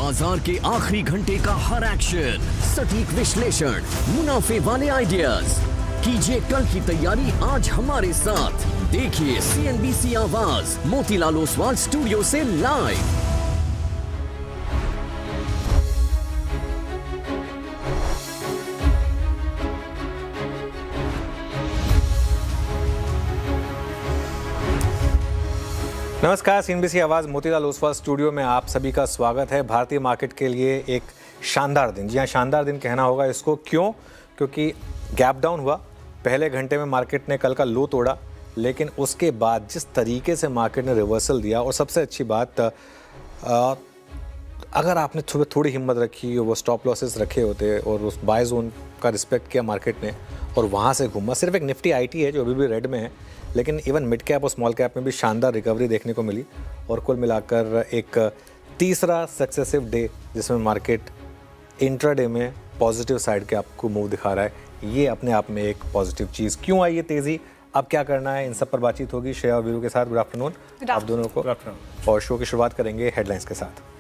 बाजार के आखिरी घंटे का हर एक्शन, सटीक विश्लेषण, मुनाफे वाले आइडियाज। कीजिए कल की तैयारी आज हमारे साथ। देखिए CNBC आवाज मोतीलाल ओसवाल स्टूडियो से लाइव। नमस्कार, CNBC आवाज़ मोतीलाल ओसवाल स्टूडियो में आप सभी का स्वागत है। भारतीय मार्केट के लिए एक शानदार दिन, जी हाँ शानदार दिन कहना होगा इसको। क्यों? क्योंकि गैप डाउन हुआ। पहले घंटे में मार्केट ने कल का लो तोड़ा, लेकिन उसके बाद जिस तरीके से मार्केट ने रिवर्सल दिया, और सबसे अच्छी बात अगर आपने थोड़ी हिम्मत रखी, वो स्टॉप लॉसेस रखे होते और उस बाय जोन का रिस्पेक्ट किया मार्केट ने और वहाँ से घूमा। सिर्फ एक निफ्टी IT है जो अभी भी रेड में है, लेकिन इवन मिड कैप और स्मॉल कैप में भी शानदार रिकवरी देखने को मिली। और कुल मिलाकर एक तीसरा सक्सेसिव डे जिसमें मार्केट इंट्राडे में पॉजिटिव साइड के आपको मूव दिखा रहा है, ये अपने आप में एक पॉजिटिव चीज़। क्यों आई ये तेज़ी, अब क्या करना है, इन सब पर बातचीत होगी श्रेया और वीरू के साथ। गुड आफ्टरनून आप दोनों को। और शो की शुरुआत करेंगे हेडलाइंस के साथ।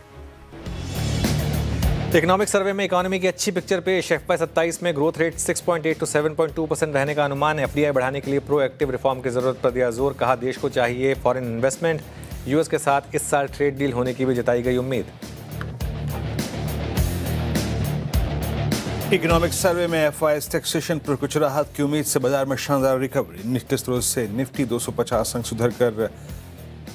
इकोनॉमिक सर्वे में इकोनॉमी की अच्छी पिक्चर पेश। FY 27 में ग्रोथ रेट 6.8 to 7.2% रहने का अनुमान। FDI बढ़ाने के लिए प्रोएक्टिव रिफॉर्म की जरूरत पर दिया जोर। कहा देश को चाहिए फॉरेन इन्वेस्टमेंट। US के साथ इस साल ट्रेड डील होने की भी जताई गई उम्मीद। इकोनॉमिक सर्वे में FIS टैक्सेशन पर कुछ राहत की उम्मीद से बाजार में शानदार रिकवरी। निफ्टी स्रोत से निफ्टी 250 अंक सुधर कर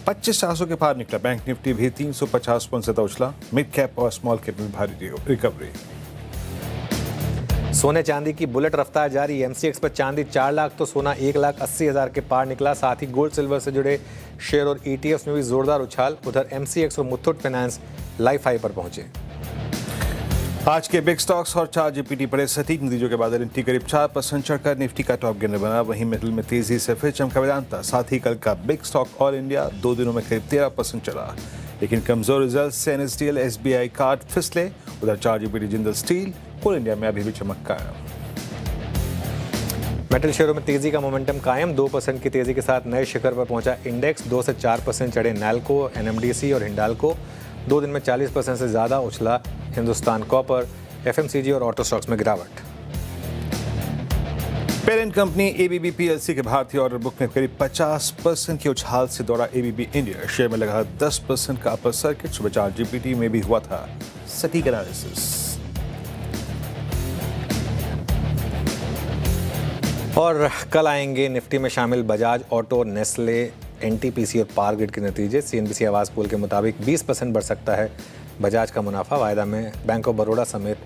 25,400 के पार निकला। बैंक निफ्टी भी 350 पॉइंट से उछला। मिड कैप और स्मॉल कैप में भारी रिकवरी। सोने चांदी की बुलेट रफ्तार जारी। MCX पर चांदी 4 लाख तो सोना 1,80,000 के पार निकला। साथ ही गोल्ड सिल्वर से जुड़े शेयर और ETFs में भी जोरदार उछाल। उधर MCX और मुथूट फाइनेंस लाइफ हाई पर पहुंचे। आज के बिग स्टॉक्स और ChatGPT पड़े सटीक नतीजों के बाद निफ्टी करीब 4% चढ़कर निफ्टी का टॉप गेनर बना। वहीं मिडिल में तेजी से फिर चमका वेदांता। साथ ही कल का बिग स्टॉक ऑल इंडिया 2 दिनों में करीब 13% चला, लेकिन कमजोर रिजल्ट से NSDL SBI कार्ड फिसले। उधर ChatGPT Jindal steel all India में अभी भी चमक कायम। मेटल शेयरों में तेजी का मोमेंटम कायम। 2% की तेजी के साथ नए शिखर पर पहुंचा इंडेक्स। 2 से 4% चढ़े नैल्को, NMDC और हिंडाल्को। 2 दिन में 40% से ज़्यादा उछला हिंदुस्तान कॉपर। FMCG और ऑटो स्टॉक्स में गिरावट। पेरेंट कंपनी ABB PLC के भारतीय ऑर्डर बुक में करीब 50% के उछाल से दौड़ा ABB इंडिया। शेयर में लगा 10% का अपर सर्किट। सुबह ChatGPT में भी हुआ था सटीक एनालिसिस। और कल आएंगे निफ्टी में शामिल बजाज ऑटो, नेस्ले, NTPC और पावर ग्रिड के नतीजे। CNBC आवाज़ पोल के मुताबिक 20% बढ़ सकता है बजाज का मुनाफा। वायदा में बैंक ऑफ बड़ौदा समेत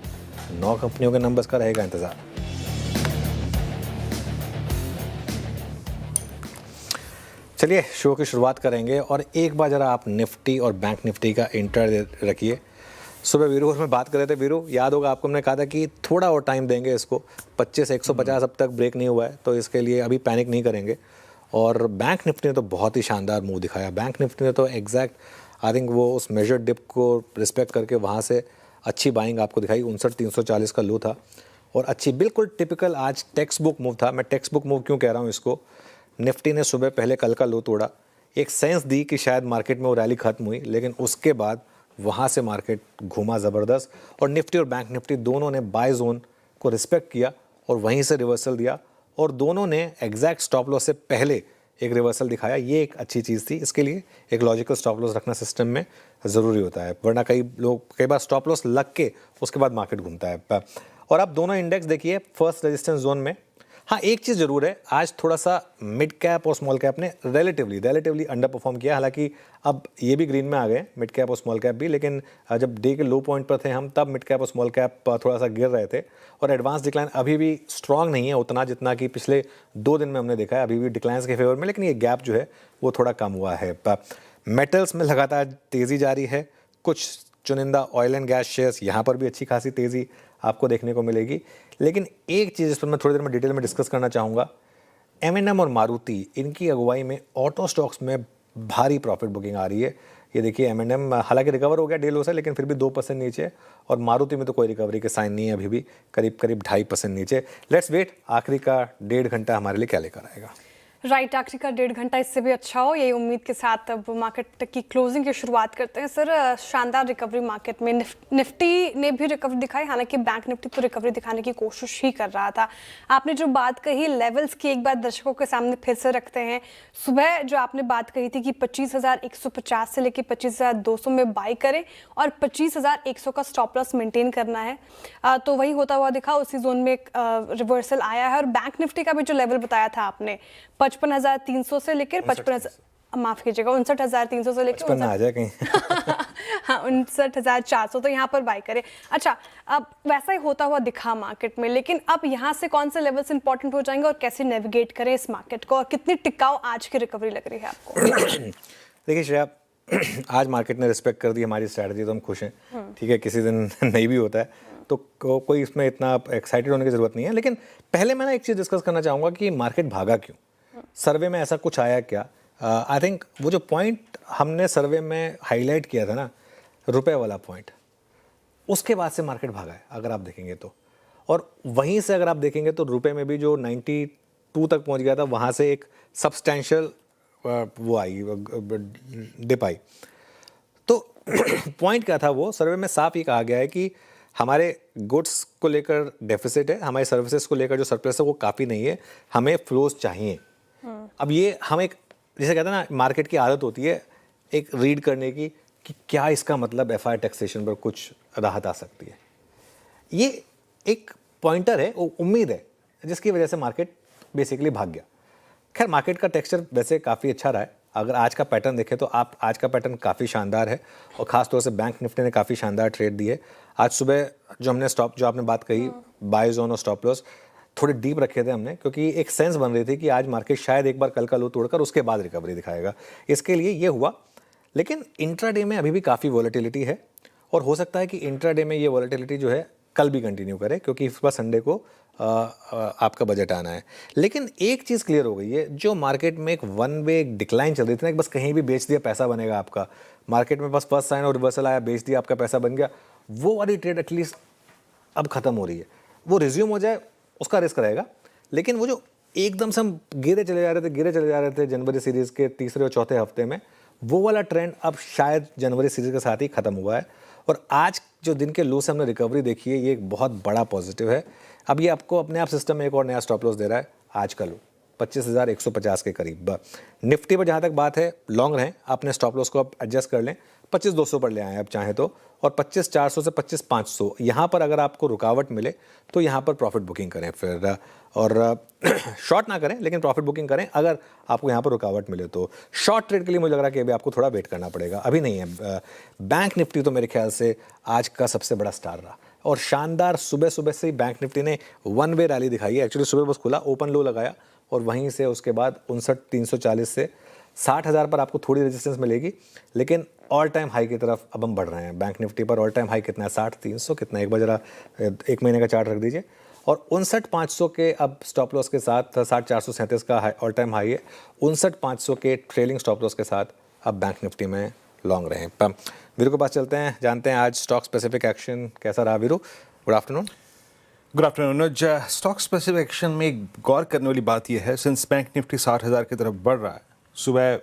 9 कंपनियों के नंबर्स का रहेगा इंतजार। चलिए शो की शुरुआत करेंगे और एक बार जरा आप निफ्टी और बैंक निफ्टी का इंटर रखिए। सुबह वीरू और मैं बात कर रहे थे। वीरू, याद होगा आपको हमने कहा था कि थोड़ा और टाइम देंगे इसको। 25 से 150 अब तक ब्रेक नहीं हुआ है, तो इसके लिए अभी पैनिक नहीं करेंगे। और बैंक निफ्टी ने तो बहुत ही शानदार मूव दिखाया। बैंक निफ्टी ने तो एग्जैक्ट आई थिंक वो उस मेजर डिप को रिस्पेक्ट करके वहाँ से अच्छी बाइंग आपको दिखाई। 59,340 का लो था और अच्छी बिल्कुल टिपिकल आज टेक्स्ट बुक मूव था। मैं टेक्स्ट बुक मूव क्यों कह रहा हूँ इसको, निफ्टी ने सुबह पहले कल का लो तोड़ा, एक सेंस दी कि शायद मार्केट में वो रैली खत्म हुई, लेकिन उसके बाद वहाँ से मार्केट घूमा ज़बरदस्त। और निफ्टी और बैंक निफ्टी दोनों ने बाय जोन को रिस्पेक्ट किया और वहीं से रिवर्सल दिया, और दोनों ने एग्जैक्ट स्टॉप लॉस से पहले एक रिवर्सल दिखाया। ये एक अच्छी चीज़ थी। इसके लिए एक लॉजिकल स्टॉप लॉस रखना सिस्टम में ज़रूरी होता है, वरना कई बार स्टॉप लॉस लग के उसके बाद मार्केट घूमता है। और अब दोनों इंडेक्स देखिए फर्स्ट रेजिस्टेंस जोन में। हाँ, एक चीज़ ज़रूर है, आज थोड़ा सा मिड कैप और स्मॉल कैप ने रिलेटिवली अंडर परफॉर्म किया। हालांकि अब ये भी ग्रीन में आ गए मिड कैप और स्मॉल कैप भी, लेकिन जब डे के लो पॉइंट पर थे हम तब मिड कैप और स्मॉल कैप थोड़ा सा गिर रहे थे। और एडवांस डिक्लाइन अभी भी स्ट्रांग नहीं है उतना जितना कि पिछले 2 दिन में हमने देखा है। अभी भी डिक्लाइंस के फेवर में, लेकिन ये गैप जो है वो थोड़ा कम हुआ है। मेटल्स में लगातार तेज़ी जारी है। कुछ चुनिंदा ऑयल एंड गैस शेयर्स, यहाँ पर भी अच्छी खासी तेज़ी आपको देखने को मिलेगी। लेकिन एक चीज़ इस पर मैं थोड़ी देर में डिटेल में डिस्कस करना चाहूँगा। M&M और मारुति, इनकी अगुवाई में ऑटो स्टॉक्स में भारी प्रॉफिट बुकिंग आ रही है। ये देखिए M&M हालांकि रिकवर हो गया डे लो से, लेकिन फिर भी 2% नीचे, और मारुति में तो कोई रिकवरी के साइन नहीं है, अभी भी करीब 2.5% नीचे। लेट्स वेट आखिरी का 1.5 घंटा हमारे लिए क्या लेकर आएगा। राइट, आखिरी का 1.5 घंटा इससे भी अच्छा हो, यही उम्मीद के साथ अब मार्केट की क्लोजिंग की शुरुआत करते हैं। सर, शानदार रिकवरी मार्केट में, निफ्टी ने भी रिकवरी दिखाई, हालांकि बैंक निफ्टी तो रिकवरी दिखाने की कोशिश ही कर रहा था। आपने जो बात कही लेवल्स की, एक बार दर्शकों के सामने फिर से रखते हैं। सुबह जो आपने बात कही थी कि 25,150 से लेकर 25,200 में बाई करें और 25,100 का स्टॉप लॉस मेंटेन करना है, तो वही होता हुआ दिखा। उसी जोन में रिवर्सल आया है। और बैंक निफ्टी का भी जो लेवल बताया था आपने, 55,300 से लेकर 55,000, माफ कीजिएगा, 59,300 से लेकर आ जाए कहीं हाँ 59,400, तो यहाँ पर बाई करें। अच्छा, अब वैसा ही होता हुआ दिखा मार्केट में, लेकिन अब यहाँ से कौन से लेवल्स इंपॉर्टेंट हो जाएंगे और कैसे नेविगेट करें इस मार्केट को, और कितनी टिकाऊ आज की रिकवरी लग रही है आपको? देखिए श्रेया, आज मार्केट ने रिस्पेक्ट कर दी हमारी स्ट्रैटेजी, तो हम खुश हैं। ठीक है, किसी दिन नहीं भी होता है, तो कोई इसमें इतना एक्साइटेड होने की ज़रूरत नहीं है। लेकिन पहले मैं ना एक चीज़ डिस्कस करना चाहूँगा कि मार्केट भागा क्यों, सर्वे में ऐसा कुछ आया क्या। आई थिंक वो जो पॉइंट हमने सर्वे में हाईलाइट किया था ना, रुपए वाला पॉइंट, उसके बाद से मार्केट भागा है अगर आप देखेंगे तो। और वहीं से अगर आप देखेंगे तो रुपए में भी जो 92 तक पहुंच गया था, वहाँ से एक सब्सटेंशियल वो आई, डिप आई। तो पॉइंट क्या था, वो सर्वे में साफ ही कहा गया है कि हमारे गुड्स को लेकर डेफिसिट है, हमारे सर्विसेज को लेकर जो सरप्लस है वो काफ़ी नहीं है, हमें फ्लोज चाहिए। अब ये हम एक, जैसे कहते हैं ना, मार्केट की आदत होती है एक रीड करने की कि क्या इसका मतलब एफआई टैक्सेशन पर कुछ राहत आ सकती है। ये एक पॉइंटर है, उम्मीद है, जिसकी वजह से मार्केट बेसिकली भाग गया। खैर, मार्केट का टेक्सचर वैसे काफ़ी अच्छा रहा है। अगर आज का पैटर्न देखें तो आप आज का पैटर्न काफ़ी शानदार है, और ख़ास तौर से बैंक निफ्टी ने काफ़ी शानदार ट्रेड दी है। आज सुबह जो हमने जो आपने बात कही, बाय जोन और स्टॉप लॉस थोड़े डीप रखे थे हमने, क्योंकि एक सेंस बन रही थी कि आज मार्केट शायद एक बार कल का लो तोड़कर उसके बाद रिकवरी दिखाएगा। इसके लिए ये हुआ। लेकिन इंट्राडे में अभी भी काफ़ी वॉलेटिलिटी है, और हो सकता है कि इंट्राडे में ये वॉलेटिलिटी जो है कल भी कंटिन्यू करे, क्योंकि इस बार संडे को आपका बजट आना है। लेकिन एक चीज़ क्लियर हो गई है, जो मार्केट में एक वन वे डिक्लाइन चल रही थी ना, कि बस कहीं भी बेच दिया पैसा बनेगा आपका, मार्केट में बस फर्स्ट साइन और रिवर्सल आया, बेच दिया, आपका पैसा बन गया, वो वाली ट्रेड एटलीस्ट अब खत्म हो रही है। वो रिज्यूम हो जाए उसका रिस्क रहेगा। लेकिन वो जो एकदम से हम गिरे चले जा रहे थे जनवरी सीरीज़ के तीसरे और चौथे हफ्ते में, वो वाला ट्रेंड अब शायद जनवरी सीरीज़ के साथ ही ख़त्म हुआ है। और आज जो दिन के लो से हमने रिकवरी देखी है, ये एक बहुत बड़ा पॉजिटिव है। अब ये आपको अपने आप सिस्टम में एक और नया स्टॉप लॉस दे रहा है आज का लो 25,150 के करीब। निफ्टी पर जहाँ तक बात है, लॉन्ग रहें, अपने स्टॉप लॉस को आप एडजस्ट कर लें, 25,200 पर ले आएँ आप चाहें तो, और 25,400 से 25,500 यहाँ पर अगर आपको रुकावट मिले तो यहाँ पर प्रॉफिट बुकिंग करें फिर, और शॉर्ट ना करें लेकिन प्रॉफिट बुकिंग करें अगर आपको यहाँ पर रुकावट मिले तो। शॉर्ट ट्रेड के लिए मुझे लग रहा है कि अभी आपको थोड़ा वेट करना पड़ेगा, अभी नहीं है। बैंक निफ्टी तो मेरे ख्याल से आज का सबसे बड़ा स्टार रहा, और शानदार सुबह सुबह से ही बैंक निफ्टी ने वन वे रैली दिखाई है। एक्चुअली सुबह बस खुला, ओपन लो लगाया, और वहीं से उसके बाद 59,340 से 60,000 पर आपको थोड़ी रेजिस्टेंस मिलेगी, लेकिन ऑल टाइम हाई की तरफ अब हम बढ़ रहे हैं। बैंक निफ्टी पर ऑल टाइम हाई कितना है, 60,300 कितना, एक बार जरा एक महीने का चार्ट रख दीजिए, और 59,500 के अब स्टॉप लॉस के साथ 60,437 का ऑल टाइम हाई है। 59,500 के ट्रेलिंग स्टॉप लॉस के साथ अब बैंक निफ्टी में लॉन्ग रहे। वीरू के पास चलते हैं, जानते हैं आज स्टॉक स्पेसिफिक एक्शन कैसा रहा। Veeru, good afternoon. Good afternoon. Stock specific action में एक गौर करने वाली बात यह है, सिंस बैंक निफ्टी 60,000 की तरफ बढ़ रहा है, सुबह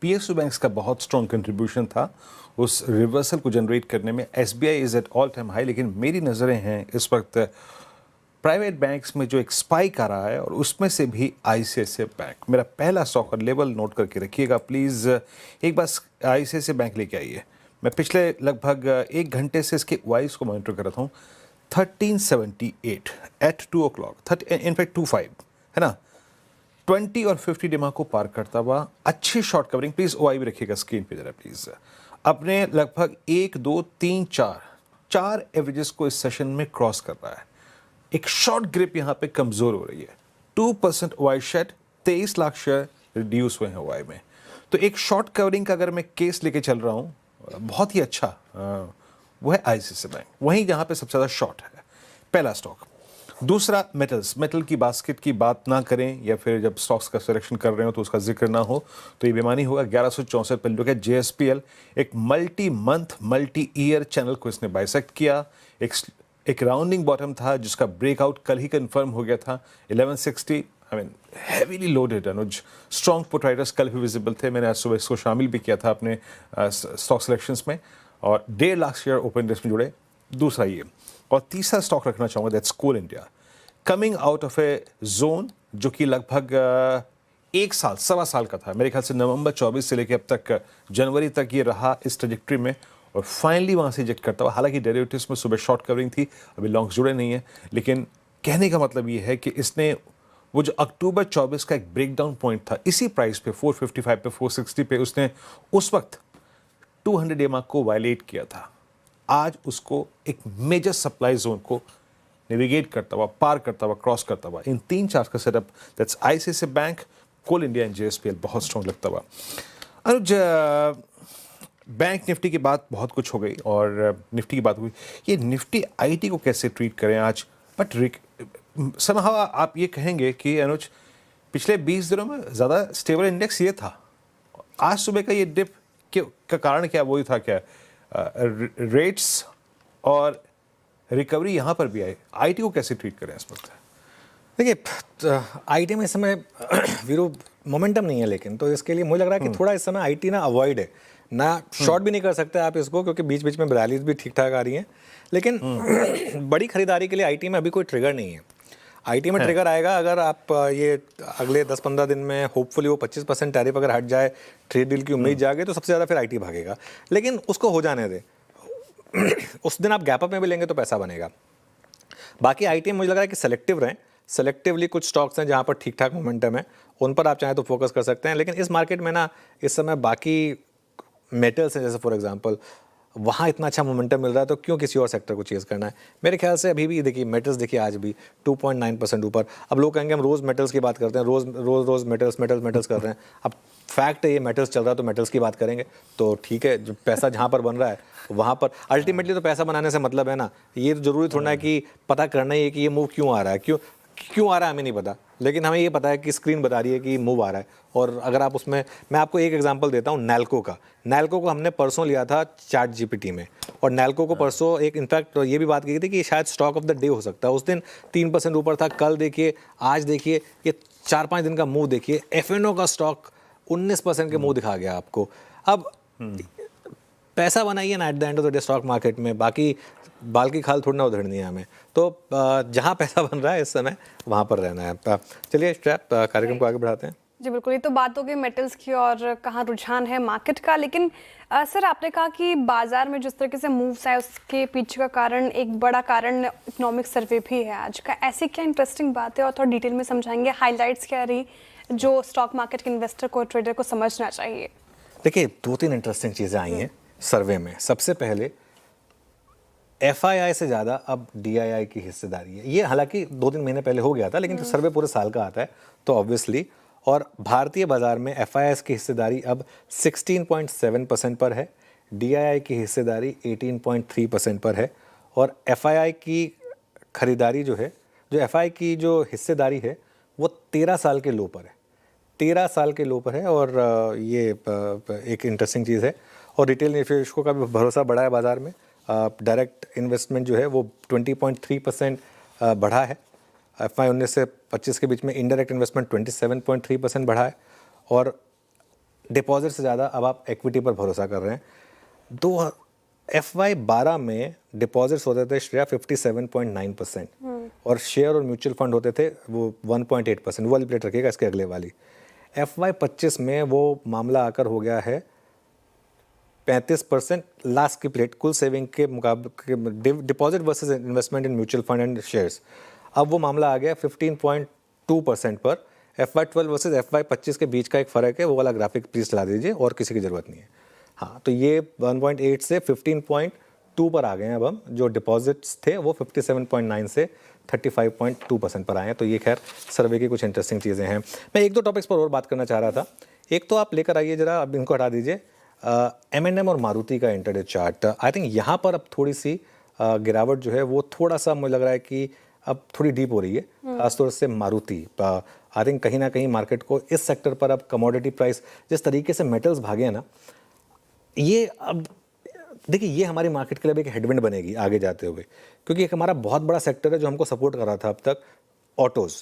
PSU बैंक्स का बहुत स्ट्रॉन्ग कंट्रीब्यूशन था उस रिवर्सल को जनरेट करने में। SBI is at all time high, लेकिन मेरी नज़रें हैं इस वक्त प्राइवेट बैंक्स में जो एक स्पाइक आ रहा है, और उसमें से भी ICICI बैंक मेरा पहला स्टॉक, और लेवल नोट करके रखिएगा प्लीज़। एक बार ICICI बैंक लेके आइए। मैं पिछले लगभग 1 घंटे से इसके वाइज को मॉनिटर कर रहा हूँ। 1378 एट 2 o'clock, इनफैक्ट 25 है ना, 20 और 50 डिमा को पार करता हुआ अच्छी शॉर्ट कवरिंग। प्लीज़ OI भी रखिएगा स्क्रीन पे जरा प्लीज़। अपने लगभग 1 2 3 4 एवरेजेस को इस सेशन में क्रॉस कर रहा है। एक शॉर्ट ग्रिप यहाँ पे कमज़ोर हो रही है। 2% OI shed, 23 lakh share reduce हुए हैं OI में। तो एक शॉर्ट कवरिंग का अगर मैं केस लेके चल रहा हूँ, बहुत ही अच्छा वो है ICICI बैंक, वहीं जहाँ पे सबसे ज़्यादा शॉर्ट है, पहला स्टॉक। दूसरा मेटल की बास्केट की बात ना करें, या फिर जब स्टॉक्स का सिलेक्शन कर रहे हो तो उसका जिक्र ना हो तो ये बेमानी होगा। 1164 पर लोग है। JSPL एक multi month multi year channel को इसने बाइसेक्ट किया। एक राउंडिंग बॉटम था जिसका ब्रेकआउट कल ही कंफर्म हो गया था 1160, I mean heavily loaded Anuj, strong put Riders कल भी विजिबल थे, मैंने आज सुबह इसको शामिल भी किया था अपने स्टॉक सिलेक्शंस में, और 1.5 लाख शेयर ओपन इंटरेस्ट में जुड़े, दूसरा ये, और तीसरा स्टॉक रखना चाहूँगा that's Coal India, coming out of a zone जो कि लगभग 1 साल, सवा साल का था, मेरे ख्याल से नवंबर 24 से लेकर अब तक जनवरी तक ये रहा इस ट्रजेक्ट्री में, और फाइनली वहाँ से इजेक्ट करता हुआ, हालांकि डेरिवेटिव्स में सुबह शॉर्ट कवरिंग थी, अभी लॉन्ग्स जुड़े नहीं हैं, लेकिन कहने का मतलब ये है कि इसने वो जो अक्टूबर 24 का एक ब्रेकडाउन पॉइंट था, इसी प्राइस पे 455 पे 460 पे उसने उस वक्त 200 डे मार्क को वायलेट किया था। आज उसको एक मेजर सप्लाई जोन को नेविगेट करता हुआ, पार करता हुआ, क्रॉस करता हुआ, इन 3 चार्ट का setup that's ICICI Bank, Coal India and JSPL बहुत स्ट्रॉन्ग लगता हुआ। अनुज, बैंक निफ्टी की बात बहुत कुछ हो गई और निफ्टी की बात हुई, ये निफ्टी आईटी को कैसे ट्रीट करें आज? बट समहाउ आप ये कहेंगे कि अनुज पिछले 20 दिनों में ज़्यादा स्टेबल इंडेक्स ये था, आज सुबह का ये डिप का कारण क्या? वही था क्या, रेट्स और रिकवरी यहाँ पर भी आई, आईटी को कैसे ट्रीट करें इस वक्त? देखिए, आईटी में इस समय वीरो मोमेंटम नहीं है, लेकिन तो इसके लिए मुझे लग रहा है कि थोड़ा इस समय आईटी ना अवॉइड है, ना शॉर्ट भी नहीं कर सकते आप इसको, क्योंकि बीच बीच में रैलीज भी ठीक ठाक आ रही हैं, लेकिन बड़ी खरीदारी के लिए आईटी में अभी कोई ट्रिगर नहीं है। आईटी में ट्रिगर आएगा अगर आप ये अगले 10-15 दिन में होपफुली वो 25% टैरिफ अगर हट जाए, ट्रेड डील की उम्मीद जागे, तो सबसे ज़्यादा फिर आईटी भागेगा, लेकिन उसको हो जाने दे। उस दिन आप गैप अप में भी लेंगे तो पैसा बनेगा। बाकी आईटी में मुझे लग रहा है कि सेलेक्टिव रहें, सेलेक्टिवली कुछ स्टॉक्स हैं जहाँ पर ठीक ठाक मोमेंटम है, उन पर आप चाहें तो फोकस कर सकते हैं, लेकिन इस मार्केट में ना इस समय बाकी मेटल्स हैं, जैसे फॉर एग्जांपल वहाँ इतना अच्छा मोमेंटम मिल रहा है, तो क्यों किसी और सेक्टर को चेज़ करना है? मेरे ख्याल से अभी भी देखिए मेटल्स, देखिए आज भी 2.9% ऊपर। अब लोग कहेंगे हम रोज़ मेटल्स की बात करते हैं, रोज़ मेटल्स कर रहे हैं। अब फैक्ट है ये मेटल्स चल रहा है तो मेटल्स की बात करेंगे, तो ठीक है, जो पैसा जहाँ पर बन रहा है वहाँ पर अल्टीमेटली तो पैसा बनाने से मतलब है ना, ये तो जरूरी थोड़ा है कि पता करना ही है कि ये मूव क्यों आ रहा है, क्यों आ रहा है हमें नहीं पता, लेकिन हमें ये पता है कि स्क्रीन बता रही है कि मूव आ रहा है। और अगर आप उसमें, मैं आपको एक एग्जांपल देता हूँ नैल्को का। नैल्को को हमने परसों लिया था चैट जीपीटी में, और नैल्को को परसों एक इनफैक्ट ये भी बात की थी कि शायद स्टॉक ऑफ द डे हो सकता है। उस दिन 3% ऊपर था, कल देखिए, आज देखिए, ये 4-5 दिन का मूव देखिए, एफएनओ का स्टॉक 19% के मूव दिखा गया आपको। अब पैसा बनाइए ना at the end of the day stock market में, बाकी बाल की खाल थोड़ी ना उधेड़नी है हमें, तो जहाँ पैसा बन रहा है इस समय वहाँ पर रहना है। चलिए स्ट्रैप कार्यक्रम को आगे बढ़ाते हैं। जी बिल्कुल, ये तो बात हो गई मेटल्स की और कहाँ रुझान है मार्केट का, लेकिन सर आपने कहा कि बाजार में जिस तरीके से मूव्स आए उसके पीछे का कारण, एक बड़ा कारण इकोनॉमिक सर्वे भी है आज का। ऐसी क्या इंटरेस्टिंग बात है और थोड़ा डिटेल में समझाएंगे, हाईलाइट्स क्या रही जो स्टॉक मार्केट के इन्वेस्टर को, ट्रेडर को समझना चाहिए? देखिए 2-3 इंटरेस्टिंग चीज़ें आई हैं सर्वे में। सबसे पहले एफआईआई से ज़्यादा अब डीआईआई की हिस्सेदारी है। ये हालांकि 2-3 महीने पहले हो गया था, लेकिन तो सर्वे पूरे साल का आता है तो ऑब्वियसली, और भारतीय बाजार में एफआईआई की हिस्सेदारी अब 16.7% पर है, डीआईआई की हिस्सेदारी 18.3% पर है, और एफआईआई की खरीदारी जो है, जो एफआईआई की जो हिस्सेदारी है वो 13 साल के लो पर है, 13 साल के लो पर है। और ये एक इंटरेस्टिंग चीज़ है। और रिटेल निवेशकों का भी भरोसा बढ़ा है बाजार में। डायरेक्ट इन्वेस्टमेंट जो है वो 20.3% बढ़ा है FY 19 से 25 के बीच में। इनडायरेक्ट इन्वेस्टमेंट 27.3% बढ़ा है, और डिपॉजिट से ज़्यादा अब आप इक्विटी पर भरोसा कर रहे हैं। तो FY 12 में डिपॉजिट्स होते थे श्रेया 57.9%, और शेयर और म्यूचुअल फंड होते थे वो 1.8%। वो वाली प्लेट रखिएगा, इसके अगले वाली। FY 25 में वो मामला आकर हो गया है 35%। लास्ट की प्लेट कुल सेविंग के मुकाबले deposit versus investment in mutual fund and shares, अब वो मामला आ गया 15.2% पर। FY 12 वर्सेस FY 25 के बीच का एक फ़र्क है, वो वाला ग्राफिक प्लीज़ चला दीजिए, और किसी की ज़रूरत नहीं है। हाँ, तो ये 1.8 से 15.2 पर आ गए हैं अब हम। जो डिपॉजिट्स थे वो 57.9 से 35.2% पर आए हैं। तो ये खैर सर्वे की कुछ इंटरेस्टिंग चीज़ें हैं। मैं 1-2 टॉपिक्स पर और बात करना चाह रहा था। एक तो आप लेकर आइए जरा, अब इनको हटा दीजिए, M&M और मारुति का इंटरडे चार्ट। आई थिंक यहाँ पर अब थोड़ी सी गिरावट जो है वो थोड़ा सा मुझे लग रहा है कि अब थोड़ी डीप हो रही है, खासतौर से मारुति। आई थिंक कहीं ना कहीं मार्केट को इस सेक्टर पर अब कमोडिटी प्राइस, जिस तरीके से मेटल्स भागे हैं ना, ये अब देखिए ये हमारी मार्केट के लिए एक हेडविंड बनेगी आगे जाते हुए, क्योंकि एक हमारा बहुत बड़ा सेक्टर है जो हमको सपोर्ट कर रहा था अब तक, ऑटोज़।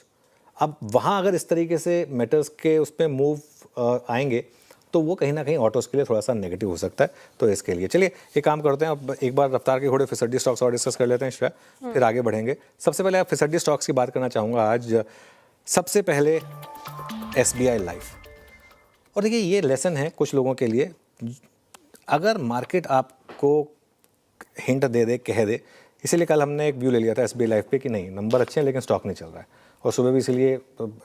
अब वहाँ अगर इस तरीके से मेटल्स के उस पर मूव आएंगे तो वो कहीं ना कहीं ऑटोज़ के लिए थोड़ा सा नेगेटिव हो सकता है। तो इसके लिए चलिए एक काम करते हैं, अब एक बार रफ्तार के घोड़े फिसड्डी स्टॉक्स और डिस्कस कर लेते हैं श्रेया, फिर आगे बढ़ेंगे। सबसे पहले आप फिसड्डी स्टॉक्स की बात करना चाहूँगा आज। सबसे पहले SBI लाइफ। और देखिए ये लेसन है कुछ लोगों के लिए, अगर मार्केट आपको हिंट दे दे, कह दे, इसीलिए कल हमने एक व्यू ले लिया था SBI लाइफ पे कि नहीं नंबर अच्छे हैं लेकिन स्टॉक नहीं चल रहा है, और सुबह भी इसीलिए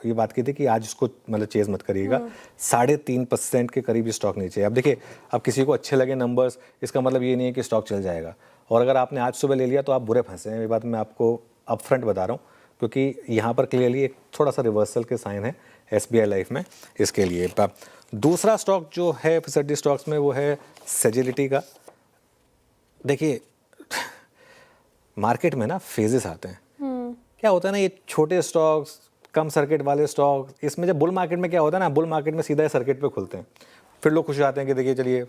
ये बात की थी कि आज उसको मतलब चेज़ मत करिएगा। 3.5% के करीब स्टॉक नीचे। अब देखिए, अब किसी को अच्छे लगे नंबर्स, इसका मतलब ये नहीं है कि स्टॉक चल जाएगा, और अगर आपने आज सुबह ले लिया तो आप बुरे फंसे हैं। ये बात मैं आपको अपफ्रंट बता रहा हूँ, क्योंकि यहाँ पर क्लियरली एक थोड़ा सा रिवर्सल के साइन है SBI लाइफ में। इसके लिए दूसरा स्टॉक जो है फिसड्डी स्टॉक्स में वो है सेजिलिटी का। देखिए मार्केट में ना फेजेस आते हैं। क्या होता है ना, ये छोटे स्टॉक्स, कम सर्किट वाले स्टॉक, इसमें जब बुल मार्केट में क्या होता है ना, बुल मार्केट में सीधा सर्किट पे खुलते हैं, फिर लोग खुश हो जाते हैं कि देखिए चलिए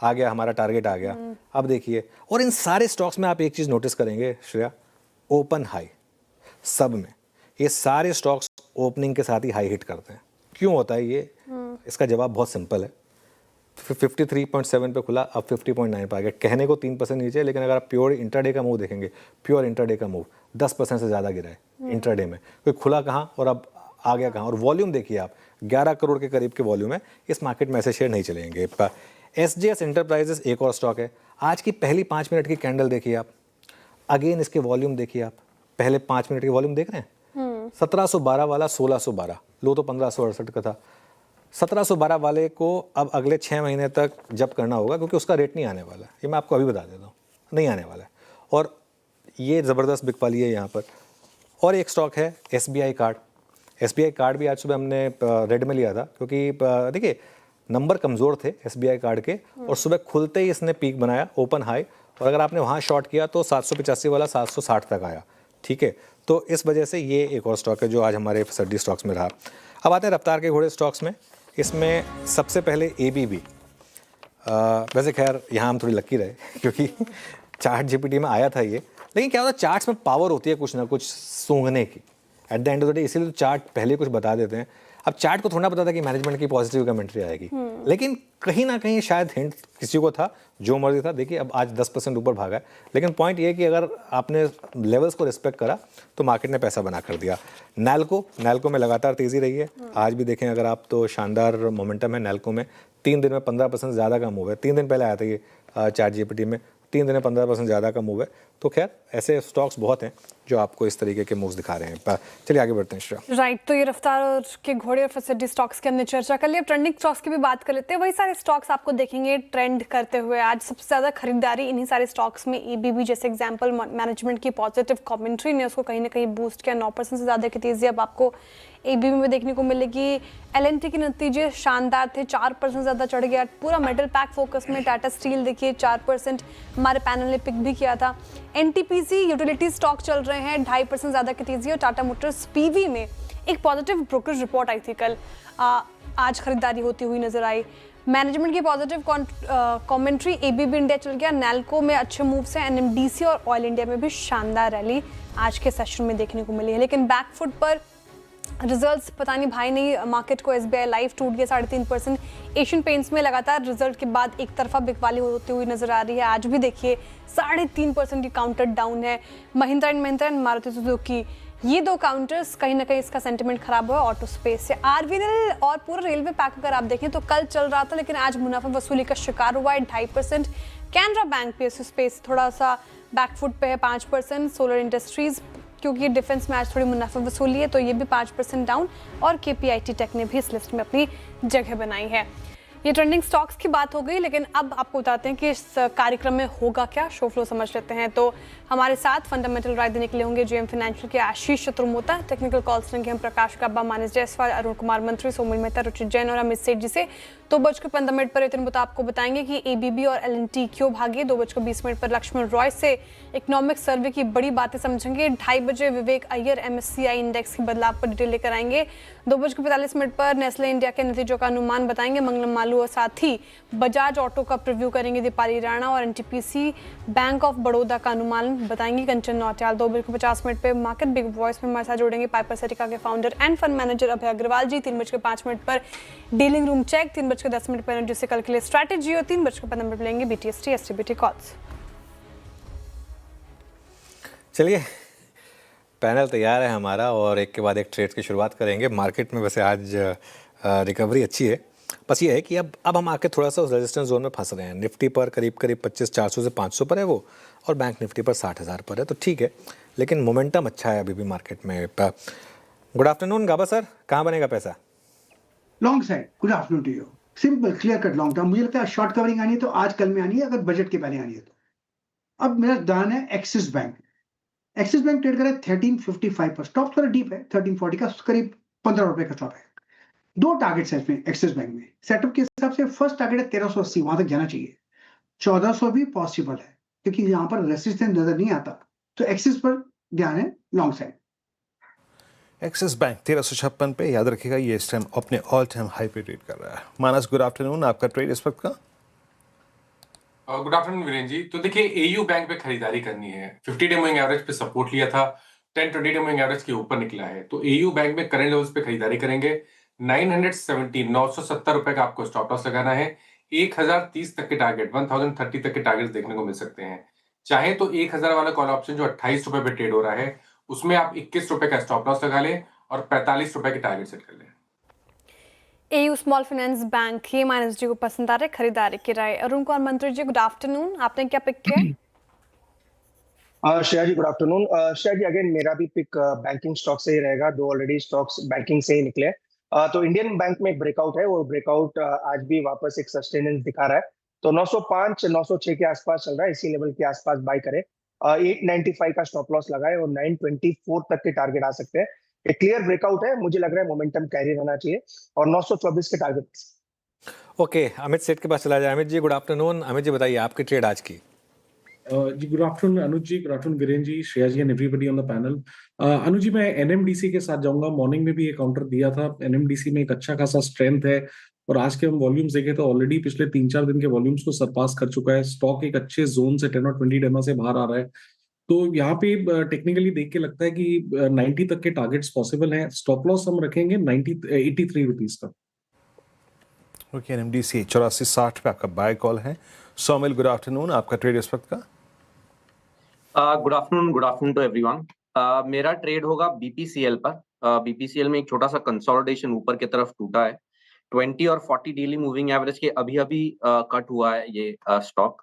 आ गया हमारा टारगेट आ गया। अब देखिए, और इन सारे स्टॉक्स में आप एक चीज़ नोटिस करेंगे श्रेया, ओपन हाई सब में ये सारे स्टॉक्स ओपनिंग के साथ ही हाई हिट करते हैं। क्यों होता है ये? इसका जवाब बहुत सिंपल है। 53.7 पे खुला, अब 50.9 पे आ गया। कहने को 3% नीचे, लेकिन अगर आप प्योर इंट्राडे का मूव देखेंगे, प्योर इंट्राडे का मूव 10% से ज़्यादा गिरा है इंट्राडे में। कोई खुला कहाँ और अब आ गया कहाँ। और वॉल्यूम देखिए आप, 11 करोड़ के करीब के वॉल्यूम है। इस मार्केट में ऐसे शेयर नहीं चलेंगे। SJS एंटरप्राइजेस एक और स्टॉक है। आज की पहली 5 मिनट की कैंडल देखिए आप, अगेन इसके वॉल्यूम देखिए आप, पहले 5 मिनट के वॉल्यूम देख रहे हैं। 1712 वाला 1612, लो तो 1568 का था। 1712 वाले को अब अगले 6 महीने तक जब करना होगा, क्योंकि उसका रेट नहीं आने वाला है, ये मैं आपको अभी बता देता हूँ, नहीं आने वाला है। और ये ज़बरदस्त बिक वाली है यहाँ पर। और एक स्टॉक है SBI कार्ड। SBI कार्ड भी आज सुबह हमने रेड में लिया था, क्योंकि देखिए नंबर कमज़ोर थे SBI कार्ड के, और सुबह खुलते ही इसने पीक बनाया, ओपन हाई, और अगर आपने वहाँ शॉर्ट किया तो 785 वाला 760 तक आया। ठीक है, तो इस वजह से ये एक और स्टॉक है जो आज हमारे फिसड्डी स्टॉक्स में रहा। अब आते हैं रफ्तार के घोड़े स्टॉक्स में। इसमें सबसे पहले ABB। वैसे खैर यहाँ हम थोड़ी लकी रहे, क्योंकि चार्ट GPT में आया था ये, लेकिन क्या होता है चार्ट्स में पावर होती है कुछ ना कुछ सूंघने की at the end of the day, इसीलिए तो चार्ट पहले कुछ बता देते हैं। अब चार्ट को थोड़ा पता था कि मैनेजमेंट की पॉजिटिव कमेंट्री आएगी, लेकिन कहीं ना कहीं शायद हिंट किसी को था, जो मर्जी था। देखिए अब आज 10% ऊपर भागा है, लेकिन पॉइंट ये है कि अगर आपने लेवल्स को रिस्पेक्ट करा तो मार्केट ने पैसा बना कर दिया। नैल्को में लगातार तेज़ी रही है। आज भी देखें अगर आप तो शानदार मोमेंटम है नैल्को में। 3 दिन में 15% ज़्यादा का मूव है। 3 दिन पहले आया था ये चार्ट GPT में, 3 दिन में 15% ज़्यादा का मूव है। तो खैर ऐसे स्टॉक्स बहुत हैं जो आपको इस तरीके के मूव्स दिखा रहे हैं। चलिए आगे बढ़ते हैं श्रेया। राइट, तो ये रफ्तार के घोड़े और फिसड्डी स्टॉक्स की हमने चर्चा कर ली। ट्रेंडिंग स्टॉक्स की भी बात कर लेते हैं। वही सारे स्टॉक्स आपको देखेंगे ट्रेंड करते हुए। आज सबसे ज़्यादा खरीदारी इन्हीं सारे स्टॉक्स में। ABB जैसे एग्जाम्पल, मैनेजमेंट की पॉजिटिव कमेंट्री ने उसको कहीं ना कहीं बूस्ट किया। 9% से ज़्यादा की तेज़ी अब आपको ABB में देखने को मिलेगी। L&T के नतीजे शानदार थे, 4% ज़्यादा चढ़ गया। पूरा मेटल पैक फोकस में टाटा स्टील देखिए 4% हमारे पैनल ने पिक भी किया था। NTPC यूटिलिटी स्टॉक चल रहे हैं 2.5% ज़्यादा की तेज़ी। और टाटा मोटर्स PV में एक पॉजिटिव ब्रोकरेज रिपोर्ट आई थी कल, आज खरीदारी होती हुई नजर आई। मैनेजमेंट की पॉजिटिव कमेंट्री, ABB इंडिया चल गया। नैल्को में अच्छे मूव्स हैं। NMDC और ऑयल इंडिया में भी शानदार रैली आज के सेशन में देखने को मिली है। लेकिन बैकफुट पर रिजल्ट्स पता नहीं भाई नहीं मार्केट को। SBI लाइफ टूट गया 3.5%। एशियन पेंट्स में लगातार रिजल्ट के बाद एक तरफा बिकवाली होती हुई नजर आ रही है। आज भी देखिए 3.5% की काउंटर डाउन है। महिंद्रा एंड मारुति सुजुकी, ये दो काउंटर्स कहीं ना कहीं इसका सेंटिमेंट खराब हुआ ऑटो स्पेस से। RVNL और पूरा रेलवे पैक अगर आप देखें तो कल चल रहा था, लेकिन आज मुनाफा वसूली का शिकार हुआ है 2.5%। कैनरा बैंक PSU स्पेस थोड़ा सा बैकफुट पे है 5%। सोलर इंडस्ट्रीज क्योंकि डिफेंस में आज थोड़ी मुनाफा वसूली है तो ये भी 5% डाउन। और KPIT टेक ने भी इस लिस्ट में अपनी जगह बनाई है। ये ट्रेंडिंग स्टॉक्स की बात हो गई, लेकिन अब आपको बताते हैं कि इस कार्यक्रम में होगा क्या। शो फ्लो समझ लेते हैं। तो हमारे साथ फंडामेंटल राय देने के लिए होंगे JM फाइनेंशियल के आशीष चतुर्मोता। टेक्निकल कॉल्स लेंगे हम प्रकाश गब्बा, मानस जायसवाल, अरुण कुमार मंत्री, सोमल मेहता, रुचित जैन और अमित सेठ जी से। 2:15 पर इतने मुताबिक आपको बताएंगे कि एबीबी और एलएनटी क्यों भागे। 2:20 पर लक्ष्मण रॉय से इकोनॉमिक सर्वे की बड़ी बातें समझेंगे। 2:30 बजे विवेक अय्यर एमएससीआई इंडेक्स की बदलाव पर डिटेल लेकर आएंगे। 2:45 पर नेस्ले इंडिया के नतीजों का अनुमान बताएंगे मंगलम मालू और साथ ही बजाज ऑटो का प्रीव्यू करेंगे दीपाली राणा और एनटीपीसी बैंक ऑफ बड़ौदा का अनुमान बताएंगे कंचन नौटियाल। 2:50 पर मार्केट बिग वॉइस में हमारे साथ जोड़ेंगे पाइपर सेटिका के फाउंडर एंड फंड मैनेजर अभय अग्रवाल जी। 3:05 पर डीलिंग रूम चेक। 3:10 पर जिससे कल के लिए स्ट्रैटेजी और 3:15 पर लेंगे बीटीएसटी एसटीबीटी कॉल्स। चलिए, पैनल तैयार है हमारा और एक के बाद एक ट्रेड की शुरुआत करेंगे। मार्केट में वैसे आज रिकवरी अच्छी है, बस ये है कि अब हम आके थोड़ा सा उस रेजिस्टेंस जोन में फंस रहे हैं। निफ्टी पर करीब 25,400 से 500 पर है वो, और बैंक निफ्टी पर 60,000 पर है, तो ठीक है, लेकिन मोमेंटम अच्छा है अभी भी मार्केट में। गुड आफ्टरनून गाबा सर, कहाँ बनेगा पैसा? Long side. Good afternoon to you. Simple clear cut long term. मुझे लगता है शॉर्ट कवरिंग आनी है तो आज कल में आनी है, अगर बजट के पहले आनी है तो। अब मेरा ध्यान है axis bank. Axis bank trade कर रहा है 1355 पर, स्टॉप थोड़ा डीप है, 1340 का करीब 15 रुपए का स्टॉप है। 2 टारगेट्स है इसमें एक्सिस बैंक में सेटअप के हिसाब से। फर्स्ट टारगेट है 1380, वहां तक जाना चाहिए। 1400 भी पॉसिबल है क्योंकि यहाँ पर रेसिस्टेंस नजर नहीं आता, तो एक्सिस पर ध्यान है लॉन्ग साइड। एक्सिस बैंक 1356 पे, याद रखिएगा ये इस टाइम अपने ऑल टाइम हाई पे ट्रेड कर रहा है। मानस, गुड आफ्टरनून, आपका ट्रेड इस वक्त का? गुड आफ्टरनून वीरेंद्र जी। तो देखिए, एयू बैंक पे खरीदारी करनी है। 50 डे मूविंग एवरेज पे सपोर्ट लिया था, 10-20 डे मूविंग एवरेज के ऊपर निकला है, तो एयू बैंक में करंट लेवल्स पे खरीदारी करेंगे। 970 रुपए का आपको स्टॉप लॉस लगाना है। 1030 तक के टारगेट, 1030 तक के टारगेट देखने को मिल सकते हैं। चाहे तो 1000 वाला कॉल ऑप्शन जो 28 रुपए पे ट्रेड हो रहा है, उसमें आप 21 रुपए का स्टॉप लॉस लगा लें और 45 रुपए के टारगेट सेट कर लें। एयू स्मॉल फाइनेंस बैंक ये माइनस जी को पसंद आ रहे खरीदारी की राय। अरुण कुमार मंत्री जी, गुड आफ्टरनून, आपने क्या पिक किया? श्रेया जी, गुड आफ्टरनून। श्रेया जी, अगेन मेरा भी पिक बैंकिंग स्टॉक से ही रहेगा। 2 ऑलरेडी स्टॉक्स बैंकिंग से ही निकले। तो इंडियन बैंक में एक ब्रेकआउट है, वो ब्रेकआउट आज भी वापस एक सस्टेनेंस दिखा रहा है, तो 905 906 के आसपास चल रहा है, इसी लेवल के आसपास बाय करें। 895 का स्टॉप लॉस लगाए और 924 तक के टारगेट आ सकते हैं। एक क्लियर ब्रेकआउट है, मुझे लग रहा है मोमेंटम कैरी रहना चाहिए और 924 के टारगेट। ओके, अमित सेठ के पास चला जाए। Amit ji, good afternoon. अमित जी बताइए आपकी ट्रेड आज की। जी good afternoon Anuj ji, good afternoon Virendra ji, Shreya ji and everybody on the panel. Anuj ji, मैं एनएमडीसी के साथ जाऊंगा। मॉर्निंग में भी एक काउंटर दिया था, एनएमडीसी में एक अच्छा खासा स्ट्रेंथ है और आज के हम वॉल्यूम्स देखें तो ऑलरेडी पिछले 3-4 दिन के वॉल्यूम्स को सरपास कर चुका है। स्टॉक एक अच्छे जोन से 10 और 20 डेमा से बाहर आ रहा है, तो यहाँ पे टेक्निकली देख के लगता है कि 90 तक के टारगेट्स पॉसिबल हैं। स्टॉप लॉस हम रखेंगे 83 रुपीज का। ओके, एनएमडीसी 8460 पे आपका बाय कॉल है। सोमिल, गुड आफ्टरनून, आपका ट्रेड इस वक्त का? Good afternoon to everyone. मेरा ट्रेड होगा बीपीसीएल पर। बीपीसीएल में एक छोटा सा कंसोलिडेशन ऊपर की तरफ टूटा है। 20 और 40 डेली मूविंग एवरेज के अभी कट हुआ है ये स्टॉक।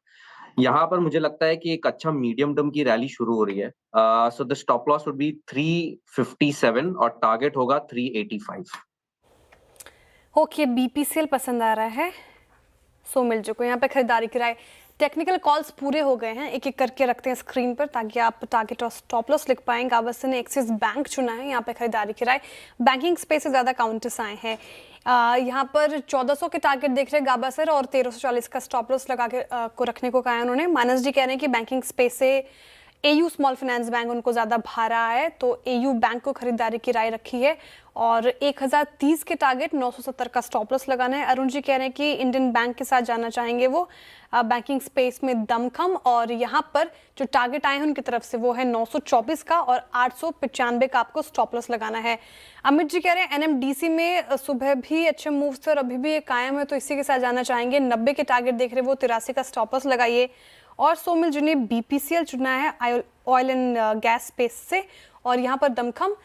यहाँ पर मुझे लगता है कि एक अच्छा मीडियम टर्म की रैली शुरू हो रही है। So the stop loss would be 357 और टारगेट होगा 385। ओके, बीपीसीएल पसंद आ रहा है सोमिल जी को। यहाँ पे खरीदारी की राय। टेक्निकल कॉल्स पूरे हो गए हैं, एक एक करके रखते हैं स्क्रीन पर ताकि आप टारगेट और स्टॉप लॉस लिख पाएं। गावस्कर ने एक्सिस बैंक चुना है, यहाँ पे खरीदारी की राय। बैंकिंग स्पेस से ज़्यादा काउंटर्स आए हैं। यहाँ पर 1400 के टारगेट देख रहे हैं गावस्कर और 1340 का स्टॉप लॉस लगा के को रखने को कहा है उन्होंने। मानस जी कह रहे हैं कि बैंकिंग स्पेस से एयू स्मॉल फाइनेंस बैंक उनको ज़्यादा भारा है, तो एयू बैंक को खरीदारी की राय रखी है और 1030 के टारगेट, 970 का स्टॉप लॉस लगाना है। अरुण जी कह रहे हैं कि इंडियन बैंक के साथ जाना चाहेंगे वो बैंकिंग स्पेस में दमखम, और यहाँ पर जो टारगेट आए हैं उनकी तरफ से वो है 924 का और 895 का आपको स्टॉप लॉस लगाना है। अमित जी कह रहे हैं एनएमडीसी में सुबह भी अच्छे मूव थे और अभी भी ये कायम है, तो इसी के साथ जाना चाहेंगे। 90 के टारगेट देख रहे हैं वो, 83 का स्टॉप लॉस लगाइए। और सोमिल जी ने बीपीसीएल चुना है ऑयल एंड गैस स्पेस से, और यहाँ पर दमखम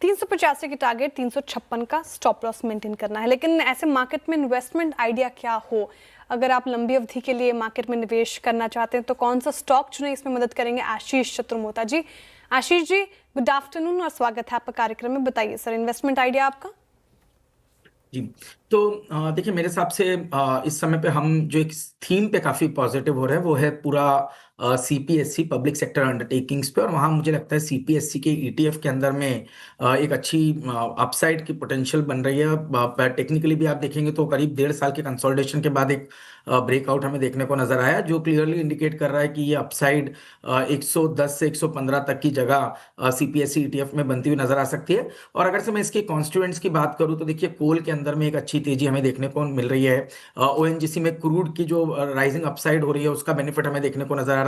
385 की टारगेट, 356 का स्टॉप लॉस मेंटेन करना है। लेकिन ऐसे मार्केट में इन्वेस्टमेंट आइडिया क्या हो, अगर आप लंबी अवधि के लिए मार्केट में निवेश करना चाहते हैं तो कौन सा स्टॉक चुने, इसमें मदद करेंगे आशीष चतुर्मोता जी। आशीष जी, गुड आफ्टरनून और स्वागत है आपका कार्यक्रम में। बताइए सर, इन्वेस्टमेंट आइडिया आपका। जी। तो देखिए मेरे हिसाब से इस समय पे हम जो एक थीम पे काफी पॉजिटिव हो रहे हैं वो है पूरा सीपीएससी पब्लिक सेक्टर अंडरटेकिंग्स पे, और वहां मुझे लगता है सीपीएससी के ईटीएफ के अंदर में एक अच्छी अपसाइड की पोटेंशियल बन रही है। टेक्निकली भी आप देखेंगे तो करीब 1.5 साल के कंसोलिडेशन के बाद एक ब्रेकआउट हमें देखने को नजर आया, जो क्लियरली इंडिकेट कर रहा है कि ये अपसाइड 110 से 115 तक की जगह सीपीएससी ईटीएफ में बनती हुई नजर आ सकती है। और अगर से मैं इसके कॉन्स्टिट्यूएंट्स की बात करूं तो देखिए कोल के अंदर में एक अच्छी तेजी हमें देखने को मिल रही है। ओएनजीसी में क्रूड की जो राइजिंग अपसाइड हो रही है उसका बेनिफिट हमें देखने को नजर आ रहा है।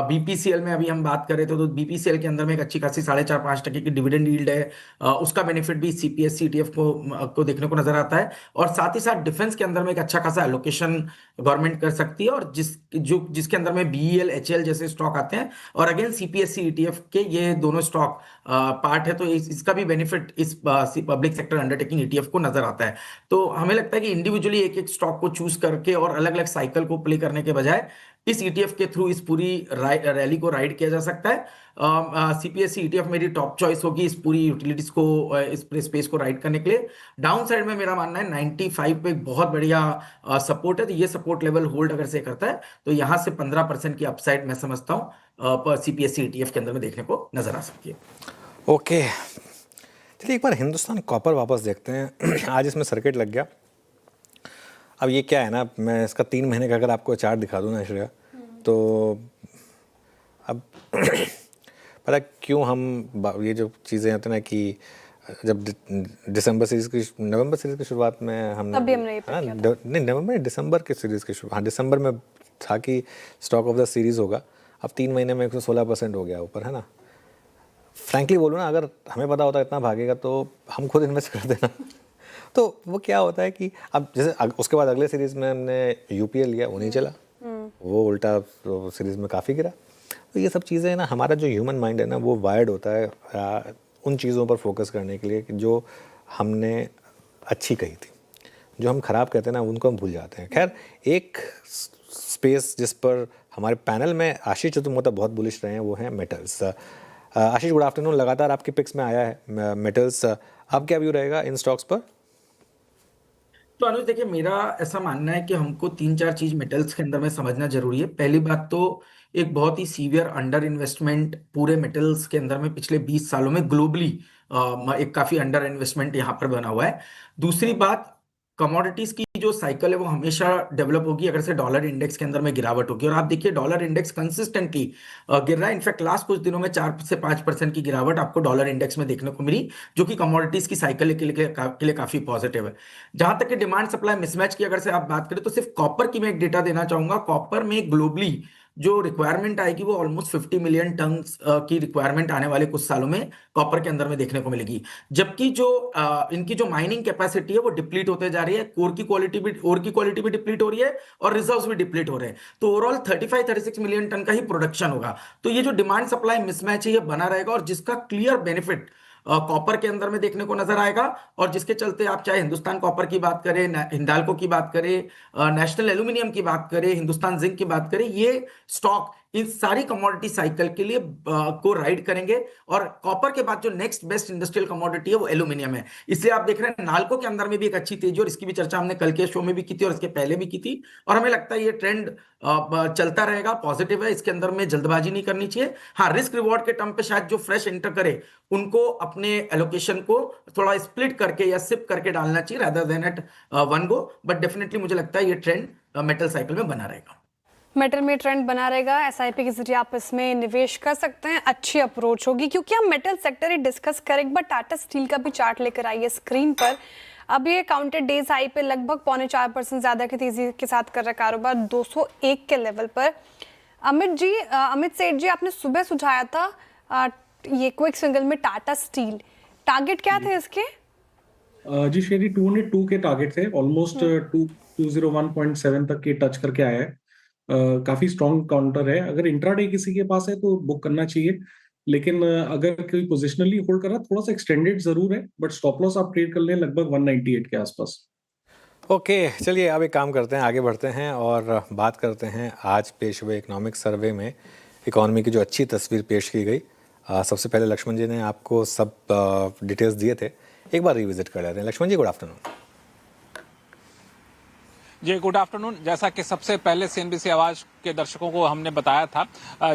बीपीसीएल में अभी हम बात कर रहे थे तो बीपीसीएल के अंदर में एक अच्छी खासी 4.5-5% की डिविडेंड यील्ड है, उसका बेनिफिट भी सीपीएससी ईटीएफ को देखने को नजर आता है। और साथ ही साथ डिफेंस के अंदर में एक अच्छा खासा एलोकेशन गवर्नमेंट कर सकती है, और जिसके अंदर में बीईएल एचएल जैसे स्टॉक आते हैं, और अगेन सीपीएससी ईटीएफ के ये दोनों स्टॉक पार्ट है, तो इसका भी बेनिफिट इस पब्लिक सेक्टर अंडरटेकिंग ईटीएफ को नजर आता है। तो हमें लगता है कि इंडिविजुअली एक एक स्टॉक को चूज करके और अलग अलग साइकिल को प्ले करने के बजाय इस ईटीएफ के थ्रू इस पूरी रैली को राइड किया जा सकता है। सीपीएससी ईटीएफ मेरी टॉप चॉइस होगी इस पूरी यूटिलिटीज को इस स्पेस को राइड करने के लिए। डाउन साइड में मेरा मानना है 95 पे एक बहुत बढ़िया सपोर्ट है, तो ये सपोर्ट लेवल होल्ड अगर से करता है तो यहां से 15% की अपसाइड मैं समझता हूं सीपीएससी ईटीएफ के अंदर में देखने को नजर आ सकती है। ओके, चलिए एक बार हिंदुस्तान कॉपर वापस देखते हैं। आज इसमें सर्किट लग गया। अब ये क्या है ना, मैं इसका 3 महीने का अगर आपको चार्ट दिखा दूँ ना श्रेया, तो अब पता क्यों हम ये जो चीज़ें होती हैं ना कि जब दिसंबर सीरीज की नवंबर सीरीज की शुरुआत में हमने नहीं नवंबर दिसंबर की सीरीज की शुरुआत, हाँ दिसंबर में था कि स्टॉक ऑफ द सीरीज होगा। अब 3 महीने में 116% हो गया ऊपर, है ना। फ्रैंकली बोलूँ ना, अगर हमें पता होता इतना भागेगा तो हम खुद इन्वेस्ट कर देना। तो वो क्या होता है कि अब जैसे उसके बाद अगले सीरीज़ में हमने यूपीएल लिया, वो नहीं चला, वो उल्टा तो सीरीज़ में काफ़ी गिरा। तो ये सब चीज़ें ना, हमारा जो ह्यूमन माइंड है ना वो वायर्ड होता है उन चीज़ों पर फोकस करने के लिए कि जो हमने अच्छी कही थी, जो हम ख़राब कहते हैं ना उनको हम भूल जाते हैं। खैर, एक स्पेस जिस पर हमारे पैनल में आशीष चतुर्वेदी बहुत बुलिश रहे हैं वो है मेटल्स। आशीष, गुड आफ्टरनून। लगातार आपके पिक्स में आया है मेटल्स, अब क्या व्यू रहेगा इन स्टॉक्स पर? तो अनुज देखिए, मेरा ऐसा मानना है कि हमको 3-4 चीज मेटल्स के अंदर में समझना जरूरी है। पहली बात तो एक बहुत ही सीवियर अंडर इन्वेस्टमेंट पूरे मेटल्स के अंदर में पिछले 20 सालों में ग्लोबली एक काफी अंडर इन्वेस्टमेंट यहाँ पर बना हुआ है। दूसरी बात, कमोडिटीज की जो साइकिल है वो हमेशा डेवलप होगी अगर से डॉलर इंडेक्स के अंदर में गिरावट होगी, और आप देखिए डॉलर इंडेक्स कंसिस्टेंटली गिर रहा है। इनफैक्ट लास्ट कुछ दिनों में 4 से 5% की गिरावट आपको डॉलर इंडेक्स में देखने को मिली, जो कि कमोडिटीज की साइकिल के लिए काफी पॉजिटिव है। जहां तक कि डिमांड सप्लाई मिसमैच की अगर से आप बात करें तो सिर्फ कॉपर की मैं एक डेटा देना चाहूंगा। कॉपर में ग्लोबली जो रिक्वायरमेंट आएगी वो ऑलमोस्ट 50 मिलियन टन की रिक्वायरमेंट आने वाले कुछ सालों में कॉपर के अंदर में देखने को मिलेगी, जबकि जो इनकी जो माइनिंग कैपेसिटी है वो डिप्लीट होते जा रही है। ओर की क्वालिटी भी डिप्लीट हो रही है और रिजर्व्स भी डिप्लीट हो रहे हैं। तो ओवरऑल 35-36 मिलियन टन का ही प्रोडक्शन होगा। तो ये जो डिमांड सप्लाई मिसमैच है ये बना रहेगा, और जिसका क्लियर बेनिफिट कॉपर के अंदर में देखने को नजर आएगा, और जिसके चलते आप चाहे हिंदुस्तान कॉपर की बात करें, हिंडाल्को की बात करें, नेशनल एल्यूमिनियम की बात करें, हिंदुस्तान जिंक की बात करें, ये स्टॉक इन सारी कमोडिटी साइकिल के लिए को राइड करेंगे। और कॉपर के बाद जो नेक्स्ट बेस्ट इंडस्ट्रियल कमोडिटी है वो एल्यूमिनियम है। इसलिए आप देख रहे हैं नाल्को के अंदर में भी एक अच्छी तेजी, और इसकी भी चर्चा हमने कल के शो में भी की थी और इसके पहले भी की थी, और हमें लगता है ये ट्रेंड चलता रहेगा, पॉजिटिव है, इसके अंदर में जल्दबाजी नहीं करनी चाहिए। हाँ, रिस्क रिवॉर्ड के टर्म पे शायद जो फ्रेश एंटर करे उनको अपने एलोकेशन को थोड़ा स्प्लिट करके या सिप करके डालना चाहिए rather than at one go, but definitely मुझे लगता है ये ट्रेंड मेटल साइकिल में बना रहेगा। मेटल में ट्रेंड बना रहेगा, एसआईपी के जरिए आप इसमें निवेश कर सकते हैं, अच्छी अप्रोच होगी। क्योंकि हम मेटल सेक्टर ही डिस्कस करें, एक बार टाटा स्टील का भी चार्ट लेकर आइए स्क्रीन पर। अब ये काउंटेड डेज हाई पे लगभग 4.25% ज्यादा की तेजी के साथ कर रहा है कारोबार 201 के लेवल पर। अमित सेठ जी, आपने सुबह सुझाया था ये क्विक सिंगल में टाटा स्टील, टारगेट क्या थे इसके? जी शेरी 202 के टारगेट थे, ऑलमोस्ट 201.7 तक के टच करके आया है। काफी स्ट्रॉन्ग काउंटर है, अगर इंट्राडे किसी के पास है तो बुक करना चाहिए, लेकिन अगर कोई पोजिशनली होल्ड कर रहा है थोड़ा सा एक्सटेंडेड जरूर है, बट स्टॉप लॉस आप ट्रेड कर लें लगभग 198 के आसपास। ओके, चलिए अब एक काम करते हैं, आगे बढ़ते हैं और बात करते हैं आज पेश हुए इकोनॉमिक सर्वे में इकोनॉमी की जो अच्छी तस्वीर पेश की गई। सबसे पहले लक्ष्मण जी ने आपको सब डिटेल्स दिए थे, एक बार रिविजिट कर लेते हैं। लक्ष्मण जी, गुड आफ्टरनून। जी गुड आफ्टरनून। जैसा कि सबसे पहले सीएनबीसी आवाज के दर्शकों को हमने बताया था,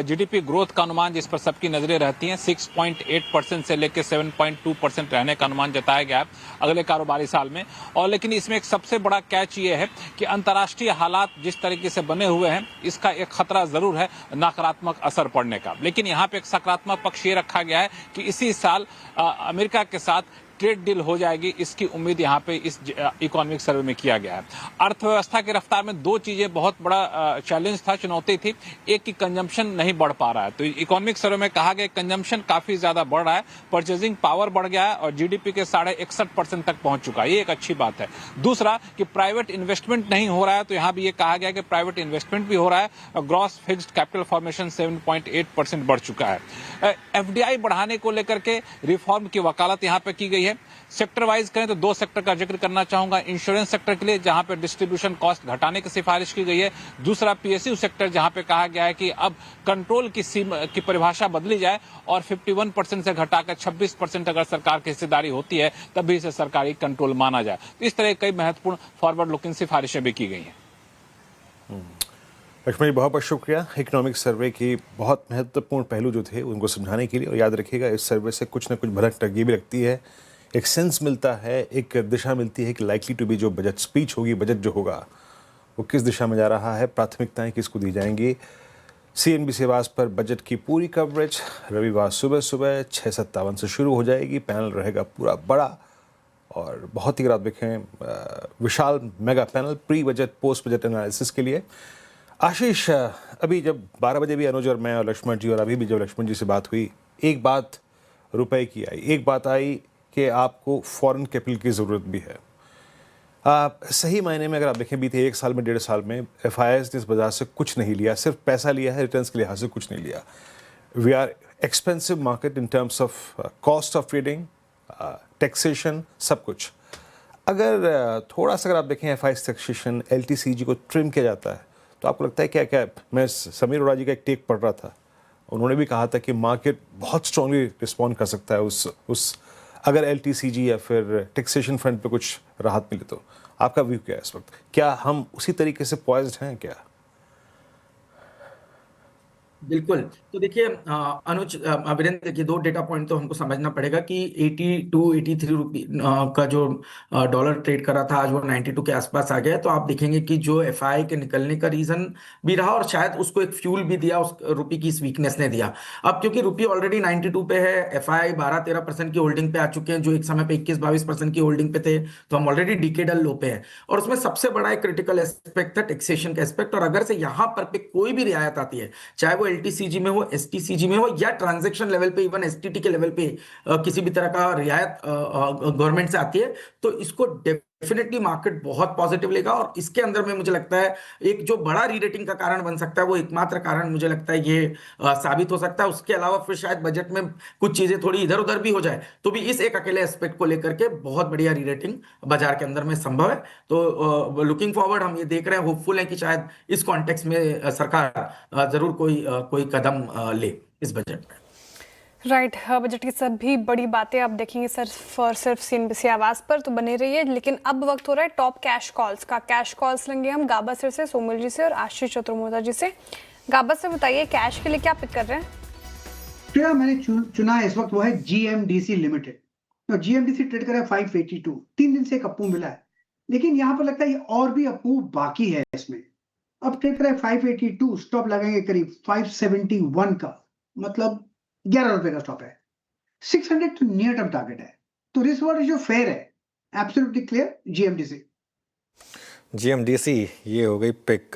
जीडीपी ग्रोथ का अनुमान जिस पर सबकी नजरें रहती हैं 6.8% से लेकर 7.2% रहने का अनुमान जताया गया है अगले कारोबारी साल में। और लेकिन इसमें एक सबसे बड़ा कैच ये है कि अंतर्राष्ट्रीय हालात जिस तरीके से बने हुए हैं, इसका एक खतरा जरूर है नकारात्मक असर पड़ने का। लेकिन यहाँ पे एक सकारात्मक पक्ष ये रखा गया है कि इसी साल अमेरिका के साथ ट्रेड डील हो जाएगी, इसकी उम्मीद यहाँ पे इस इकोनॉमिक सर्वे में किया गया है। अर्थव्यवस्था की रफ्तार में दो चीजें बहुत बड़ा चैलेंज था, चुनौती थी। एक की कंजम्पशन नहीं बढ़ पा रहा है, तो इकोनॉमिक सर्वे में कहा गया कंजम्पशन काफी ज्यादा बढ़ रहा है, परचेजिंग पावर बढ़ गया है और जीडीपी के 61.5% तक पहुंच चुका है। ये एक अच्छी बात है। दूसरा कि प्राइवेट इन्वेस्टमेंट नहीं हो रहा है, तो यहाँ भी ये कहा गया कि प्राइवेट इन्वेस्टमेंट भी हो रहा है और ग्रॉस फिक्स्ड कैपिटल फॉर्मेशन 7.8% बढ़ चुका है। एफडीआई बढ़ाने को लेकर के रिफॉर्म की वकालत यहाँ पे की गई है। सेक्टर वाइज करें तो दो सेक्टर का जिक्र करना चाहूंगा। इंश्योरेंस सेक्टर के लिए जहां पे डिस्ट्रीब्यूशन कॉस्ट घटाने की सिफारिश की गई है। दूसरा पीएसयू सेक्टर जहां पे कहा गया है कि अब कंट्रोल की सीमा की परिभाषा बदली जाए और 51% से घटाकर 26% अगर सरकार की हिस्सेदारी होती है तब भी इसे सरकारी कंट्रोल माना जाए। तो इस तरह कई महत्वपूर्ण फॉरवर्ड लुकिंग सिफारिशें भी की गई हैं। लक्ष्मण जी, बहुत बहुत शुक्रिया इकोनॉमिक सर्वे की बहुत महत्वपूर्ण पहलू जो थे उनको समझाने के लिए। और याद रखिएगा, इस सर्वे से कुछ न कुछ भनक टगी भी लगती है, एक सेंस मिलता है, एक दिशा मिलती है कि लाइकली टू बी जो बजट स्पीच होगी, बजट जो होगा वो किस दिशा में जा रहा है, प्राथमिकताएं किसको दी जाएंगी। सीएनबीसी आवाज पर बजट की पूरी कवरेज रविवार सुबह सुबह 6:57 से शुरू हो जाएगी। पैनल रहेगा पूरा बड़ा और बहुत ही, अगर आप देखें, विशाल mega panel pre budget post budget analysis के लिए। आशीष, अभी जब 12 बजे भी अनुज और मैं और लक्ष्मण जी, और अभी भी जब लक्ष्मण जी से बात हुई, एक बात रुपए की आई, एक बात आई कि आपको फॉरेन कैपिटल की ज़रूरत भी है। सही मायने में अगर आप देखें, बीते 1 साल में, 1.5 साल में एफआईआईज़ ने इस बाजार से कुछ नहीं लिया, सिर्फ पैसा लिया है, रिटर्न्स के लिहाज से कुछ नहीं लिया। We are expensive market in terms of cost of trading, taxation, सब कुछ। अगर थोड़ा सा अगर आप देखें एफआईआईज़ टैक्सेशन, एलटीसीजी को ट्रिम किया जाता है तो आपको लगता है क्या क्या? मैं समीर अरोड़ा जी का एक टेक पढ़ रहा था, उन्होंने भी कहा था कि मार्केट बहुत स्ट्रांगली रिस्पॉन्ड कर सकता है उस अगर एलटीसीजी या फिर टैक्सेशन फ्रंट पे कुछ राहत मिले तो। आपका व्यू क्या है इस वक्त? क्या हम उसी तरीके से पॉइज्ड हैं क्या? बिल्कुल। तो देखिए अनुज, वीरेंद्र, देखिए 2 डेटा पॉइंट तो हमको समझना पड़ेगा कि 82-83 रुपये का जो डॉलर ट्रेड कर रहा था, आज वो 92 के आसपास आ गया है। तो आप देखेंगे कि जो एफआई के निकलने का रीजन भी रहा और शायद उसको एक फ्यूल भी दिया, उस रुपये की इस वीकनेस ने दिया। अब क्योंकि रुपये ऑलरेडी 92 पे है, एफआई 12-13% की होल्डिंग पे आ चुके हैं, जो एक समय पे 21-22% की होल्डिंग पे थे, तो हम ऑलरेडी डिकेडल लो पे हैं। और उसमें सबसे बड़ा एक क्रिटिकल एस्पेक्ट था टैक्सेशन का एस्पेक्ट। और अगर से यहाँ पर पे कोई भी रियायत आती है, चाहे वो एलटीसीजी में हो, एसटीसीजी में हो, या ट्रांजैक्शन लेवल पे, इवन एसटीटी के लेवल पे किसी भी तरह का रियायत गवर्नमेंट से आती है, तो इसको डेफिनेटली मार्केट बहुत पॉजिटिव लेगा। और इसके अंदर में मुझे लगता है एक जो बड़ा रीरेटिंग का कारण बन सकता है, वो एकमात्र कारण मुझे लगता है ये साबित हो सकता है। उसके अलावा फिर शायद बजट में कुछ चीजें थोड़ी इधर उधर भी हो जाए, तो भी इस एक अकेले एस्पेक्ट को लेकर के बहुत बढ़िया रीरेटिंग बाजार के अंदर में संभव है। तो लुकिंग फॉरवर्ड हम ये देख रहे हैं, होपफुल है कि शायद इस कॉन्टेक्स्ट में सरकार जरूर कोई कदम ले इस बजट में। राइट, बजट की सभी बड़ी बातें आप देखेंगे सिर्फ सीएनबीसी आवाज पर, तो बने रहिए। लेकिन अब वक्त हो रहा है टॉप कैश कॉल्स का। कैश कॉल्स लेंगे हम गाबा सर से, सोमल जी से और आशीष चतुर्वेदी जी से। गाबा सर, बताइए कैश के लिए क्या पिक कर रहे हैं? क्या मैंने चुना है इस वक्त वो है जीएमडीसी लिमिटेड। तो जीएमडीसी ट्रेड कर रहा है 582, 3 दिन से एक अप मूव मिला है, लेकिन यहाँ पर लगता है ये और भी अप मूव बाकी है इसमें। अब ट्रेड कर रहा है 582, स्टॉप लगाएंगे करीब 571 का, मतलब 11 रुपए का स्टॉप है। 600 तो नियर टर्म टारगेट है, तो रिस्क रिवॉर्ड रेशियो फेयर है, एब्सोल्युटली क्लियर। जीएमडीसी ये हो गई पिक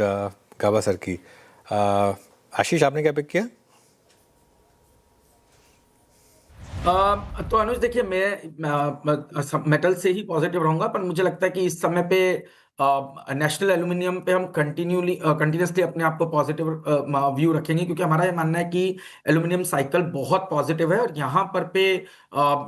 गाबा सर की। आशीष, आपने क्या पिक किया? तो अनुज, देखिए मैं मेटल से ही पॉजिटिव रहूंगा, पर मुझे लगता है कि इस समय पे नेशनल एल्यूमिनियम पे हम कंटिन्यूसली अपने आप को पॉजिटिव व्यू रखेंगे, क्योंकि हमारा ये मानना है कि एल्यूमिनियम साइकिल बहुत पॉजिटिव है। और यहाँ पर पे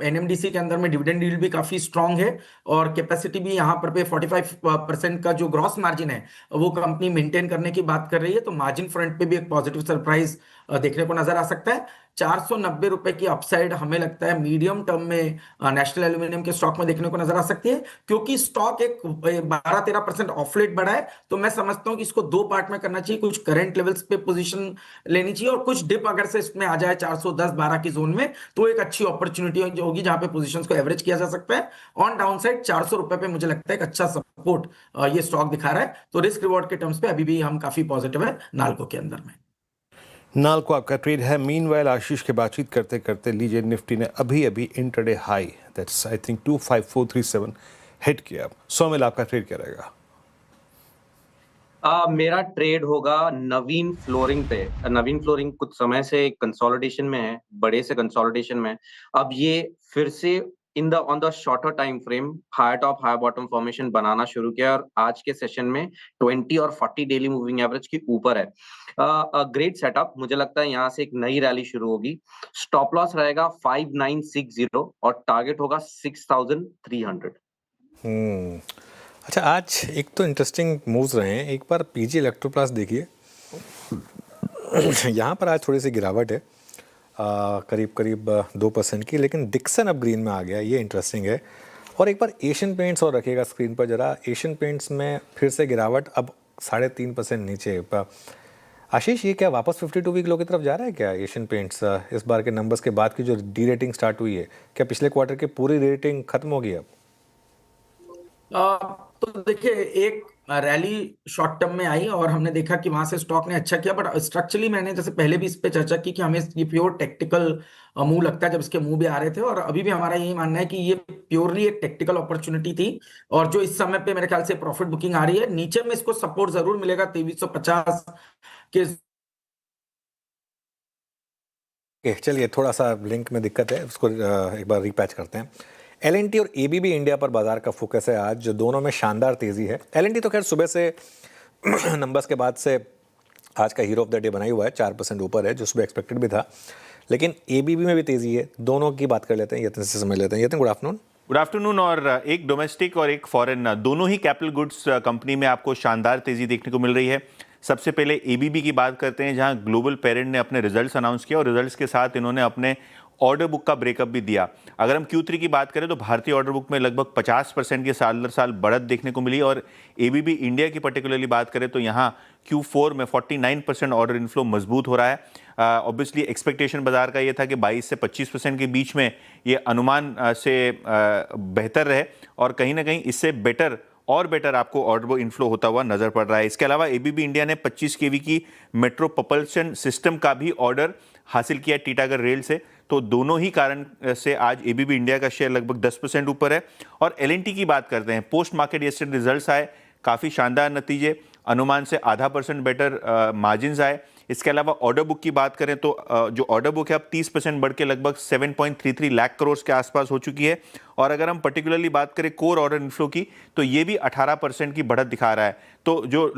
एनएमडीसी के अंदर में डिविडेंड यील्ड भी काफी स्ट्रांग है और कैपेसिटी भी यहाँ पर पे 45% का जो ग्रॉस मार्जिन है वो कंपनी मेंटेन करने की बात कर रही है। तो मार्जिन फ्रंट पे भी एक पॉजिटिव सरप्राइज देखने को नजर आ सकता है। 490 रुपए की अपसाइड हमें लगता है मीडियम टर्म में नेशनल एल्यूमिनियम के स्टॉक में देखने को नजर आ सकती है, क्योंकि स्टॉक एक 12-13% ऑफलेट बढ़ा है। तो मैं समझता हूं कि इसको दो पार्ट में करना चाहिए, कुछ करंट लेवल्स पे पोजीशन लेनी चाहिए और कुछ डिप अगर से इसमें आ जाए 410-12 की जोन में तो एक अच्छी अपॉर्चुनिटी होगी जहां पे पोजीशंस को एवरेज किया जा सकता है। ऑन डाउन साइड 400 रुपए पे मुझे लगता है एक अच्छा सपोर्ट ये स्टॉक दिखा रहा है। तो रिस्क रिवॉर्ड के टर्म्स पे अभी भी हम काफी पॉजिटिव है नाल्को के अंदर में। नाल्को आपका ट्रेड है। मीनवाइल आशीष के बातचीत करते करते लीजिए, निफ्टी ने अभी अभी intraday high that's I think 25437 hit किया। सौमिल आपका ट्रेड क्या रहेगा? मेरा ट्रेड होगा नवीन फ्लोरिंग पे। नवीन फ्लोरिंग कुछ समय से कंसोलिडेशन में है, बड़े से कंसोलिडेशन में। अब ये फिर से on the shorter time frame high top high bottom formation बनाना शुरू किया और आज के सेशन में 20 और 40 डेली मूविंग एवरेज के ऊपर है। ग्रेट सेटअप, मुझे लगता है यहाँ से एक नई रैली शुरू होगी। स्टॉप लॉस रहेगा 5960 और टारगेट होगा 6300। अच्छा, आज एक तो इंटरेस्टिंग मूव्स रहे हैं। एक बार पीजी इलेक्ट्रोप्लास्ट देखिए, यहाँ पर आज थोड़ी सी गिरावट है, करीब करीब 2% की, लेकिन डिक्सन अब ग्रीन में आ गया, ये इंटरेस्टिंग है। और एक बार एशियन पेंट्स और रखिएगा स्क्रीन पर जरा। एशियन पेंट्स में फिर से गिरावट, अब 3.5% नीचे। आशीष, ये क्या वापस 52 वीक लो की तरफ जा रहा है क्या एशियन पेंट्स? इस बार के नंबर्स के बाद की जो डी रेटिंग स्टार्ट हुई है, क्या पिछले क्वार्टर की पूरी रेटिंग खत्म हो गई अब? तो देखिए, एक रैली शॉर्ट टर्म में आई और हमने देखा कि वहां से स्टॉक ने अच्छा किया, बट स्ट्रक्चरली मैंने जैसे पहले भी इस पे चर्चा की कि हमें ये प्योर टेक्टिकल मूव लगता है जब इसके मूव भी आ रहे थे, और अभी भी हमारा यही मानना है कि ये प्योरली एक टेक्टिकल अपॉर्चुनिटी थी और जो इस समय पे मेरे ख्याल से प्रॉफिट बुकिंग आ रही है। नीचे में इसको सपोर्ट जरूर मिलेगा 2350 के। चलिए, थोड़ा सा लिंक में दिक्कत है, उसको एक बार रीपैच करते हैं। L&T और ABB इंडिया पर बाजार का फोकस है आज, जो दोनों में शानदार तेजी है। L&T तो खैर सुबह से नंबर्स के बाद से आज का हीरो ऑफ द डे बना ही हुआ है, 4% ऊपर है, जो सुबह एक्सपेक्टेड भी था। लेकिन ABB में भी तेजी है। दोनों की बात कर लेते हैं, यतन से समझ लेते हैं। यतन, गुड आफ्टरनून। Good afternoon. और एक डोमेस्टिक और एक फॉरेन, दोनों ही कैपिटल गुड्स कंपनी में आपको शानदार तेजी देखने को मिल रही है। सबसे पहले ABB की बात करते हैं, जहां ग्लोबल पेरेंट ने अपने रिजल्ट्स अनाउंस किया और रिजल्ट्स के साथ इन्होंने अपने ऑर्डर बुक का ब्रेकअप भी दिया। अगर हम Q3 की बात करें तो भारतीय ऑर्डर बुक में लगभग 50% की साल दर साल बढ़त देखने को मिली, और ABB इंडिया की पर्टिकुलरली बात करें तो यहाँ Q4 में 49% ऑर्डर इनफ्लो मजबूत हो रहा है। ऑब्वियसली एक्सपेक्टेशन बाजार का ये था कि 22 से 25% के बीच में ये अनुमान से बेहतर रहे, और कहीं ना कहीं इससे बेटर आपको ऑर्डर बुक इनफ्लो होता हुआ नजर पड़ रहा है। इसके अलावा ABB इंडिया ने 25 kV की मेट्रो propulsion सिस्टम का भी ऑर्डर हासिल किया टीटागढ़ रेल से। तो दोनों ही कारण से आज ABB इंडिया का शेयर लगभग 10% ऊपर है। और L&T की बात करते हैं, पोस्ट मार्केट यस्टरडे रिजल्ट्स आए, काफ़ी शानदार नतीजे, अनुमान से 0.5% बेटर मार्जिन्स आए। इसके अलावा ऑर्डर बुक की बात करें तो जो ऑर्डर बुक है अब 30% बढ़ के लगभग 7.33 लाख करोड़ के आसपास हो चुकी है। और अगर हम पर्टिकुलरली बात करें कोर ऑर्डर इनफ्लो की, तो ये भी 18% की बढ़त दिखा रहा है। तो जो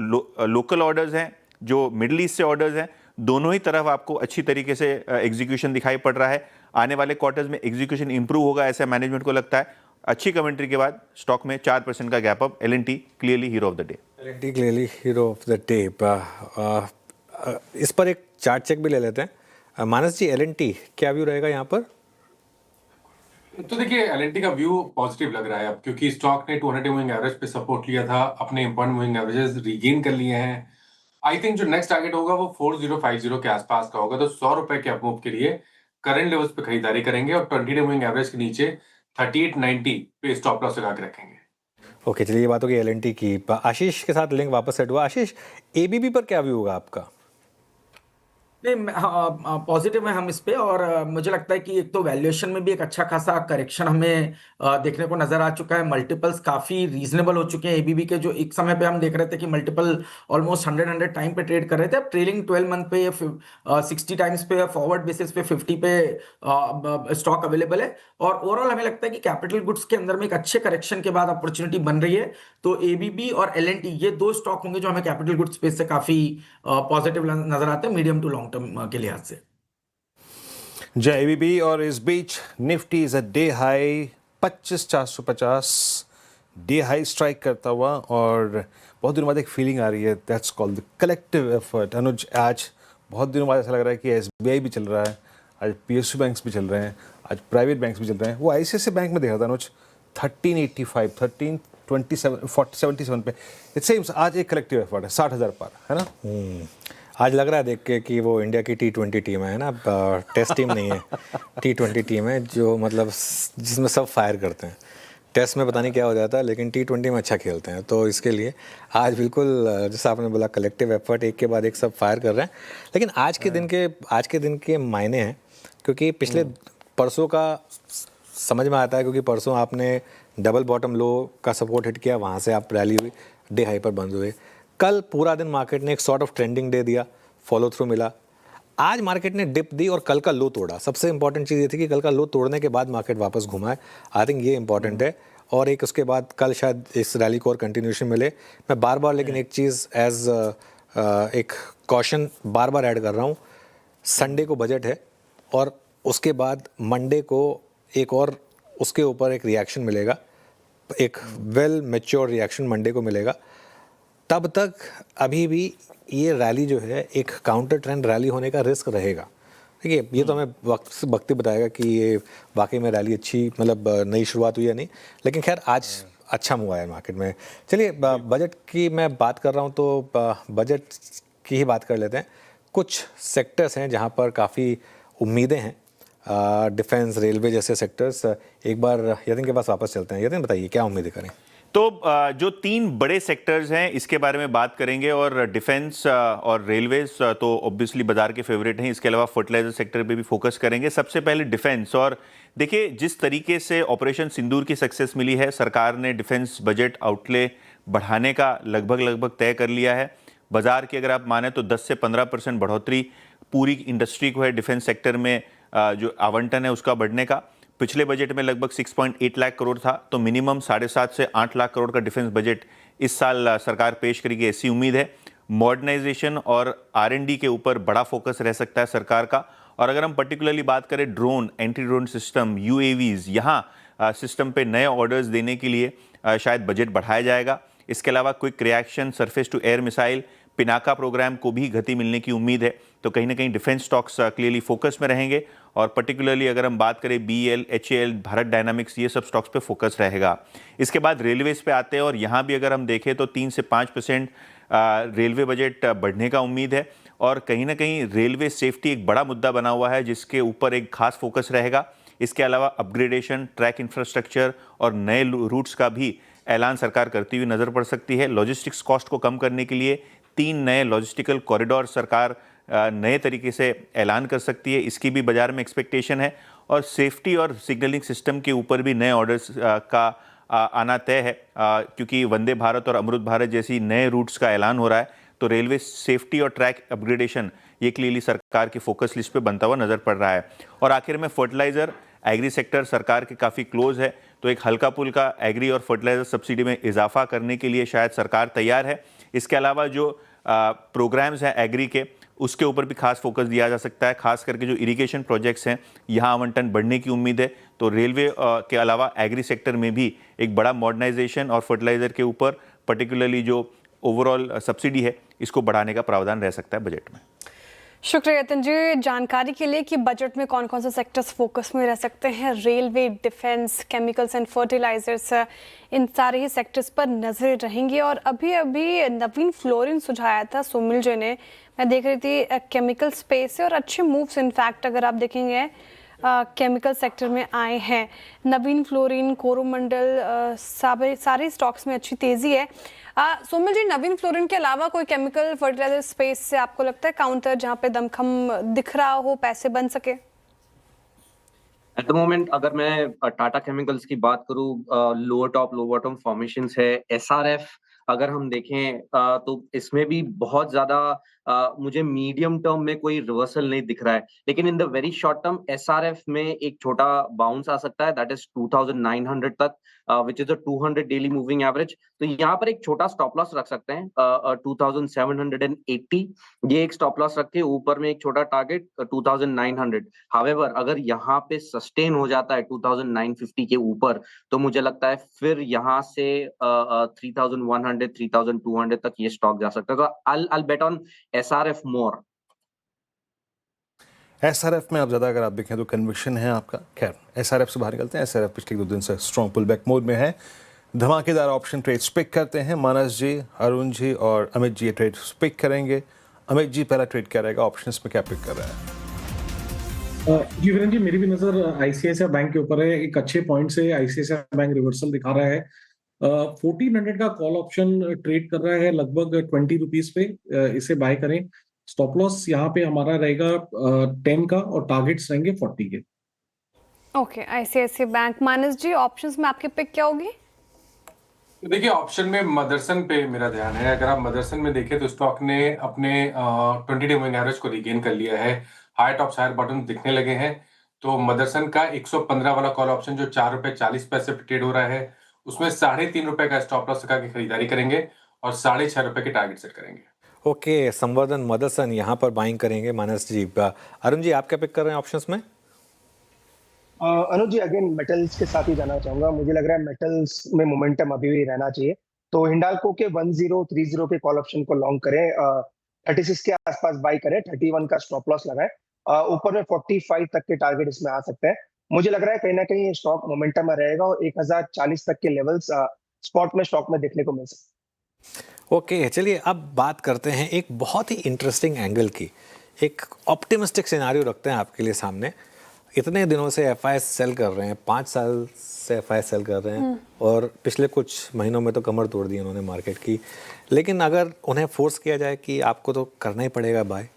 लोकल ऑर्डर्स हैं, जो मिडिल ईस्ट से ऑर्डर्स हैं, दोनों ही तरफ आपको अच्छी तरीके से एग्जीक्यूशन दिखाई पड़ रहा है। आने वाले क्वार्टर्स में एग्जीक्यूशन इंप्रूव होगा, ऐसा मैनेजमेंट को लगता है। अच्छी कमेंट्री के बाद स्टॉक में 4% का gap up. L&T clearly hero of the day. L&T clearly hero of the day. इस पर एक चार्ट चेक भी ले लेते हैं। मानस जी, L&T क्या व्यू रहेगा यहाँ पर? तो देखिए, L&T का व्यू पॉजिटिव लग रहा है अब, क्योंकि स्टॉक ने 200 मूविंग एवरेज पे सपोर्ट लिया था, अपने इंपॉर्टेंट मूविंग एवरेजेस रीगेन कर लिए हैं। आई थिंक जो नेक्स्ट टारगेट होगा वो 4050 के आसपास का होगा। तो 100 रुपए के अपमूव के लिए करंट लेवल्स पे खरीदारी करेंगे और 20 मूविंग एवरेज के नीचे 3890 पे स्टॉप लॉस लगा के रखेंगे। ओके, चलिए, ये बात होगी L&T की। आशीष के साथ लिंक वापस सेट हुआ। आशीष, ABB पर क्या व्यू होगा आपका? नहीं, पॉजिटिव है हम इस पे, और मुझे लगता है कि एक तो वैल्यूएशन में भी एक अच्छा खासा करेक्शन हमें देखने को नजर आ चुका है। मल्टीपल्स काफी रीजनेबल हो चुके हैं ABB के, जो एक समय पे हम देख रहे थे कि मल्टीपल ऑलमोस्ट 100 टाइम पे ट्रेड कर रहे थे। अब ट्रेलिंग 12 मंथ पे 60 टाइम्स पे, फॉरवर्ड बेसिस पे 50 पे स्टॉक अवेलेबल है। और ओवरऑल हमें लगता है कि कैपिटल गुड्स के अंदर में एक अच्छे करेक्शन के बाद अपॉर्चुनिटी बन रही है। तो ABB और L&T ये दो स्टॉक होंगे जो हमें कैपिटल गुड्स स्पेस से काफी पॉजिटिव नजर आते हैं मीडियम टू लॉन्ग टर्म के लिहाज से। जय ABB। और इस बीच Nifty is a day high 25,450 day high strike करता हुआ, और बहुत दिनों बाद एक फीलिंग आ रही है, that's called the collective effort. Anuj, आज बहुत दिनों बाद ऐसा लग रहा है कि SBI भी चल रहा है, आज PSU बैंक्स भी चल रहे हैं, आज प्राइवेट बैंक्स भी चल रहे हैं। वो ICICI बैंक में देखा था अनुज 1385, 1327, 77 पे। इट सेम्स आज एक कलेक्टिव एफर्ट है 60,000 पार, है ना? आज लग रहा है देख के कि वो इंडिया की T20 टीम है ना, टेस्ट टीम नहीं है, T20 टीम है, जो मतलब जिसमें सब फायर करते हैं। टेस्ट में पता नहीं क्या हो जाता है, लेकिन T20 में अच्छा खेलते हैं। तो इसके लिए आज बिल्कुल जैसा आपने बोला कलेक्टिव एफर्ट, एक के बाद एक सब फायर कर रहे हैं। लेकिन आज के दिन के मायने हैं, क्योंकि पिछले परसों का समझ में आता है, क्योंकि परसों आपने डबल बॉटम लो का सपोर्ट हिट किया, वहाँ से आप रैली हुई, डे हाई पर बंद हुए। कल पूरा दिन मार्केट ने एक सॉर्ट ऑफ ट्रेंडिंग डे दिया, फॉलो थ्रू मिला। आज मार्केट ने डिप दी और कल का लो तोड़ा। सबसे इंपॉर्टेंट चीज़ ये थी कि कल का लो तोड़ने के बाद मार्केट वापस घुमा है। आई थिंक ये इंपॉर्टेंट है। और एक उसके बाद कल शायद इस रैली को और कंटिन्यूशन मिले। मैं बार बार लेकिन एक चीज़ एज एक कॉशन बार बार ऐड कर रहा हूँ, संडे को बजट है और उसके बाद मंडे को एक और उसके ऊपर एक रिएक्शन मिलेगा, एक वेल मैच्योर रिएक्शन मंडे को मिलेगा। तब तक अभी भी ये रैली जो है एक काउंटर ट्रेंड रैली होने का रिस्क रहेगा। देखिए, ये तो हमें वक्त ही बताएगा कि ये वाकई में रैली अच्छी, मतलब नई शुरुआत हुई या नहीं। लेकिन खैर आज अच्छा मूव आया मार्केट में। चलिए, बजट की मैं बात कर रहा हूँ तो बजट की ही बात कर लेते हैं। कुछ सेक्टर्स हैं जहाँ पर काफ़ी उम्मीदें हैं, डिफेंस, रेलवे जैसे सेक्टर्स। एक बार यतिन के पास वापस चलते हैं। यतिन, बताइए क्या उम्मीदें करें? तो जो 3 बड़े सेक्टर्स हैं इसके बारे में बात करेंगे, और डिफेंस और रेलवेज तो ऑब्वियसली बाजार के फेवरेट हैं। इसके अलावा फर्टिलाइजर सेक्टर पे भी फोकस करेंगे। सबसे पहले डिफेंस। और देखिए, जिस तरीके से ऑपरेशन सिंदूर की सक्सेस मिली है, सरकार ने डिफेंस बजट आउटले बढ़ाने का लगभग तय कर लिया है। बाजार की अगर आप माने तो 10 से 15% बढ़ोतरी पूरी इंडस्ट्री को है। डिफेंस सेक्टर में जो आवंटन है उसका बढ़ने का। पिछले बजट में लगभग 6.8 लाख करोड़ था, तो मिनिमम 7.5 से 8 लाख करोड़ का डिफेंस बजट इस साल सरकार पेश करेगी, ऐसी उम्मीद है। मॉडर्नाइजेशन और R&D के ऊपर बड़ा फोकस रह सकता है सरकार का। और अगर हम पर्टिकुलरली बात करें drone, anti drone system, UAVs, यहाँ सिस्टम पे नए ऑर्डर्स देने के लिए शायद बजट बढ़ाया जाएगा। इसके अलावा quick reaction, surface to air missile, Pinaka program को भी गति मिलने की उम्मीद है। तो कहीं ना कहीं डिफेंस स्टॉक्स क्लियरली फोकस में रहेंगे। और पर्टिकुलरली अगर हम बात करें BEL, HAL, भारत डायनामिक्स, ये सब स्टॉक्स पे फोकस रहेगा। इसके बाद रेलवेज पे आते हैं, और यहाँ भी अगर हम देखें तो 3 से 5% रेलवे बजट बढ़ने का उम्मीद है। और कहीं ना कहीं रेलवे सेफ्टी एक बड़ा मुद्दा बना हुआ है, जिसके ऊपर एक खास फोकस रहेगा। इसके अलावा अपग्रेडेशन, ट्रैक इंफ्रास्ट्रक्चर और नए रूट्स का भी ऐलान सरकार करती हुई नजर पड़ सकती है। लॉजिस्टिक्स कॉस्ट को कम करने के लिए 3 नए लॉजिस्टिकल कॉरिडोर सरकार नए तरीके से ऐलान कर सकती है, इसकी भी बाजार में एक्सपेक्टेशन है। और सेफ्टी और सिग्नलिंग सिस्टम के ऊपर भी नए ऑर्डर्स का आना तय है, क्योंकि वंदे भारत और अमृत भारत जैसी नए रूट्स का ऐलान हो रहा है। तो रेलवे सेफ्टी और ट्रैक अपग्रेडेशन ये क्लियरली सरकार की फोकस लिस्ट पे बनता हुआ नजर पड़ रहा है। और आखिर में फर्टिलाइजर, एग्री सेक्टर सरकार के काफ़ी क्लोज है, तो एक हल्का पुल्का एग्री और फर्टिलाइजर सब्सिडी में इजाफा करने के लिए शायद सरकार तैयार है। इसके अलावा जो प्रोग्राम्स हैं एग्री के, उसके ऊपर भी खास फोकस दिया जा सकता है। खास करके जो इरिगेशन प्रोजेक्ट्स हैं, यहाँ आवंटन बढ़ने की उम्मीद है। तो रेलवे के अलावा एग्री सेक्टर में भी एक बड़ा मॉडर्नाइजेशन और फर्टिलाइजर के ऊपर पर्टिकुलरली जो ओवरऑल सब्सिडी है, इसको बढ़ाने का प्रावधान रह सकता है बजट में। शुक्रिया यतिन जी जानकारी के लिए कि बजट में कौन कौन से सेक्टर्स फोकस में रह सकते हैं। Railway, defence, chemicals and fertilisers, इन सारे ही सेक्टर्स पर नजर रहेंगी। और अभी नवीन फ्लोरिन सुझाया था सुमिल जी ने, मैं देख रही थी केमिकल स्पेस से, और अच्छे मूव्स इनफैक्ट अगर आप देखेंगे केमिकल सेक्टर में आए हैं। नवीन फ्लोरिन, कोरोमंडल, सारे स्टॉक्स में अच्छी तेजी है। सोमिल जी, नवीन फ्लोरिन के अलावा कोई केमिकल फर्टिलाइजर स्पेस से आपको लगता है काउंटर जहां पे दमखम दिख रहा हो, पैसे बन सके? एट द मोमेंट अगर मैं टाटा केमिकल्स की बात करूं, लोअर टॉप लो बॉटम फॉर्मेशंस है। SRF अगर हम देखें तो इसमें भी बहुत ज्यादा मुझे मीडियम टर्म में कोई रिवर्सल नहीं दिख रहा है, लेकिन in the very short term SRF में एक छोटा बाउंस आ सकता है, दैट इज 2900 तक, विच is a 200 daily moving average. तो यहाँ पर एक छोटा स्टॉप लॉस रख सकते हैं 2780, ये एक स्टॉप लॉस रख के ऊपर में एक छोटा टारगेट 2900। हावेवर अगर यहाँ पे सस्टेन हो जाता है 2950 के ऊपर, तो मुझे लगता है फिर यहाँ से 3100 3200 तक ये स्टॉक जा सकता है। तो I'll bet on SRF more. SRF में आप ज़्यादा अगर आप देखें तो कन्विक्शन है आपका। खैर SRF से बाहर निकलते हैं। SRF पिछले 2 दिन से स्ट्रॉन्ग पुल बैक मोड में है। धमाकेदार ऑप्शन ट्रेड्स पिक करते हैं। मानस जी, अरुण जी और अमित जी ये ट्रेड पिक करेंगे। अमित जी पहला ट्रेड क्या रहेगा, ऑप्शंस में क्या पिक कर रहा है? जी वीरेंद्र जी, मेरी भी नजर आईसीआईसीआई बैंक के ऊपर है। एक अच्छे पॉइंट से आईसीआईसीआई बैंक रिवर्सल दिखा रहा है। 1400 का कॉल ऑप्शन ट्रेड कर रहा है लगभग 20 रुपीज पे। इसे बाय करें। स्टॉप लॉस यहाँ पे हमारा रहेगा 10 का और टारगेट्स रहेंगे 40 के। Okay, ICICI bank. Manas ji, options में आपकी पिक क्या होगी? देखिए, ऑप्शन में मदरसन पे मेरा ध्यान है। अगर आप मदरसन में देखें तो स्टॉक ने अपने 20 डे मूविंग एवरेज को रिगेन कर लिया है। हाई टॉप्स हायर बॉटम दिखने लगे हैं। तो मदरसन का 115 वाला कॉल ऑप्शन जो 4 रुपए 40 पैसे पे ट्रेड हो रहा है, उसमें 3.5 रुपए का स्टॉप लॉस लगा के खरीदारी करेंगे और 6.5 रुपए के टारगेट सेट करेंगे। ओके, संवर्धन मदरसन यहाँ पर बाइंग करेंगे मानस जी। अरुण जी, आप क्या पिक कर रहे हैं ऑप्शंस में? अनुज जी, अगेन मेटल्स के साथ ही जाना चाहूंगा। मुझे लग रहा है मेटल्स में मोमेंटम अभी भी रहना चाहिए, तो हिंडाल्को के 1030 के कॉल ऑप्शन को लॉन्ग करें। 36 के आसपास बाई करें, 31 का स्टॉप लॉस लगाएं। ऊपर में 45 तक के टारगेट इसमें आ सकते हैं। मुझे लग रहा है कहीं ना कहीं स्टॉक मोमेंटम में रहेगा और 1040 तक के लेवल्स स्पॉट में स्टॉक में देखने को मिल सकते। ओके, चलिए अब बात करते हैं एक बहुत ही इंटरेस्टिंग एंगल की। एक ऑप्टिमिस्टिक सिनेरियो रखते हैं आपके लिए सामने। इतने दिनों से एफआईएस सेल कर रहे हैं, 5 साल से एफआईएस सेल कर रहे हैं और पिछले कुछ महीनों में तो कमर तोड़ दी उन्होंने मार्केट की। लेकिन अगर उन्हें फोर्स किया जाए कि आपको तो करना ही पड़ेगा बाय,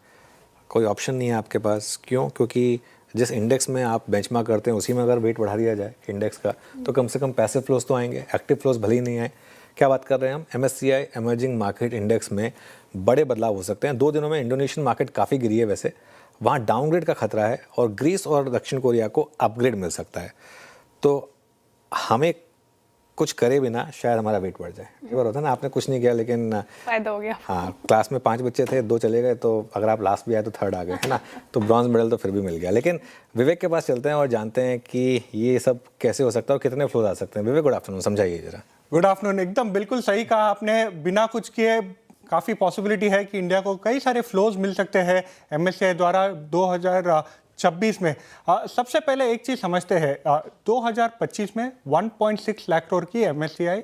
कोई ऑप्शन नहीं है आपके पास। क्यों? क्योंकि जिस इंडेक्स में आप बेंचमार्क करते हैं उसी में अगर वेट बढ़ा दिया जाए इंडेक्स का, तो कम से कम पैसिव फ्लोज तो आएंगे, एक्टिव फ्लोज भले ही नहीं आए। क्या बात कर रहे हैं हम? MSCI एमर्जिंग मार्केट इंडेक्स में बड़े बदलाव हो सकते हैं। 2 दिनों में इंडोनेशियन मार्केट काफ़ी गिरी है वैसे, वहाँ डाउनग्रेड का खतरा है और ग्रीस और दक्षिण कोरिया को अपग्रेड मिल सकता है। तो हमें कुछ करे बिना शायद हमारा वेट बढ़ जाए। एक बार होता है ना, आपने कुछ नहीं किया लेकिन फायदा हो गया। हाँ, क्लास में 5 बच्चे थे, 2 चले गए, तो अगर आप लास्ट भी आए तो 3rd आ गए, है ना। तो ब्रॉन्ज मेडल तो फिर भी मिल गया। लेकिन विवेक के पास चलते हैं और जानते हैं कि ये सब कैसे हो सकता है और कितने फ्लोज आ सकते हैं। विवेक, गुड आफ्टरनून, समझाइए जरा। Good afternoon. एकदम बिल्कुल सही कहा आपने। बिना कुछ किए काफ़ी पॉसिबिलिटी है कि इंडिया को कई सारे फ्लोज मिल सकते हैं MSCI द्वारा 2026 में। सबसे पहले एक चीज़ समझते हैं, 2025 में 1.6 लाख करोड़ की MSCI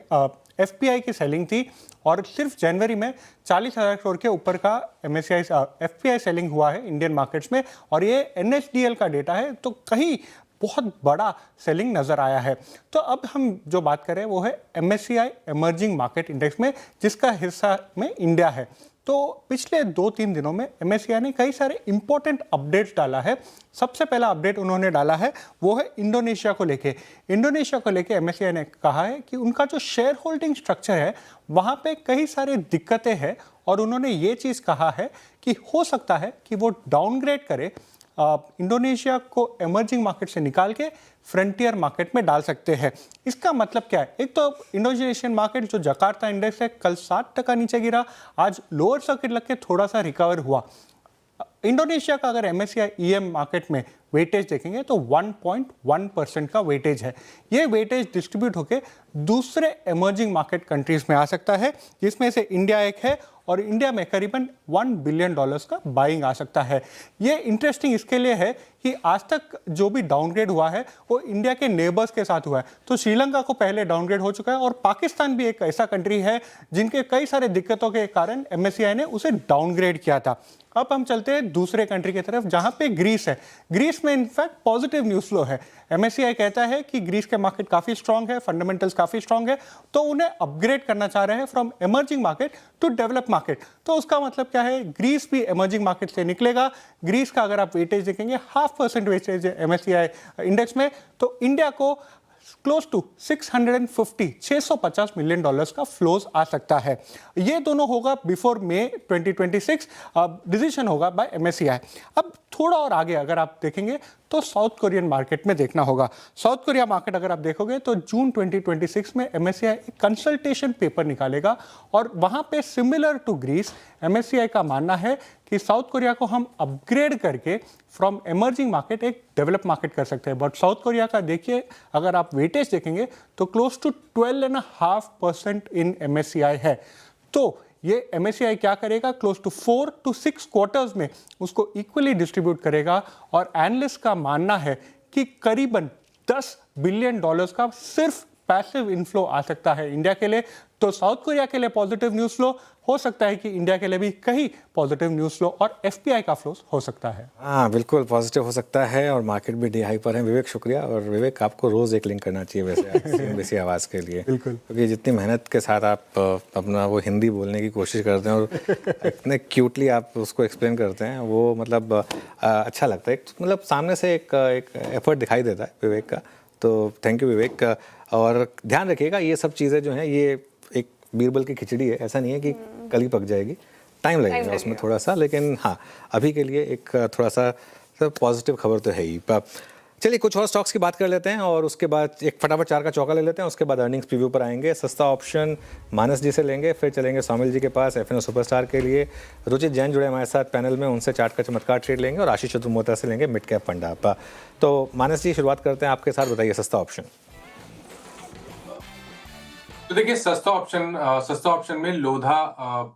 FPI की सेलिंग थी और सिर्फ जनवरी में 40,000 करोड़ के ऊपर का MSCI FPI सेलिंग हुआ है इंडियन मार्केट्स में। और ये NSDL का डेटा है, तो कहीं बहुत बड़ा सेलिंग नजर आया है। तो अब हम जो बात कर रहे हैं वो है MSCI एमर्जिंग मार्केट इंडेक्स में, जिसका हिस्सा में इंडिया है। तो पिछले 2-3 दिनों में MSCI ने कई सारे इंपॉर्टेंट अपडेट्स डाला है। सबसे पहला अपडेट उन्होंने डाला है वो है इंडोनेशिया को लेके। इंडोनेशिया को लेके MSCI ने कहा है कि उनका जो शेयर होल्डिंग स्ट्रक्चर है वहाँ पे कई सारे दिक्कतें हैं और उन्होंने ये चीज़ कहा है कि हो सकता है कि वो डाउनग्रेड करे, इंडोनेशिया को एमर्जिंग मार्केट से निकाल के फ्रंटियर मार्केट में डाल सकते हैं। इसका मतलब क्या है? एक तो इंडोनेशियन मार्केट जो जकार्ता इंडेक्स है कल 7% नीचे गिरा, आज लोअर सर्किट लग के थोड़ा सा रिकवर हुआ। इंडोनेशिया का अगर MSCI EM मार्केट में वेटेज देखेंगे तो 1.1% का वेटेज है। ये वेटेज डिस्ट्रीब्यूट होकर दूसरे एमर्जिंग मार्केट कंट्रीज में आ सकता है, जिसमें से इंडिया एक है और इंडिया में करीबन $1 बिलियन का बाइंग आ सकता है। ये इंटरेस्टिंग इसके लिए है कि आज तक जो भी डाउनग्रेड हुआ है वो इंडिया के नेबर्स के साथ हुआ है। तो श्रीलंका को पहले डाउनग्रेड हो चुका है और पाकिस्तान भी एक ऐसा कंट्री है जिनके कई सारे दिक्कतों के कारण MSCI ने उसे डाउनग्रेड किया था। अब हम चलते हैं दूसरे कंट्री की तरफ जहां पे ग्रीस है। ग्रीस में इनफैक्ट पॉजिटिव न्यूज फ्लो है। MSCI कहता है कि ग्रीस के मार्केट काफी स्ट्रांग है, फंडामेंटल्स काफी स्ट्रांग है, तो उन्हें अपग्रेड करना चाह रहे हैं from emerging market to develop market. तो उसका मतलब क्या है? ग्रीस भी एमर्जिंग मार्केट से निकलेगा। ग्रीस का अगर आप वेटेज देखेंगे 0.5% वेटेज है MSCI इंडेक्स में, तो इंडिया को क्लोज टू 650 मिलियन डॉलर्स का फ्लोज आ सकता है। ये दोनों होगा बिफोर मई 2026, डिसीजन होगा बाय MSCI। अब थोड़ा और आगे अगर आप देखेंगे तो साउथ कोरियन मार्केट में देखना होगा। साउथ कोरिया मार्केट अगर आप देखोगे तो जून 2026 में MSCI एक कंसल्टेशन पेपर निकालेगा और वहां पे सिमिलर टू ग्रीस MSCI का मानना है कि साउथ कोरिया को हम अपग्रेड करके फ्रॉम एमर्जिंग मार्केट एक डेवलप मार्केट कर सकते हैं। बट साउथ कोरिया का देखिए, अगर आप वेटेज देखेंगे तो क्लोज टू 12.5% इन MSCI है। तो ये MSCI क्या करेगा, क्लोज टू 4 to 6 क्वार्टर्स में उसको इक्वली डिस्ट्रीब्यूट करेगा। और एनालिस्ट का मानना है कि करीबन $10 बिलियन का सिर्फ पैसिव इनफ्लो आ सकता है इंडिया के लिए। तो साउथ कोरिया के लिए पॉजिटिव न्यूज़ फ्लो हो सकता है कि इंडिया के लिए भी कहीं पॉजिटिव न्यूज़ फ्लो और FPI का फ्लो हो सकता है। हाँ, बिल्कुल पॉजिटिव हो सकता है और मार्केट भी डी हाई पर है। विवेक, शुक्रिया। और विवेक, आपको रोज़ एक लिंक करना चाहिए वैसे CNBC आवाज़ के लिए, बिल्कुल, क्योंकि जितनी मेहनत के साथ आप अपना वो हिंदी बोलने की कोशिश करते हैं और इतने क्यूटली आप उसको एक्सप्लेन करते हैं, वो मतलब अच्छा लगता है। मतलब सामने से एक एफर्ट दिखाई देता है विवेक का। तो थैंक यू विवेक। और ध्यान रखिएगा, ये सब चीज़ें जो हैं ये एक बीरबल की खिचड़ी है, ऐसा नहीं है कि कल ही पक जाएगी, टाइम लगेगा उसमें थोड़ा सा। लेकिन हाँ, अभी के लिए एक थोड़ा सा पॉजिटिव खबर तो है ही। चलिए कुछ और स्टॉक्स की बात कर लेते हैं और उसके बाद एक फटाफट 4 का चौका ले लेते हैं। उसके बाद अर्निंग्स प्रीव्यू पर आएंगे। सस्ता ऑप्शन मानस जी से लेंगे, फिर चलेंगे सौमिल जी के पास FNO सुपरस्टार के लिए। रुचित जैन जुड़े हमारे साथ पैनल में, उनसे चार्ट का चमत्कार ट्रेड लेंगे और आशीष चतुर्मोता से लेंगे मिड कैप फंडा। तो मानस जी, शुरुआत करते हैं आपके साथ, बताइए सस्ता ऑप्शन। तो देखिए, सस्ता ऑप्शन में लोधा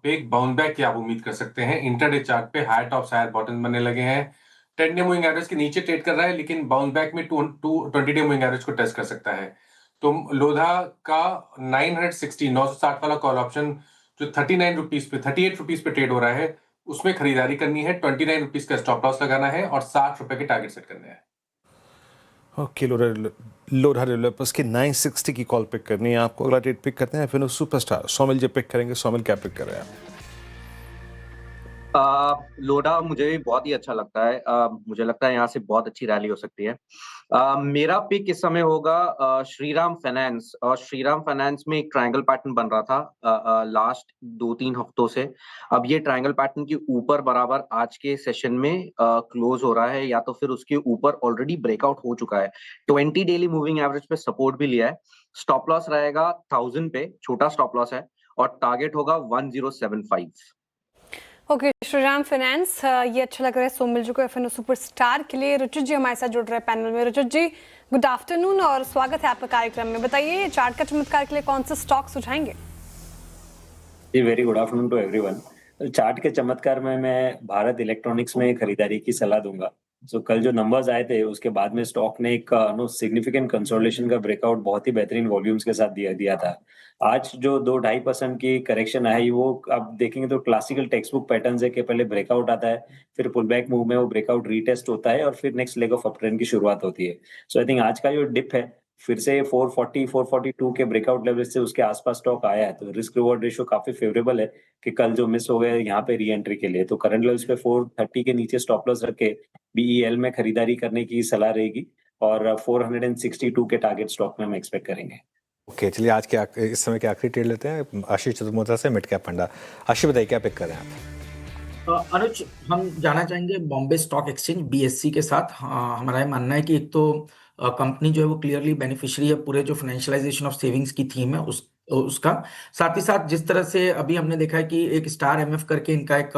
पे एक बाउंस बैक की आप उम्मीद कर सकते हैं। इंटरडे चार्ट पे हायर टॉप्स हायर बॉटम बनने लगे हैं। 10 डे मूविंग एवरेज के नीचे ट्रेड कर रहा है, लेकिन बाउंस बैक में 20 डे मूविंग एवरेज को टेस्ट कर सकता है। तो लोधा का 960 वाला कॉल ऑप्शन जो 39 रुपीज पे 38 रुपीज पे ट्रेड हो रहा है, उसमें खरीदारी करनी है। 29 रुपीज का स्टॉप लॉस लगाना है और 60 रुपए के टारगेट सेट करने हैं। ओके, लोधा डेवलपर्स की 960 की कॉल पिक करनी है आपको। अगला ट्रेड पिक करते हैं FNO सुपरस्टार, सौमिल जी पिक करेंगे। सौमिल क्या पिक कर रहे हैं आप? लोडा मुझे भी बहुत ही अच्छा लगता है। मुझे लगता है यहाँ से बहुत अच्छी रैली हो सकती है। मेरा पिक इस समय होगा श्रीराम फाइनेंस। और श्रीराम फाइनेंस में एक ट्रायंगल पैटर्न बन रहा था लास्ट 2-3 हफ्तों से। अब ये ट्रायंगल पैटर्न के ऊपर बराबर आज के सेशन में क्लोज हो रहा है, या तो फिर उसके ऊपर ऑलरेडी ब्रेकआउट हो चुका है। 20 डेली मूविंग एवरेज पे सपोर्ट भी लिया है। स्टॉप लॉस रहेगा 1000 पे, छोटा स्टॉप लॉस है, और टारगेट होगा 1075। ओके, श्रीराम फाइनेंस ये अच्छा लग रहा है सोमिल जी को। FNO सुपरस्टार के लिए रुचित जी हमारे साथ जुड़ रहे हैं पैनल में। रुचित जी, गुड आफ्टरनून और स्वागत है आपका कार्यक्रम में। बताइए, चार्ट का चमत्कार के लिए कौन से स्टॉक सुझाएंगे? जी, very good afternoon to everyone. Chart के चमत्कार में मैं भारत इलेक्ट्रॉनिक्स में खरीदारी की सलाह दूंगा। कल जो नंबर्स आए थे उसके बाद में स्टॉक ने एक सिग्निफिकेंट कंसोलिडेशन का ब्रेकआउट बहुत ही बेहतरीन वॉल्यूम्स के साथ दिया था। आज जो 2-2.5% की करेक्शन आई, वो आप देखेंगे तो क्लासिकल टेक्स्ट बुक पैटर्न है कि पहले ब्रेकआउट आता है, फिर पुल बैक मूव में वो ब्रेकआउट रीटेस्ट होता है और फिर next leg of up trend की शुरुआत होती है। सो आई थिंक आज का जो डिप है फिर से 442 के ब्रेकआउट लेवल से उसके आसपास स्टॉक आया है, तो रिस्क रिवॉर्ड रेशियो काफी फेवरेबल है कि कल जो मिस हो गए यहाँ पे री एंट्री के लिए। तो करंट लेवल्स पे 430 के नीचे स्टॉप लॉस रख के BEL में खरीदारी करने की सलाह रहेगी और 462 के टारगेट स्टॉक में हम एक्सपेक्ट करेंगे। ओके, चलिए आज के इस समय के आखिरी ट्रेड लेते हैं आशीष चतुर्मोता से मिड कैप फंडा। आशीष, बताइए क्या पिक कर रहे हैं आप? अनुज, हम जाना चाहेंगे बॉम्बे स्टॉक एक्सचेंज BSE के साथ। हमारा ये मानना है कि एक तो कंपनी जो है वो क्लियरली बेनिफिशियरी है पूरे जो फाइनेंशियलाइजेशन ऑफ सेविंग्स की थीम है उसका। साथ ही साथ जिस तरह से अभी हमने देखा है कि एक स्टार MF करके इनका एक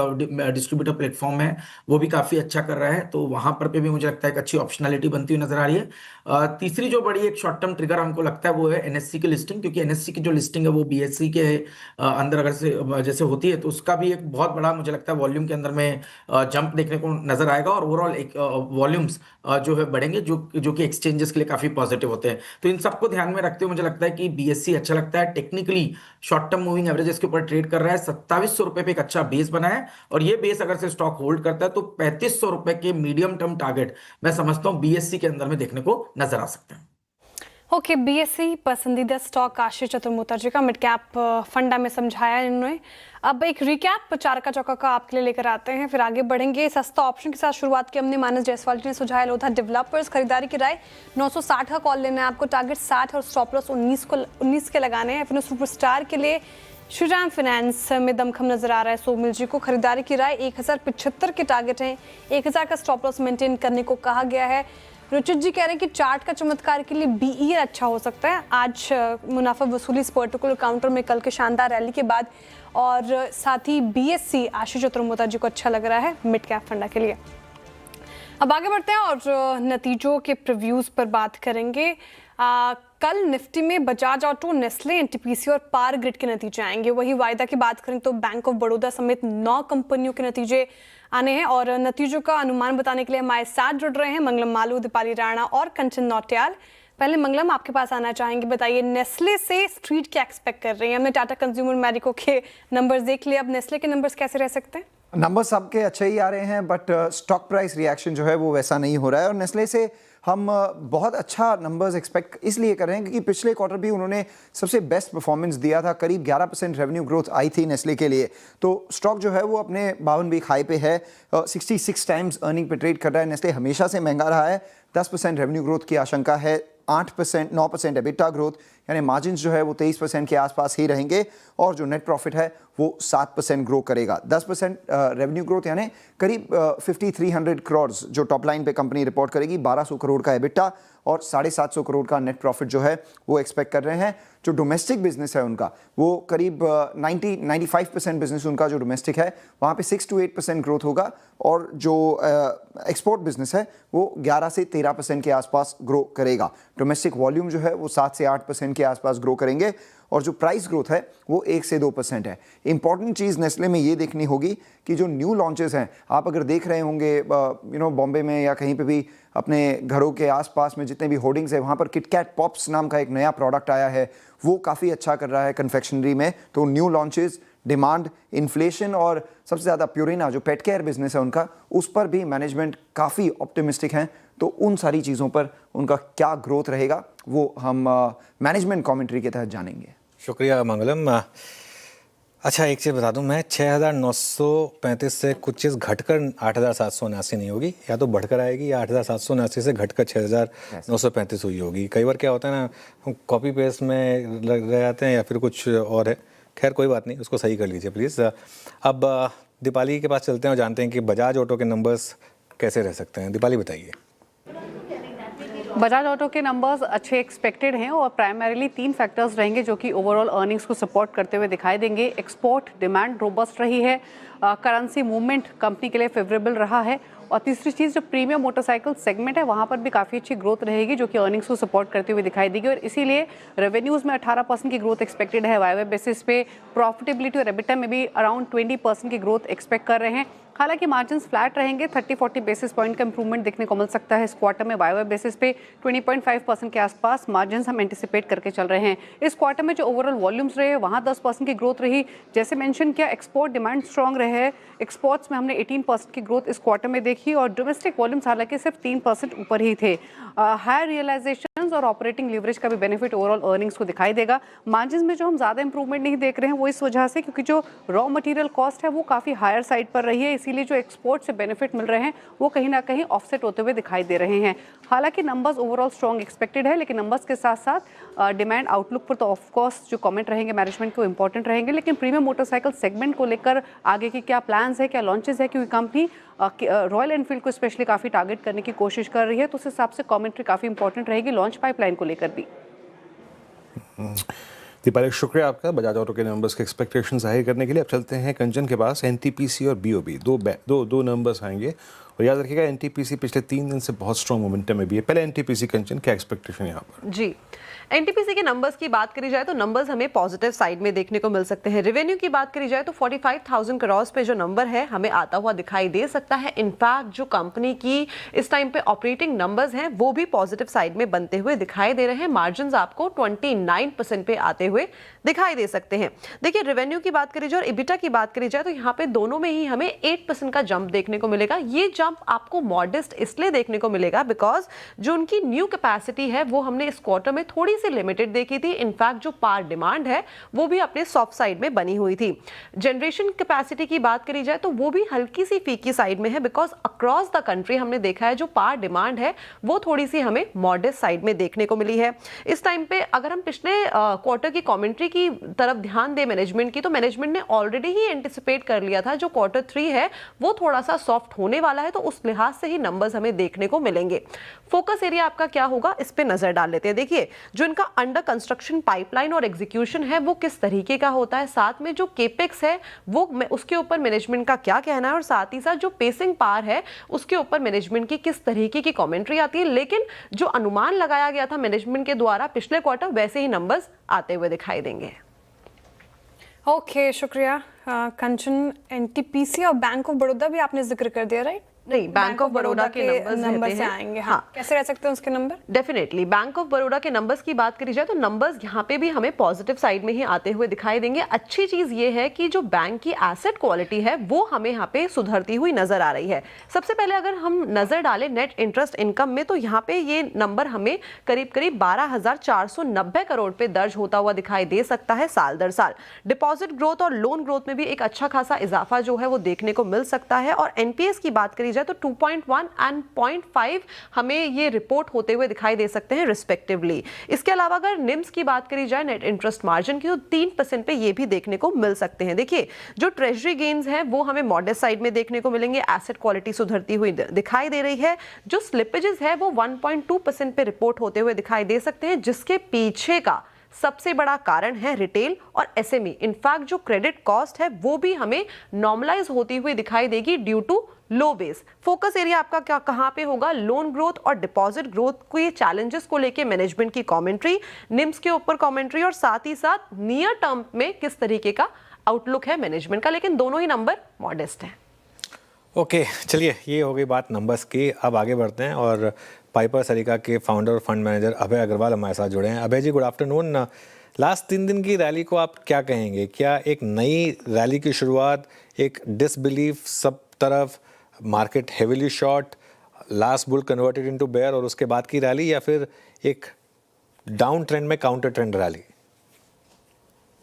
डिस्ट्रीब्यूटर प्लेटफॉर्म है, वो भी काफी अच्छा कर रहा है, तो वहां पर भी मुझे लगता है एक अच्छी ऑप्शनलिटी बनती हुई नजर आ रही है। तीसरी जो बड़ी एक शॉर्ट टर्म ट्रिगर हमको लगता है वो है NSE की लिस्टिंग, क्योंकि NSE की जो लिस्टिंग है वो BSE के अंदर अगर से जैसे होती है तो उसका भी एक बहुत बड़ा मुझे लगता है वॉल्यूम के अंदर में जंप देखने को नजर आएगा और ओवरऑल एक वॉल्यूम्स जो है बढ़ेंगे, जो कि एक्सचेंजेस के लिए काफी पॉजिटिव होते हैं। तो इन सबको ध्यान में रखते हुए मुझे लगता है कि BSE अच्छा लगता है। Technically short term moving averages के ऊपर ट्रेड कर रहा है, 2700 रुपए पे एक अच्छा बेस बना है, और ये बेस अगर से स्टॉक होल्ड करता है तो 3500 रुपए के मीडियम टर्म टारगेट मैं समझता हूं BSE के अंदर में देखने को नजर आ सकते हैं। ओके, BSE पसंदीदा स्टॉक आशीष चतुर्मोता जी का मिड कैप फंडा में समझाया इन्होंने। अब एक रिकैप चार का चौका का आपके लिए लेकर आते हैं, फिर आगे बढ़ेंगे। सस्ता ऑप्शन के साथ शुरुआत की हमने, मानस जायसवाल जी ने सुझाया लोधा डेवलपर्स, खरीदारी की राय 960 का कॉल लेना है आपको, टारगेट 60 और स्टॉप लॉस 19 के लगाने हैं। FNO सुपरस्टार के लिए श्रीराम फाइनेंस में दमखम नजर आ रहा है सोमिल जी को, खरीदारी की राय 1075 के टारगेट हैं, 1000 का स्टॉप लॉस मेंटेन करने को कहा गया है। रुचित जी कह रहे हैं कि चार्ट का चमत्कार के लिए BEL अच्छा हो सकता है। आज मुनाफा वसूली इस पर्टिकुलर काउंटर में कल के शानदार रैली के बाद, और साथ ही BSE आशीष चतुर्मोता जी को अच्छा लग रहा है मिड कैप फंडा के लिए। अब आगे बढ़ते हैं और नतीजों के प्रीव्यूज पर बात करेंगे। कल निफ्टी में बजाज ऑटो, नेस्ले, एनटीपीसी और पावर ग्रिड के नतीजे आएंगे। वही वायदा की बात करें तो बैंक ऑफ बड़ौदा समेत 9 कंपनियों के नतीजे आने हैं और नतीजों का अनुमान बताने के लिए हमारे साथ जुड़ रहे हैं मंगलम मालू, दीपाली राणा और कंचन नौटियाल। पहले मंगलम, आपके पास आना चाहेंगे, बताइए नेस्ले से स्ट्रीट क्या एक्सपेक्ट कर रही है? हमने टाटा कंज्यूमर मैरिको के नंबर्स देख लिए, अब नेस्ले के नंबर्स कैसे रह सकते हैं? नंबर सबके अच्छे ही आ रहे हैं, बट स्टॉक प्राइस रिएक्शन जो है वो वैसा नहीं हो रहा है। और नेस्ले से हम बहुत अच्छा नंबर्स एक्सपेक्ट इसलिए कर रहे हैं क्योंकि पिछले क्वार्टर भी उन्होंने सबसे बेस्ट परफॉर्मेंस दिया था, करीब 11% रेवेन्यू ग्रोथ आई थी नेस्ले के लिए। तो स्टॉक जो है वो अपने 52 वीक हाई पे है, 66 टाइम्स अर्निंग पे ट्रेड कर रहा है। नेस्ले हमेशा से महंगा रहा है, 10% रेवेन्यू ग्रोथ की आशंका है, 8% 9% एबिटा ग्रोथ, यानी मार्जिन जो है वो 23% के आसपास ही रहेंगे और जो नेट प्रॉफिट है वो 7% ग्रो करेगा। 10% रेवेन्यू ग्रोथ यानी करीब 5300 करोड़ जो टॉप लाइन पे कंपनी रिपोर्ट करेगी, 1200 करोड़ का एबिटा और 750 करोड़ का नेट प्रॉफिट जो है वो एक्सपेक्ट कर रहे हैं। जो डोमेस्टिक बिजनेस है उनका वो करीब 95% बिजनेस उनका जो डोमेस्टिक है वहाँ पे 6 to 8% ग्रोथ होगा और जो एक्सपोर्ट बिजनेस है वो 11 से 13% के आसपास ग्रो करेगा। डोमेस्टिक वॉल्यूम जो है वो 7 से 8% के आसपास ग्रो करेंगे और जो प्राइस ग्रोथ है वो 1 से 2% है। इंपॉर्टेंट चीज़ नेस्ले में ये देखनी होगी कि जो न्यू लॉन्चेस हैं, आप अगर देख रहे होंगे बॉम्बे में या कहीं पे भी अपने घरों के आसपास में जितने भी होर्डिंग्स है वहाँ पर किटकैट पॉप्स नाम का एक नया प्रोडक्ट आया है, वो काफ़ी अच्छा कर रहा है कन्फेक्शनरी में। तो न्यू लॉन्चेस, डिमांड, इन्फ्लेशन और सबसे ज़्यादा प्यूरिना जो पेट केयर बिजनेस है उनका, उस पर भी मैनेजमेंट काफ़ी ऑप्टिमिस्टिक हैं। तो उन सारी चीज़ों पर उनका क्या ग्रोथ रहेगा वो हम मैनेजमेंट कमेंट्री के तहत जानेंगे। शुक्रिया मंगलम। अच्छा, एक चीज़ बता दूं मैं, 6,935 से कुछ चीज़ घटकर 8,779 नहीं होगी, या तो बढ़कर आएगी या 8,779 से घटकर 6,935 हुई होगी। कई बार क्या होता है ना, हम कॉपी पेस्ट में लग जाते हैं या फिर कुछ और है। खैर कोई बात नहीं, उसको सही कर लीजिए प्लीज़। अब दीपाली के पास चलते हैं और जानते हैं कि बजाज ऑटो के नंबर्स कैसे रह सकते हैं। दीपाली बताइए। बजाज ऑटो के नंबर्स अच्छे एक्सपेक्टेड हैं और प्राइमरीली 3 फैक्टर्स रहेंगे जो कि ओवरऑल अर्निंग्स को सपोर्ट करते हुए दिखाई देंगे। एक्सपोर्ट डिमांड रोबस्ट रही है, करेंसी मूवमेंट कंपनी के लिए फेवरेबल रहा है और तीसरी चीज़ जो प्रीमियम मोटरसाइकिल सेगमेंट है वहाँ पर भी काफ़ी अच्छी ग्रोथ रहेगी जो कि अर्निंग्स को सपोर्ट करते हुए दिखाई देगी और इसीलिए रेवेन्यूज़ में 18% की ग्रोथ एक्सपेक्टेड है वाईवाई बेसिस पे। प्रॉफिटेबिलिटी और एबिटा में भी अराउंड 20% की ग्रोथ एक्सपेक्ट कर रहे हैं। हालांकि मार्जिन्स फ्लैट रहेंगे, 30-40 बेसिस पॉइंट का इंप्रूवमेंट देखने को मिल सकता है इस क्वार्टर में। वाईवाई बेसिस पे 20.5% के आसपास मार्जिन्स हम एंटिसिपेट करके चल रहे हैं। इस क्वार्टर में जो ओवरऑल वॉल्यूम्स रहे वहाँ 10% की ग्रोथ रही। जैसे मेंशन किया, एक्सपोर्ट डिमांड स्ट्रॉन्ग रहे, एक्सपोर्ट्स में हमने 18% की ग्रोथ इस क्वार्टर में देखी और डोमेस्टिक वॉल्यूम्स हालांकि सिर्फ 3% ऊपर ही थे। हायर रियलाइजेशंस और ऑपरेटिंग लीवरेज का भी बेनिफिट ओवरऑल अर्निंग्स को दिखाई देगा। मार्जिन्स में जो हम ज़्यादा इंप्रूवमेंट नहीं देख रहे हैं वो इस वजह से क्योंकि जो रॉ मटेरियल कॉस्ट है वो काफ़ी हायर साइड पर रही है, इसीलिए जो एक्सपोर्ट से बेनिफिट मिल रहे हैं वो कहीं ना कहीं ऑफसेट होते हुए दिखाई दे रहे हैं। हालांकि नंबर्स ओवरऑल स्ट्रॉन्ग एक्सपेक्टेड है, लेकिन नंबर्स के साथ साथ डिमांड आउटलुक पर तो ऑफकोर्स जो कमेंट रहेंगे मैनेजमेंट को इंपॉर्टेंट रहेंगे। लेकिन प्रीमियम मोटरसाइकिल सेगमेंट को लेकर आगे की क्या प्लान्स है, क्या लॉन्चेस है, क्योंकि कंपनी रॉयल एनफील्ड को स्पेशली काफ़ी टारगेट करने की कोशिश कर रही है, तो उस हिसाब से कमेंट्री काफ़ी इंपॉर्टेंट रहेगी लॉन्च पाइपलाइन को लेकर भी। दीपाली, शुक्रिया आपका बजाज ऑटो के नंबर्स के एक्सपेक्टेशन जाहिर करने के लिए। अब चलते हैं कंचन के पास। एनटीपीसी और बीओबी दो नंबर्स आएंगे और याद रखिएगा एनटीपीसी पिछले 3 दिन से बहुत स्ट्रॉन्ग मोमेंटम में भी है। पहले एनटीपीसी कंचन, क्या एक्सपेक्टेशन यहाँ पर? जी, एनटीपीसी के नंबर्स की बात करी जाए तो नंबर्स हमें पॉजिटिव साइड में देखने को मिल सकते हैं। रेवेन्यू की बात करी जाए तो 45,000 करोड़ पे जो नंबर है हमें आता हुआ दिखाई दे सकता है। इनफैक्ट जो कंपनी की इस टाइम पे ऑपरेटिंग नंबर्स हैं वो भी पॉजिटिव साइड में बनते हुए दिखाई दे रहे हैं। मार्जिन्स आपको 29% पे आते हुए दिखाई दे सकते हैं। देखिए, रेवेन्यू की बात करी जाए और इबिटा की बात करी जाए तो यहाँ पे दोनों में ही हमें 8% का जंप देखने को मिलेगा। ये जंप आपको मॉडेस्ट इसलिए देखने को मिलेगा बिकॉज जो उनकी न्यू कैपेसिटी है वो हमने इस क्वार्टर में थोड़ी सी लिमिटेड देखी थी। इनफैक्ट जो पावर डिमांड है वो भी अपने सॉफ्ट साइड में बनी हुई थी। जनरेशन कैपेसिटी की बात करी जाए तो वो भी हल्की सी फीकी साइड में है बिकॉज अक्रॉस द कंट्री हमने देखा है जो पावर डिमांड है वो थोड़ी सी हमें मॉडेस्ट साइड में देखने को मिली है। इस टाइम पे अगर हम पिछले क्वार्टर की कमेंट्री की तरफ ध्यान दें मैनेजमेंट की, तो मैनेजमेंट ने ऑलरेडी ही एंटिसिपेट कर लिया था जो क्वार्टर 3 है वो थोड़ा सा सॉफ्ट होने वाला है। तो उस लिहाज से ही नंबर्स हमें देखने को मिलेंगे। फोकस एरिया आपका क्या होगा, इस पे नजर डाल लेते हैं। देखिए जो इनका अंडर कंस्ट्रक्शन पाइपलाइन और एग्जीक्यूशन है वो किस तरीके का होता है, साथ में जो केपेक्स है वो उसके ऊपर मैनेजमेंट का क्या कहना है, और साथ ही साथ जो पेसिंग पावर है उसके ऊपर मैनेजमेंट की किस तरीके की कमेंट्री आती है। लेकिन जो अनुमान लगाया गया था मैनेजमेंट के द्वारा पिछले क्वार्टर, वैसे ही नंबर्स आते हुए दिखाई देंगे। ओके, शुक्रिया कंचन। एनटीपीसी और बैंक ऑफ बड़ौदा भी आपने जिक्र कर दिया, राइट? नहीं, बैंक ऑफ बड़ौदा के नंबर्स से आएंगे। हाँ, कैसे रह सकते हैं उसके number? Definitely bank of Baroda के नंबर्स की बात करी जाए तो नंबर्स यहाँ पे भी हमें पॉजिटिव साइड में ही आते हुए दिखाई देंगे। अच्छी चीज ये है कि जो बैंक की एसेट क्वालिटी है वो हमें यहाँ पे सुधरती हुई नजर आ रही है। सबसे पहले अगर हम नजर डालें नेट इंटरेस्ट इनकम में, तो यहाँ पे ये नंबर हमें करीब करीब 12,490 करोड़ पे दर्ज होता हुआ दिखाई दे सकता है साल दर साल। डिपॉजिट ग्रोथ और लोन ग्रोथ में भी एक अच्छा खासा इजाफा जो है वो देखने को मिल सकता है। और एनपीएस की बात करी जाए तो 2.1 एंड 0.5 हमें ये रिपोर्ट होते हुए दिखाई दे सकते हैं रिस्पेक्टिवली। इसके अलावा अगर निम्स की बात करी जाए नेट इंटरेस्ट मार्जिन की, तो 3% पे ये भी देखने को मिल सकते हैं। देखिए जो ट्रेजरी गेन्स हैं वो हमें मॉडेस्ट साइड में देखने को मिलेंगे, एसेट क्वालिटी सुधरती हुई दिखाई दे रही है। जो स्लिपेजेस है वो 1.2% पे रिपोर्ट होते हुए दिखाई दे सकते हैं, जिसके पीछे का सबसे बड़ा कारण है रिटेल और एसएमई। इनफैक्ट जो क्रेडिट कॉस्ट है वो भी हमें नॉर्मलाइज होती हुई दिखाई देगी due to low base. Focus area आपका क्या कहां पे होगा, लोन ग्रोथ और डिपॉजिट ग्रोथ को, ये चैलेंजेस को लेके मैनेजमेंट की कमेंट्री, निम्स के ऊपर कमेंट्री, और साथ ही साथ नियर टर्म में किस तरीके का आउटलुक है मैनेजमेंट का। लेकिन दोनों ही नंबर मॉडेस्ट हैं। ओके, चलिए ये हो गई बात नंबर्स की। अब आगे बढ़ते हैं और पाइपर सरिका के फाउंडर और फंड मैनेजर अभय अग्रवाल हमारे साथ जुड़े हैं। अभय जी, गुड आफ्टरनून। लास्ट 3 दिन की रैली को आप क्या कहेंगे? क्या एक नई रैली की शुरुआत, एक डिसबिलीफ सब तरफ, market heavily short, last bull converted into bear और उसके बाद की रैली, या फिर एक डाउन ट्रेंड में काउंटर ट्रेंड रैली?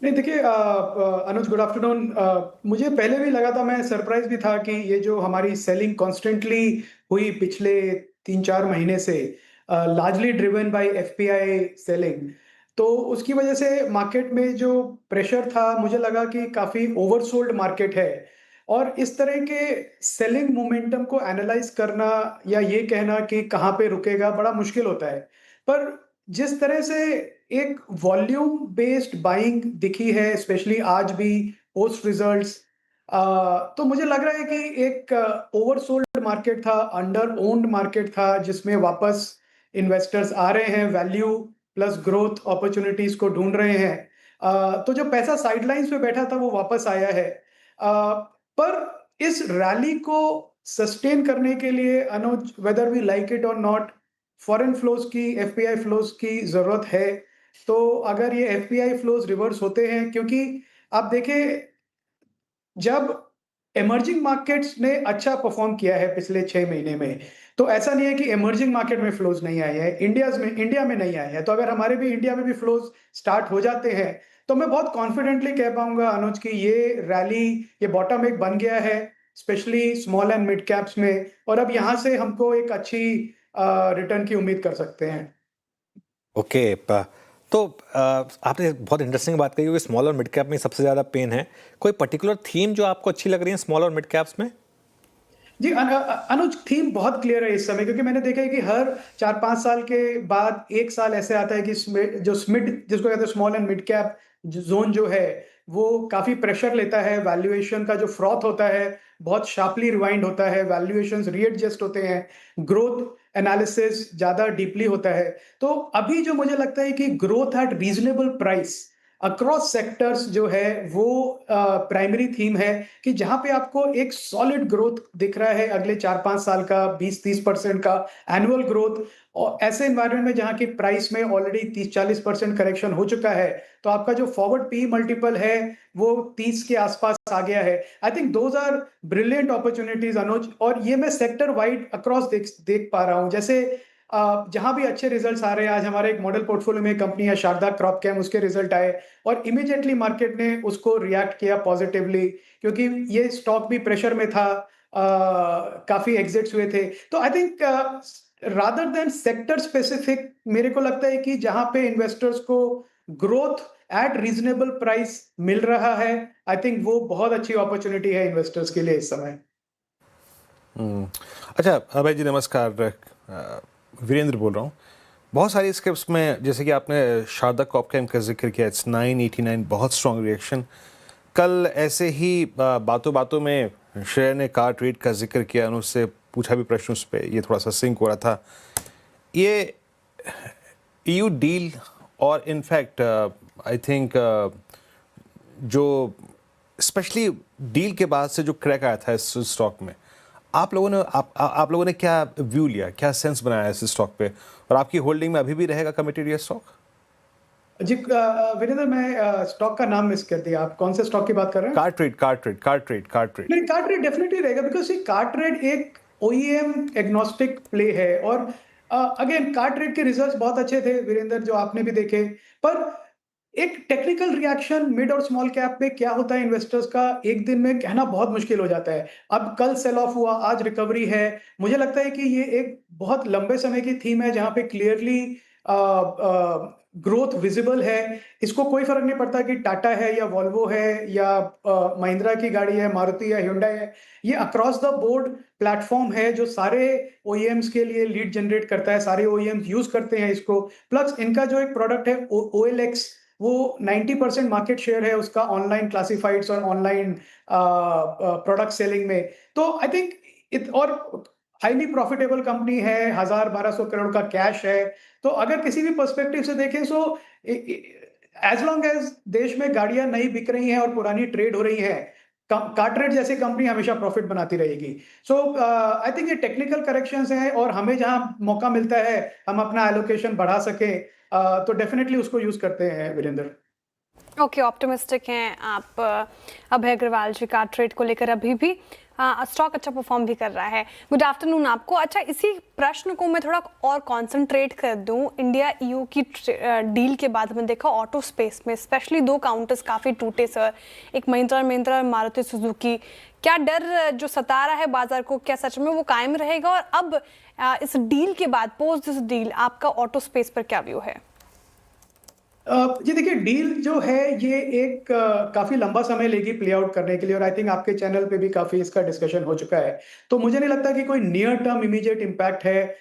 नहीं, देखिए अनुज, गुड आफ्टरनून। मुझे पहले भी लगा था, मैं सरप्राइज भी था कि ये जो हमारी सेलिंग कॉन्स्टेंटली हुई पिछले 3-4 महीने से, largely driven by FPI selling, तो उसकी वजह से मार्केट में जो प्रेशर था, मुझे लगा कि काफ़ी ओवरसोल्ड मार्केट है। और इस तरह के सेलिंग मोमेंटम को एनालाइज करना या ये कहना कि कहाँ पे रुकेगा बड़ा मुश्किल होता है। पर जिस तरह से एक वॉल्यूम बेस्ड बाइंग दिखी है, स्पेशली आज भी पोस्ट रिजल्ट्स, तो मुझे लग रहा है कि एक ओवरसोल्ड मार्केट था, अंडर ओन्ड मार्केट था, जिसमें वापस इन्वेस्टर्स आ रहे हैं, वैल्यू प्लस ग्रोथ अपॉर्चुनिटीज को ढूंढ रहे हैं। तो जो पैसा साइडलाइंस पे बैठा था वो वापस आया है। पर इस रैली को सस्टेन करने के लिए अनुज, वेदर वी लाइक इट और नॉट, फॉरेन फ्लोज की, एफपीआई फ्लोज की जरूरत है। तो अगर ये एफपीआई फ्लोज रिवर्स होते हैं, क्योंकि आप देखें जब इमर्जिंग मार्केट्स ने अच्छा परफॉर्म किया है पिछले 6 महीने में, तो ऐसा नहीं है कि इमर्जिंग मार्केट में फ्लोज नहीं आए हैं, इंडिया में नहीं आए हैं। तो अगर हमारे भी इंडिया में भी फ्लोज स्टार्ट हो जाते हैं तो मैं बहुत कॉन्फिडेंटली कह पाऊंगा अनुज कि ये रैली, ये बॉटम एक बन गया है, specially small and mid caps में, और अब यहाँ से हमको एक अच्छी रिटर्न की उम्मीद कर सकते हैं। ओके, तो आपने बहुत इंटरेस्टिंग बात कही कि स्मॉल और मिड कैप में सबसे ज़्यादा पेन है। कोई पर्टिकुलर थीम जो आपको अच्छी लग रही है स्मॉल और मिड कैप्स में? जी अनुज, थीम बहुत क्लियर है इस समय, क्योंकि मैंने देखा है कि हर 4-5 साल के बाद एक साल ऐसे आता है कि जो मिड, जिसको कहते हैं small and mid cap zone जो है, वो काफी प्रेशर लेता है। वैल्यूएशन का जो फ्रॉथ होता है बहुत शार्पली रिवाइंड होता है, वैल्यूएशंस रीएडजस्ट होते हैं, ग्रोथ एनालिसिस ज्यादा डीपली होता है। तो अभी जो मुझे लगता है कि growth at reasonable price across sectors जो है वो प्राइमरी थीम है, कि जहां पे आपको एक सॉलिड ग्रोथ दिख रहा है अगले 4-5 साल का, 20-30% का एनुअल ग्रोथ, और ऐसे एनवायरनमेंट में जहां की प्राइस में ऑलरेडी 30-40% करेक्शन हो चुका है, तो आपका जो फॉरवर्ड पी मल्टीपल है वो 30 के आसपास आ गया है। I think those are brilliant opportunities Anuj, और ये मैं सेक्टर वाइड अक्रॉस देख पा रहा हूं। जैसे जहां भी अच्छे रिजल्ट्स आ रहे हैं, आज हमारे एक मॉडल पोर्टफोलियो में कंपनी है शारदा क्रॉप केम, उसके रिजल्ट आए और इमीडिएटली मार्केट ने उसको रिएक्ट किया पॉजिटिवली, क्योंकि ये स्टॉक भी प्रेशर में था, काफी एग्जिट्स हुए थे। तो I think rather than sector specific, मेरे को लगता है कि जहां पे इन्वेस्टर्स को ग्रोथ एट रीजनेबल प्राइस मिल रहा है, आई थिंक वो बहुत अच्छी अपॉर्चुनिटी है इन्वेस्टर्स के लिए इस समय। अच्छा अभय जी नमस्कार, वीरेंद्र बोल रहा हूँ। बहुत सारी स्क्रिप्ट्स में जैसे कि आपने शारदा कॉपकैम का जिक्र किया, इट्स 989, बहुत स्ट्रॉन्ग रिएक्शन। कल ऐसे ही बातों बातों में श्रेया ने कार ट्रेड का जिक्र किया, उससे पूछा भी प्रश्न उस पर, ये थोड़ा सा सिंक हो रहा था। ये EU डील और इनफैक्ट आई थिंक जो स्पेशली डील के बाद से जो क्रैक आया था इस स्टॉक में, आप लोगों ने क्या व्यू लिया, क्या सेंस बनाया इस स्टॉक पे, और आपकी होल्डिंग में अभी भी रहेगा कमिटेड ये स्टॉक? जी वीरेंद्र, मैं स्टॉक का नाम मिस कर दिया। आप कौन से स्टॉक की बात कर रहे हैं? Car trade. नहीं, कार ट्रेड डेफिनेटली रहेगा, बिकॉज ये कार ट्रेड एक OEM एग्नोस्टिक प्ले है। और अगेन कार ट्रेड के रिजल्ट्स बहुत अच्छे थे वीरेंद्र, जो आपने भी देखे। पर एक टेक्निकल रिएक्शन मिड और स्मॉल कैप में क्या होता है इन्वेस्टर्स का, एक दिन में कहना बहुत मुश्किल हो जाता है। अब कल सेल ऑफ हुआ, आज रिकवरी है। मुझे लगता है कि ये एक बहुत लंबे समय की थीम है, जहां पे क्लियरली ग्रोथ विजिबल है। इसको कोई फर्क नहीं पड़ता कि टाटा है या वॉल्वो है या महिंद्रा की गाड़ी है, मारुति या hyundai है। ये अक्रॉस द बोर्ड प्लेटफॉर्म है जो सारे OEMs के लिए लीड जनरेट करता है, सारे OEMs यूज करते हैं इसको। प्लस इनका जो एक प्रोडक्ट है OLX, वो 90% मार्केट शेयर है उसका ऑनलाइन क्लासिफाइड्स और ऑनलाइन प्रोडक्ट सेलिंग में। तो आई थिंक और हाईली प्रॉफिटेबल कंपनी है, 1000-1200 करोड़ का कैश है। तो अगर किसी भी पर्सपेक्टिव से देखें, सो एज लॉन्ग एज देश में गाड़ियां नई बिक रही हैं और पुरानी ट्रेड हो रही है, कार ट्रेड जैसी कंपनी हमेशा प्रॉफिट बनाती रहेगी। सो आई थिंक ये टेक्निकल करेक्शंस हैं, और हमें जहां मौका मिलता है हम अपना एलोकेशन बढ़ा सके, तो डेफिनेटली उसको यूज करते हैं वीरेंद्र। ओके, ऑप्टिमिस्टिक हैं आप अभय अग्रवाल जी कार ट्रेड को लेकर। अभी भी स्टॉक अच्छा परफॉर्म भी कर रहा है। गुड आफ्टरनून आपको। अच्छा, इसी प्रश्न को मैं थोड़ा और कंसंट्रेट कर दूं। इंडिया EU की डील के बाद हमने देखा ऑटो स्पेस में स्पेशली 2 काउंटर्स काफ़ी टूटे सर, एक महिंद्रा और मारुति सुजुकी। क्या डर जो सता रहा है बाजार को, क्या सच में वो कायम रहेगा? और अब इस डील के बाद, पोस्ट दिस डील, आपका ऑटो स्पेस पर क्या व्यू है? जी देखिए, डील जो है ये एक काफी लंबा समय लेगी प्ले आउट करने के लिए, और आई थिंक आपके चैनल पे भी काफी इसका डिस्कशन हो चुका है। तो मुझे नहीं लगता कि कोई नियर टर्म इमीडिएट इम्पैक्ट है।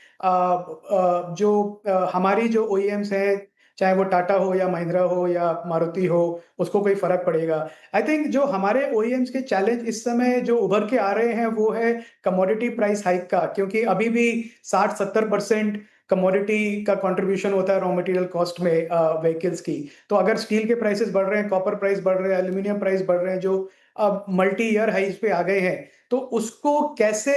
जो हमारी जो OEMs हैं, चाहे वो टाटा हो या महिंद्रा हो या मारुति हो, उसको कोई फर्क पड़ेगा। आई थिंक जो हमारे OEMs के चैलेंज इस समय जो उभर के आ रहे हैं वो है कमोडिटी प्राइस हाइक का, क्योंकि अभी भी 60-70% कमोडिटी का कंट्रीब्यूशन होता है रॉ मटेरियल कॉस्ट में व्हीकल्स की। तो अगर स्टील के प्राइसेस बढ़ रहे हैं, कॉपर प्राइस बढ़ रहे हैं, एल्यूमिनियम प्राइस बढ़ रहे हैं, जो अब मल्टी ईयर हाइज पे आ गए हैं, तो उसको कैसे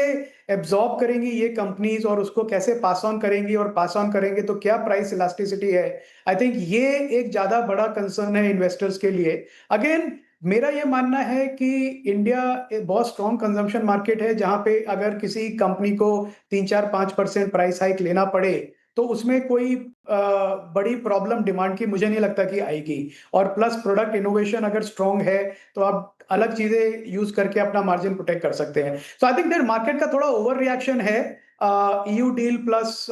एब्जॉर्ब करेंगी ये कंपनीज, और उसको कैसे पास ऑन करेंगी, और पास ऑन करेंगे तो क्या प्राइस इलास्टिसिटी है। आई थिंक ये एक ज्यादा बड़ा कंसर्न है इन्वेस्टर्स के लिए। अगेन मेरा ये मानना है कि इंडिया एक बहुत स्ट्रॉन्ग कंजम्पशन मार्केट है, जहां पे अगर किसी कंपनी को 3-4-5% प्राइस हाइक लेना पड़े तो उसमें कोई बड़ी प्रॉब्लम डिमांड की मुझे नहीं लगता कि आएगी। और प्लस प्रोडक्ट इनोवेशन अगर स्ट्रॉन्ग है तो आप अलग चीजें यूज करके अपना मार्जिन प्रोटेक्ट कर सकते हैं। सो आई थिंक दैट मार्केट का थोड़ा ओवर रिएक्शन है EU deal plus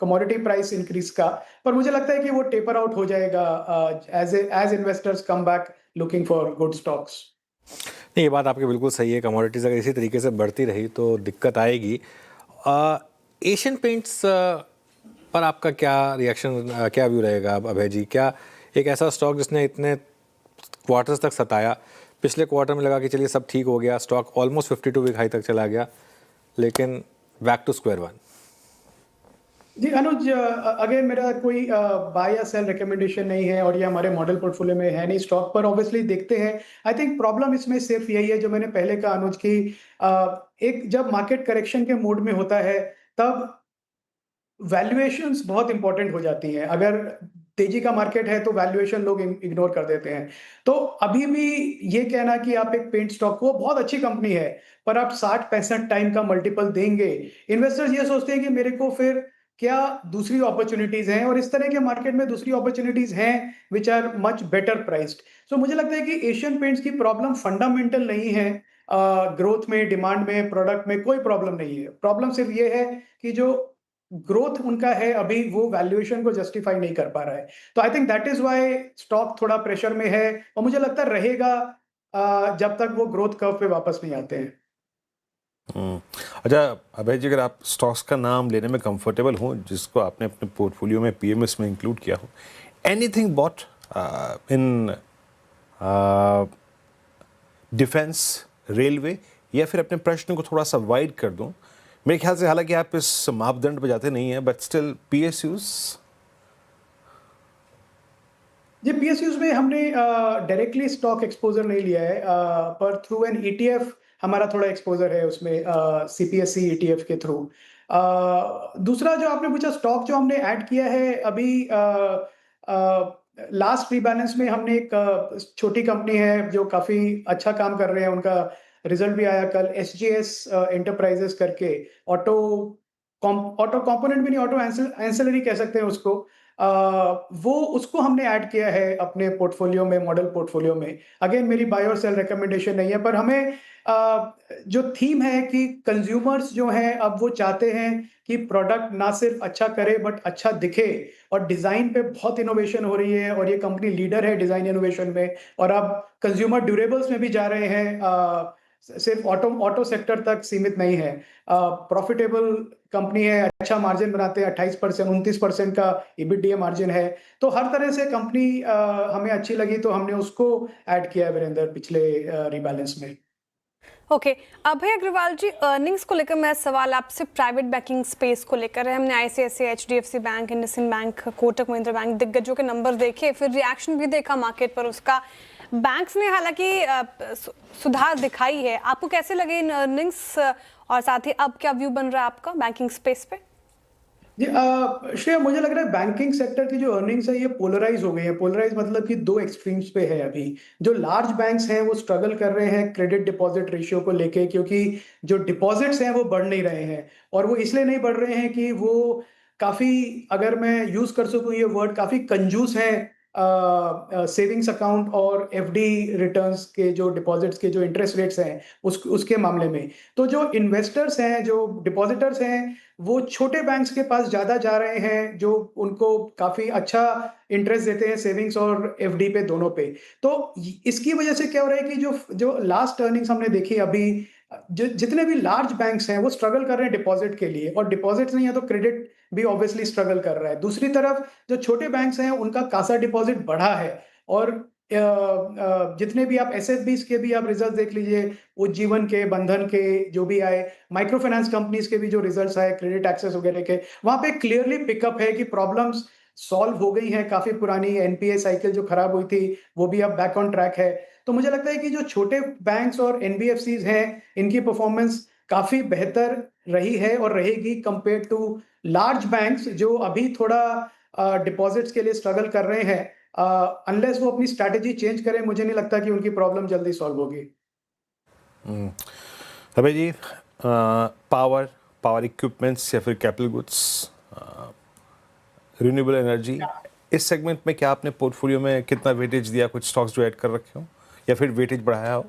commodity price increase का, पर मुझे लगता है कि वो टेपर आउट हो जाएगा as investors come back looking for good stocks. नहीं, ये बात आपकी बिल्कुल सही है। कमोडिटीज़ अगर इसी तरीके से बढ़ती रही तो दिक्कत आएगी। एशियन पेंट्स पर आपका क्या रिएक्शन, क्या व्यू रहेगा अभय जी? क्या एक ऐसा स्टॉक जिसने इतने क्वार्टर्स तक सताया, पिछले क्वार्टर में लगा कि चलिए सब ठीक हो गया, स्टॉक ऑलमोस्ट 52 वीक हाई तक चला गया, लेकिन बैक टू स्क्वायर वन? जी अनुज, अगेन मेरा कोई बाय या सेल रिकमेंडेशन नहीं है, और ये हमारे मॉडल पोर्टफोलियो में है नहीं। स्टॉक पर ऑब्वियसली देखते हैं। आई थिंक प्रॉब्लम इसमें सिर्फ यही है जो मैंने पहले कहा अनुज, की एक जब मार्केट करेक्शन के मूड में होता है तब वैल्यूएशंस बहुत इंपॉर्टेंट हो जाती हैं। अगर तेजी का मार्केट है तो वैल्यूएशन लोग इग्नोर कर देते हैं। तो अभी भी ये कहना कि आप एक पेंट स्टॉक को, बहुत अच्छी कंपनी है, पर आप 60-65 टाइम का मल्टीपल देंगे, इन्वेस्टर्स ये सोचते हैं कि मेरे को फिर क्या दूसरी अपॉर्चुनिटीज हैं, और इस तरह के मार्केट में दूसरी अपॉर्चुनिटीज हैं which are much better priced. So मुझे लगता है कि एशियन पेंट्स की प्रॉब्लम फंडामेंटल नहीं है, ग्रोथ में, डिमांड में, प्रोडक्ट में कोई प्रॉब्लम नहीं है। प्रॉब्लम सिर्फ ये है कि जो ग्रोथ उनका है अभी वो वैल्यूएशन को जस्टिफाई नहीं कर पा रहा है। तो I think that is why stock थोड़ा प्रेशर में है, और मुझे लगता है रहेगा जब तक वो ग्रोथ कर्व पे वापस नहीं आते हैं। अच्छा अभय जी, अगर आप स्टॉक्स का नाम लेने में कंफर्टेबल हो जिसको आपने अपने पोर्टफोलियो में पीएमएस में इंक्लूड किया हो, anything bought in defence, railway, या फिर अपने प्रश्न को थोड़ा सा वाइड कर दूं, मेरे ख्याल से हालांकि आप इस मापदंड पर जाते नहीं हैं, but still PSUs. Ji, PSUs में हमने डायरेक्टली स्टॉक एक्सपोजर नहीं लिया है, पर थ्रू एन ईटीएफ हमारा थोड़ा एक्सपोजर है उसमें, सीपीएससी ईटीएफ के थ्रू। दूसरा जो आपने पूछा, स्टॉक जो हमने ऐड किया है अभी लास्ट रीबैलेंस में, हमने एक छोटी कंपनी है जो काफी अच्छा काम कर रहे हैं, उनका रिजल्ट भी आया कल, एसजीएस एंटरप्राइजेस करके, ऑटो कंपोनेंट भी नहीं, ऑटो एंसिलरी कह सकते हैं उसको। वो उसको हमने ऐड किया है अपने पोर्टफोलियो में, मॉडल पोर्टफोलियो में। अगेन मेरी बाय और सेल रिकमेंडेशन नहीं है, पर हमें जो थीम है कि कंज्यूमर्स जो हैं अब वो चाहते हैं कि प्रोडक्ट ना सिर्फ अच्छा करे बट अच्छा दिखे, और डिजाइन पे बहुत इनोवेशन हो रही है और ये कंपनी लीडर है डिजाइन इनोवेशन में, और अब कंज्यूमर ड्यूरेबल्स में भी जा रहे हैं, सिर्फ ऑटो सेक्टर तक सीमित नहीं है। प्रॉफिटेबल कंपनी है, अच्छा मार्जिन बनाते हैं, 28% 29% का EBITDA मार्जिन है, तो हर तरह से कंपनी हमें अच्छी लगी, तो हमने उसको ऐड किया है वीरेंद्र पिछले रीबैलेंस में। ओके, अभय अग्रवाल जी, अर्निंग्स को लेकर मेरा सवाल आपसे प्राइवेट बैंकिंग स्पेस को लेकर है। हमने ICICI, HDFC bank, IndusInd bank, Kotak Mahindra bank, दिग्गजों के नंबर देखे, फिर रिएक्शन भी देखा मार्केट पर उसका। बैंक्स ने हालांकि सुधार दिखाई है, आपको कैसे लगे इन अर्निंग्स, और साथ ही अब क्या व्यू बन रहा है आपका बैंकिंग स्पेस पे? जी, श्रेया, मुझे लग रहा है बैंकिंग सेक्टर की जो अर्निंग्स है ये पोलराइज हो गई है। पोलराइज मतलब कि दो एक्सट्रीम्स पे है अभी। जो लार्ज बैंक्स हैं वो स्ट्रगल कर रहे हैं क्रेडिट डिपॉजिट रेशियो को लेके, क्योंकि जो डिपॉजिट्स हैं वो बढ़ नहीं रहे हैं, और वो इसलिए नहीं बढ़ रहे हैं कि वो काफी, अगर मैं यूज कर सकूं ये वर्ड, काफी कंजूस हैं सेविंग्स अकाउंट और एफडी रिटर्न्स के, जो डिपॉजिट्स के जो इंटरेस्ट रेट्स हैं उसके मामले में। तो जो इन्वेस्टर्स हैं, जो डिपॉजिटर्स हैं, वो छोटे बैंक्स के पास ज्यादा जा रहे हैं, जो उनको काफी अच्छा इंटरेस्ट देते हैं सेविंग्स और एफडी पे, दोनों पे। तो इसकी वजह से क्या हो रहा है कि जो लास्ट अर्निंग्स हमने देखी अभी, जितने भी लार्ज बैंक्स हैं वो स्ट्रगल कर रहे हैं डिपॉजिट के लिए, और डिपॉजिट नहीं है तो क्रेडिट भी ऑब्वियसली स्ट्रगल कर रहा है। दूसरी तरफ जो छोटे बैंक्स हैं उनका कासा डिपॉजिट बढ़ा है, और जितने भी आप एसएफबीज के भी आप रिजल्ट देख लीजिए, उज्जीवन के, बंधन के जो भी आए, माइक्रो फाइनेंस कंपनीज के भी जो रिजल्ट्स आए, क्रेडिट एक्सेस वगैरह के, वहां पे क्लियरली पिकअप है कि प्रॉब्लम्स सॉल्व हो गई हैं। काफी पुरानी एनपीए साइकिल जो खराब हुई थी वो भी अब बैक ऑन ट्रैक है। तो मुझे लगता है कि जो छोटे बैंक्स और एनबीएफसीज हैं, इनकी परफॉर्मेंस काफी बेहतर रही है और रहेगी कंपेयर टू लार्ज बैंक्स जो अभी थोड़ा डिपॉजिट्स के लिए स्ट्रगल कर रहे हैं। अनलेस वो अपनी स्ट्रैटेजी चेंज करें, मुझे नहीं लगता कि उनकी प्रॉब्लम जल्दी सॉल्व होगी। अभय जी, पावर इक्विपमेंट्स या फिर कैपिटल गुड्स, रिन्यूएबल एनर्जी, इस सेगमेंट में क्या आपने पोर्टफोलियो में कितना वेटेज दिया? कुछ स्टॉक्स जो ऐड कर रखे हो या फिर वेटेज बढ़ाया हो?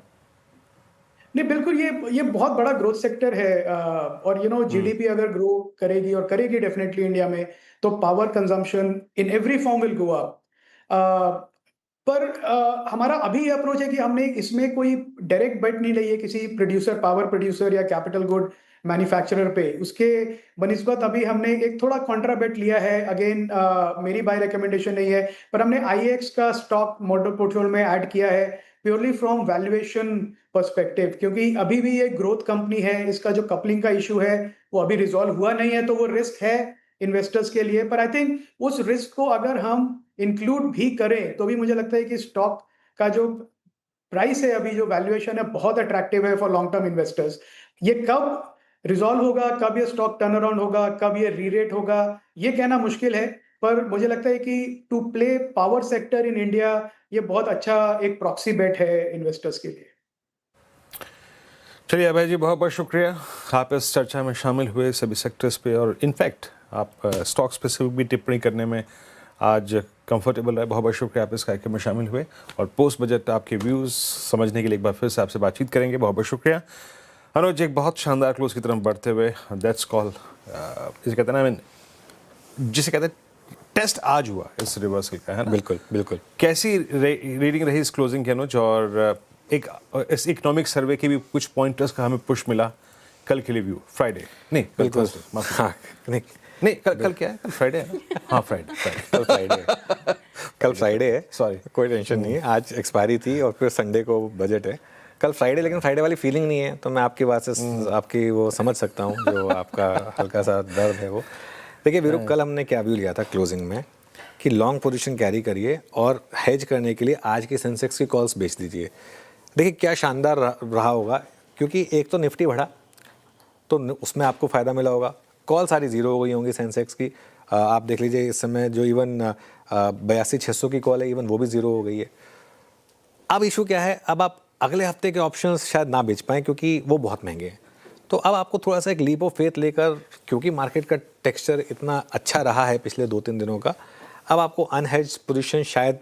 नहीं, बिल्कुल, ये बहुत बड़ा ग्रोथ सेक्टर है, और जीडीपी अगर ग्रो करेगी, और करेगी डेफिनेटली इंडिया में, तो power consumption in every form will go up. पर हमारा अभी ये अप्रोच है कि हमने इसमें कोई डायरेक्ट बेट नहीं ली है किसी प्रोड्यूसर, पावर प्रोड्यूसर या कैपिटल गुड मैन्युफैक्चरर पे। उसके बनिस्बत अभी हमने एक थोड़ा कॉन्ट्रा बेट लिया है। अगेन मेरी बाय रिकमेंडेशन नहीं है, पर हमने आईएक्स का स्टॉक मॉडल पोर्टफोलियो में ऐड किया है प्योरली फ्रॉम वैल्यूएशन पर्सपेक्टिव, क्योंकि अभी भी ये ग्रोथ कंपनी है, इसका जो कपलिंग का इशू है वो अभी रिजॉल्व हुआ नहीं है, तो वो रिस्क है इन्वेस्टर्स के लिए। पर आई थिंक उस रिस्क को अगर हम इंक्लूड भी करें तो भी मुझे लगता है कि स्टॉक का जो प्राइस है, अभी जो वैल्यूएशन है, बहुत अट्रैक्टिव है फॉर लॉन्ग टर्म इन्वेस्टर्स। ये कब रिजॉल्व होगा, कब ये स्टॉक टर्न अराउंड होगा, कब ये रीरेट होगा, ये कहना मुश्किल है, पर मुझे लगता है कि to play power sector in India ये बहुत अच्छा एक प्रॉक्सी बेट है इन्वेस्टर्स के लिए। चलिए अभय जी, बहुत बहुत शुक्रिया, आप इस चर्चा में शामिल हुए सभी सेक्टर्स पे, और इनफैक्ट आप स्टॉक स्पेसिफिक भी टिप्पणी करने में आज कंफर्टेबल रहे। बहुत बहुत शुक्रिया, आप इस कार्यक्रम में शामिल हुए, और पोस्ट बजट आपके व्यूज़ समझने के लिए एक बार फिर से आपसे बातचीत करेंगे। बहुत बहुत शुक्रिया। अनुज, एक बहुत शानदार क्लोज की तरफ बढ़ते हुए, दैट्स कॉल, इसे कहते हैं ना, जिसे कहते हैं टेस्ट आज हुआ इस रिवर्सल का, है ना? बिल्कुल बिल्कुल। कैसी रीडिंग रही इस क्लोजिंग की अनुज, और एक इस इकोनॉमिक सर्वे के भी कुछ पॉइंटर्स का हमें पुश मिला कल के लिए व्यू फ्राइडे नहीं कल बिल्कुल। Thursday, माफ हाँ, नहीं नहीं कल क्या है कल फ्राइडे है ना? हाँ फ्राइडे कल फ्राइडे कल फ्राइडे है, सॉरी कोई टेंशन नहीं है। आज एक्सपायरी थी और फिर संडे को बजट है। कल फ्राइडे, लेकिन फ्राइडे वाली फीलिंग नहीं है, तो मैं आपकी बात से आपकी वो समझ सकता हूँ जो आपका हल्का सा दर्द है वो। देखिए वीरू, कल हमने क्या व्यू लिया था क्लोजिंग में कि लॉन्ग पोजीशन कैरी करिए और हेज करने के लिए आज की सेंसेक्स की कॉल्स बेच दीजिए। देखिए क्या शानदार रहा होगा, क्योंकि एक तो निफ्टी बढ़ा तो उसमें आपको फ़ायदा मिला होगा। कॉल सारी ज़ीरो हो गई होंगी सेंसेक्स की। आप देख लीजिए इस समय जो इवन 82,600 की कॉल है, इवन वो भी ज़ीरो हो गई है। अब इशू क्या है, अब आप अगले हफ्ते के ऑप्शंस शायद ना बेच पाएँ क्योंकि वो बहुत महंगे हैं। तो अब आपको थोड़ा सा एक लीप ऑफ फेथ लेकर, क्योंकि मार्केट का टेक्सचर इतना अच्छा रहा है पिछले 2-3 दिनों का, अब आपको अनहेज्ड पोजीशन शायद,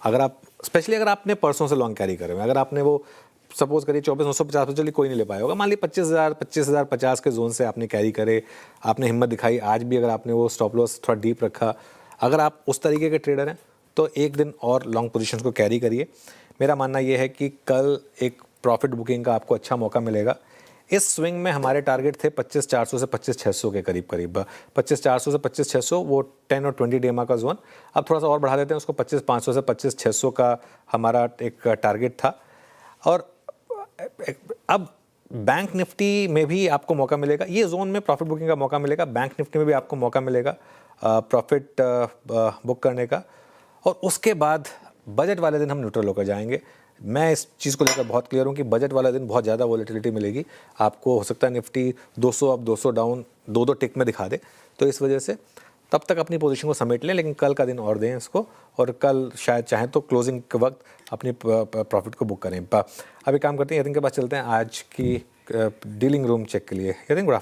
अगर आप स्पेशली अगर आपने परसों से लॉन्ग कैरी करे, अगर आपने वो सपोज करिए 24,950 पे चलिए कोई नहीं ले पाया होगा, मान लीजिए 25,050 के जोन से आपने कैरी करे, आपने हिम्मत दिखाई, आज भी अगर आपने वो स्टॉप लॉस थोड़ा डीप रखा, अगर आप उस तरीके के ट्रेडर हैं तो एक दिन और लॉन्ग पोजीशंस को कैरी करिए। मेरा मानना ये है कि कल एक प्रॉफिट बुकिंग का आपको अच्छा मौका मिलेगा। इस स्विंग में हमारे टारगेट थे 25,400 से 25,600 के करीब 25,400 से 25,600 वो 10 और 20 डेमा का जोन। अब थोड़ा सा और बढ़ा देते हैं उसको, 25,500 से 25,600 का हमारा एक टारगेट था। और अब बैंक निफ्टी में भी आपको मौका मिलेगा, ये जोन में प्रॉफिट बुकिंग का मौका मिलेगा, बैंक निफ्टी में भी आपको मौका मिलेगा प्रॉफिट बुक करने का। और उसके बाद बजट वाले दिन हम न्यूट्रल होकर जाएंगे। मैं इस चीज़ को लेकर बहुत क्लियर हूँ कि बजट वाला दिन बहुत ज़्यादा वॉलेटिलिटी मिलेगी आपको। हो सकता है निफ्टी 200 अब 200 डाउन 2-2 टिक में दिखा दे, तो इस वजह से तब तक अपनी पोजीशन को समेट लें, लेकिन कल का दिन और दें इसको, और कल शायद चाहें तो क्लोजिंग के वक्त अपनी प्रॉफिट को बुक करें। अभी काम करते हैं, यतिन के पास चलते हैं आज की डीलिंग रूम चेक के लिए। Yatin, good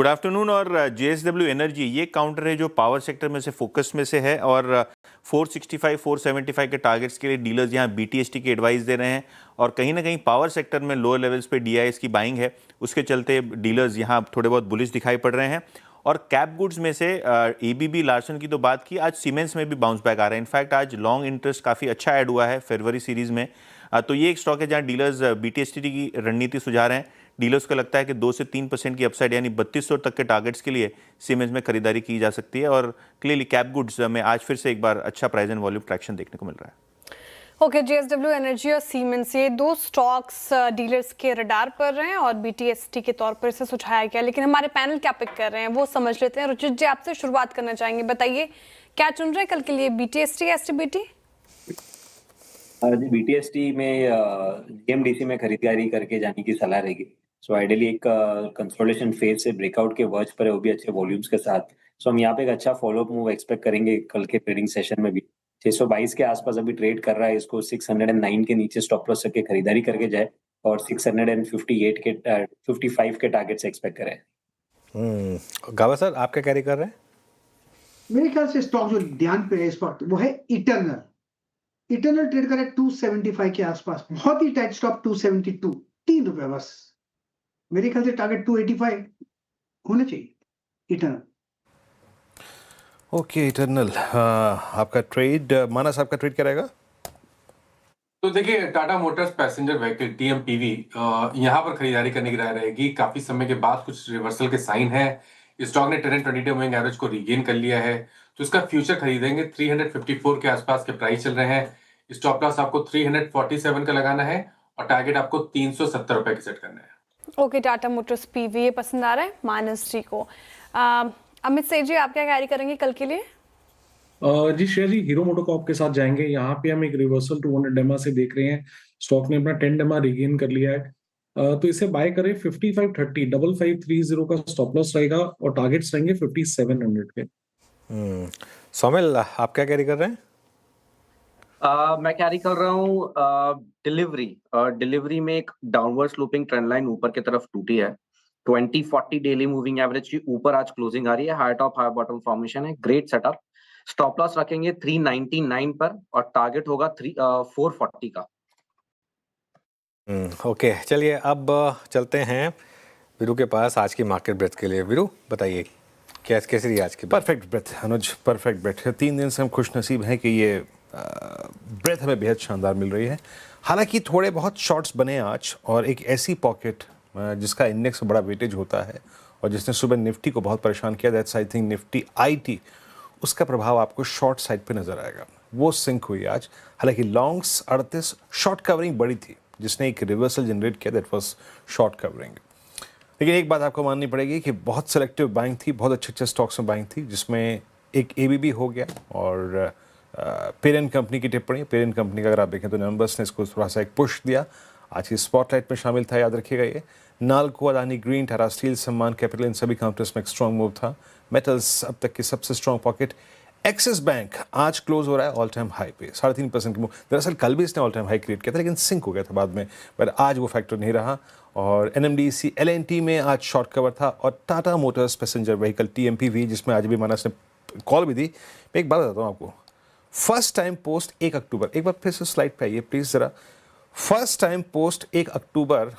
afternoon. और JSW एनर्जी ये काउंटर है जो पावर सेक्टर में से फोकस में से है, और 465-475 के टारगेट्स के लिए डीलर्स यहाँ BTST की एडवाइस दे रहे हैं, और कहीं ना कहीं पावर सेक्टर में लोअर लेवल्स पे DIS की बाइंग है, उसके चलते डीलर्स यहाँ थोड़े बहुत बुलिश दिखाई पड़ रहे हैं। और कैप गुड्स में से ABB लार्सन की तो बात की, आज सीमेंस में भी बाउंस बैक आ रहा है। इनफैक्ट आज लॉन्ग इंटरेस्ट काफ़ी अच्छा ऐड हुआ है फरवरी सीरीज में। तो ये एक स्टॉक है जहाँ डीलर्स BTST की रणनीति सुझा रहे हैं। डीलर्स को लगता है कि 2 से 3% की अपसाइड यानी 3200 तक के टारगेट्स के लिए सीमेंस में खरीदारी की जा सकती है, और क्लियरली कैप गुड्स में आज फिर से एक बार अच्छा प्राइस एंड वॉल्यूम ट्रैक्शन देखने को मिल रहा है। ओके, JSW एनर्जी और सीमेंस ये दो स्टॉक्स डीलर्स के रडार पर रहे हैं और BTST के तौर पर इसे सुझाया गया, लेकिन हमारे पैनल क्या पिक कर रहे हैं वो समझ लेते हैं। रुचित जी, आपसे शुरुआत करना चाहेंगे, बताइए क्या चुन रहे हैं कल के लिए, BTST या STBT? जी, BTST में GMDC में खरीदारी करके जाने की सलाह रहेगी। सो आइडियली एक कंसोलिडेशन फेज से ब्रेकआउट के वर्ज पर है, वो भी अच्छे वॉल्यूम्स के साथ। सो हम यहाँ पे एक अच्छा फॉलोअप मूव एक्सपेक्ट करेंगे कल के ट्रेडिंग सेशन में भी। 622 के आसपास अभी ट्रेड कर रहा है, इसको 609 के नीचे स्टॉप लॉस करके खरीदारी करके जाए, और 658 के 55 के टारगेट से एक्सपेक्ट करें। गावा सर, आप क्या कैरी कर रहे हैं? मेरे ख्याल से स्टॉक जो ध्यान पे है इस वक्त वो है इटर्नल ट्रेड करे 275 के आसपास, बहुत ही टाइट स्टॉप 272, ₹3 बस। मेरे ख्याल से टारगेट 285 होना चाहिए इटर्नल। ओके, इटर्नल आपका ट्रेड, मानस आपका ट्रेड क्या रहेगा? तो देखिए, Tata Motors passenger vehicle TMPV यहाँ पर खरीदारी करने की राय रहेगी। काफी समय के बाद कुछ रिवर्सल के साइन है। स्टॉक ने 10-20 मूविंग एवरेज को रीगेन कर लिया है, तो इसका फ्यूचर खरीदेंगे। 354 के आसपास के प्राइस चल रहे हैं। स्टॉप लॉस आपको 347 का लगाना है और टारगेट आपको 370 रुपए की सेट करना है। ओके, टाटा मोटर्स PV ये पसंद आ रहा है -3 को। अमित सेठ जी, आप क्या कैरी करेंगे कल के लिए? जी श्रेया जी, हीरो मोटोकॉर्प के साथ जाएंगे। यहाँ पे हम एक रिवर्सल 200 डेमा से देख रहे हैं। स्टॉक ने अपना 10 डेमा रिगेन कर लिया है, तो इसे बाय करें। 5530 5530 का स्टॉप लॉस रहेगा और टारगेट्स रहेंगे 5700 के। सोमेल, आप क्या कैरी कर रहे हैं? मैं कैरी कर रहा हूँ डिलीवरी में एक डाउनवर्ड स्लोपिंग ट्रेंड लाइन ऊपर की तरफ टूटी है। 2040 डेली मूविंग एवरेज की ऊपर आज क्लोजिंग आ रही है। High top high bottom formation है, ग्रेट सेटअप। स्टॉप लॉस रखेंगे 399 पर और टारगेट होगा 440 का। ओके, चलिए अब चलते हैं वीरू के पास आज की मार्केट ब्रेथ के लिए। वीरू, बताइए कैसी रही आज की? परफेक्ट ब्रेथ अनुज, परफेक्ट ब्रेथ। 3 दिन से हम खुश नसीब हैं कि ये ब्रेथ हमें बेहद शानदार मिल रही है। हालांकि थोड़े बहुत शॉर्ट्स बने आज, और एक ऐसी पॉकेट जिसका इंडेक्स में बड़ा वेटेज होता है और जिसने सुबह निफ्टी को बहुत परेशान किया, that's I think Nifty IT, उसका प्रभाव आपको शॉर्ट साइड पे नजर आएगा। वो सिंक हुई आज, हालांकि लॉन्ग्स 38, शॉर्ट कवरिंग बड़ी थी जिसने एक रिवर्सल जनरेट किया, दैट वाज शॉर्ट कवरिंग। लेकिन एक बात आपको माननी पड़ेगी कि बहुत सेलेक्टिव बाइंग थी, बहुत अच्छे स्टॉक्स में बाइंग थी, जिसमें एक एबीबी हो गया और पेरेंट कंपनी की टिप्पणी। पेरेंट कंपनी का अगर आप देखें तो नंबर्स ने इसको थोड़ा सा एक पुश दिया, आज की स्पॉटलाइट में शामिल था, याद रखिएगा ये। नालको, अदानी ग्रीन, टाटा स्टील, सम्मान कैपिटल, इन सभी काउंटर्स में एक स्ट्रॉन्ग मूव था। मेटल्स अब तक की सबसे स्ट्रॉन्ग पॉकेट। एक्सिस बैंक आज क्लोज हो रहा है ऑल टाइम हाई पे, 3.5% की मूव। दरअसल कल भी इसने ऑल टाइम हाई क्रिएट किया था लेकिन सिंक हो गया था बाद में, पर आज वो फैक्टर नहीं रहा। और एनएमडीसी एलएनटी में आज शॉर्ट कवर था और टाटा मोटर्स पैसेंजर व्हीकल टीएमपीवी, जिसमें आज भी मानस ने कॉल भी दी। मैं एक बात बताता हूँ आपको, फर्स्ट टाइम पोस्ट 1 अक्टूबर, एक बार फिर से स्लाइड पे आइए प्लीज जरा। फर्स्ट टाइम पोस्ट 1 अक्टूबर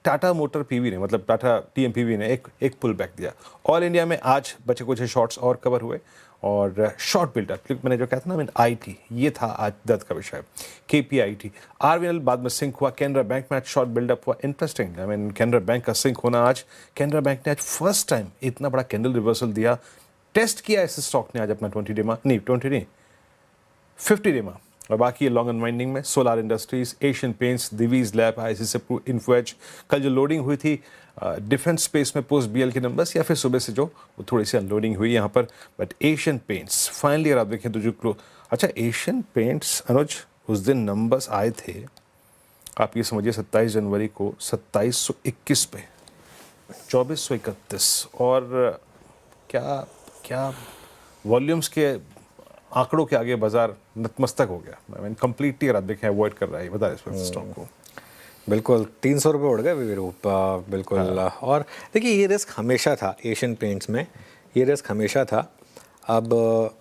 टाटा मोटर पीवी ने, मतलब टाटा टीएमपीवी ने एक पुल बैक दिया। ऑल इंडिया में आज बचे कुछ शॉर्ट्स और कवर हुए और शॉर्ट बिल्डअप, क्योंकि मैंने जो कहा था ना, मैंने आईटी, ये था आज दर्द का विषय। केपीआईटी, आरवीएनएल बाद में सिंक हुआ, कैनरा बैंक में आज शॉर्ट बिल्डअप हुआ। Interesting, I mean Canara bank का सिंक होना आज, कैनरा बैंक ने आज फर्स्ट टाइम इतना बड़ा कैंडल रिवर्सल दिया। टेस्ट किया इस स्टॉक ने आज अपना 50 डे मा, और बाकी ये लॉन्ग अनवाइंडिंग में सोलार इंडस्ट्रीज, एशियन पेंट्स, दिवीज लैब, आईसीसी इन्फोएज। कल जो लोडिंग हुई थी डिफेंस स्पेस में पोस्ट बीएल के नंबर्स, या फिर सुबह से जो वो थोड़ी सी अनलोडिंग हुई यहाँ पर, बट एशियन पेंट्स फाइनली अगर आप देखें तो जो अच्छा एशियन पेंट्स अनुज, उस दिन नंबर्स आए थे, आप ये समझिए 27 जनवरी को 2721 पे 2431, और क्या क्या वॉल्यूम्स के आंकड़ों के आगे बाजार नतमस्तक हो गया। आई मीन कंप्लीटली अगर आप देखें अवॉइड कर रहा है, बता इस स्टॉक को। बिल्कुल 300 रुपये उड़ गए वीरू, बिल्कुल। और देखिए ये रिस्क हमेशा था एशियन पेंट्स में, ये रिस्क हमेशा था। अब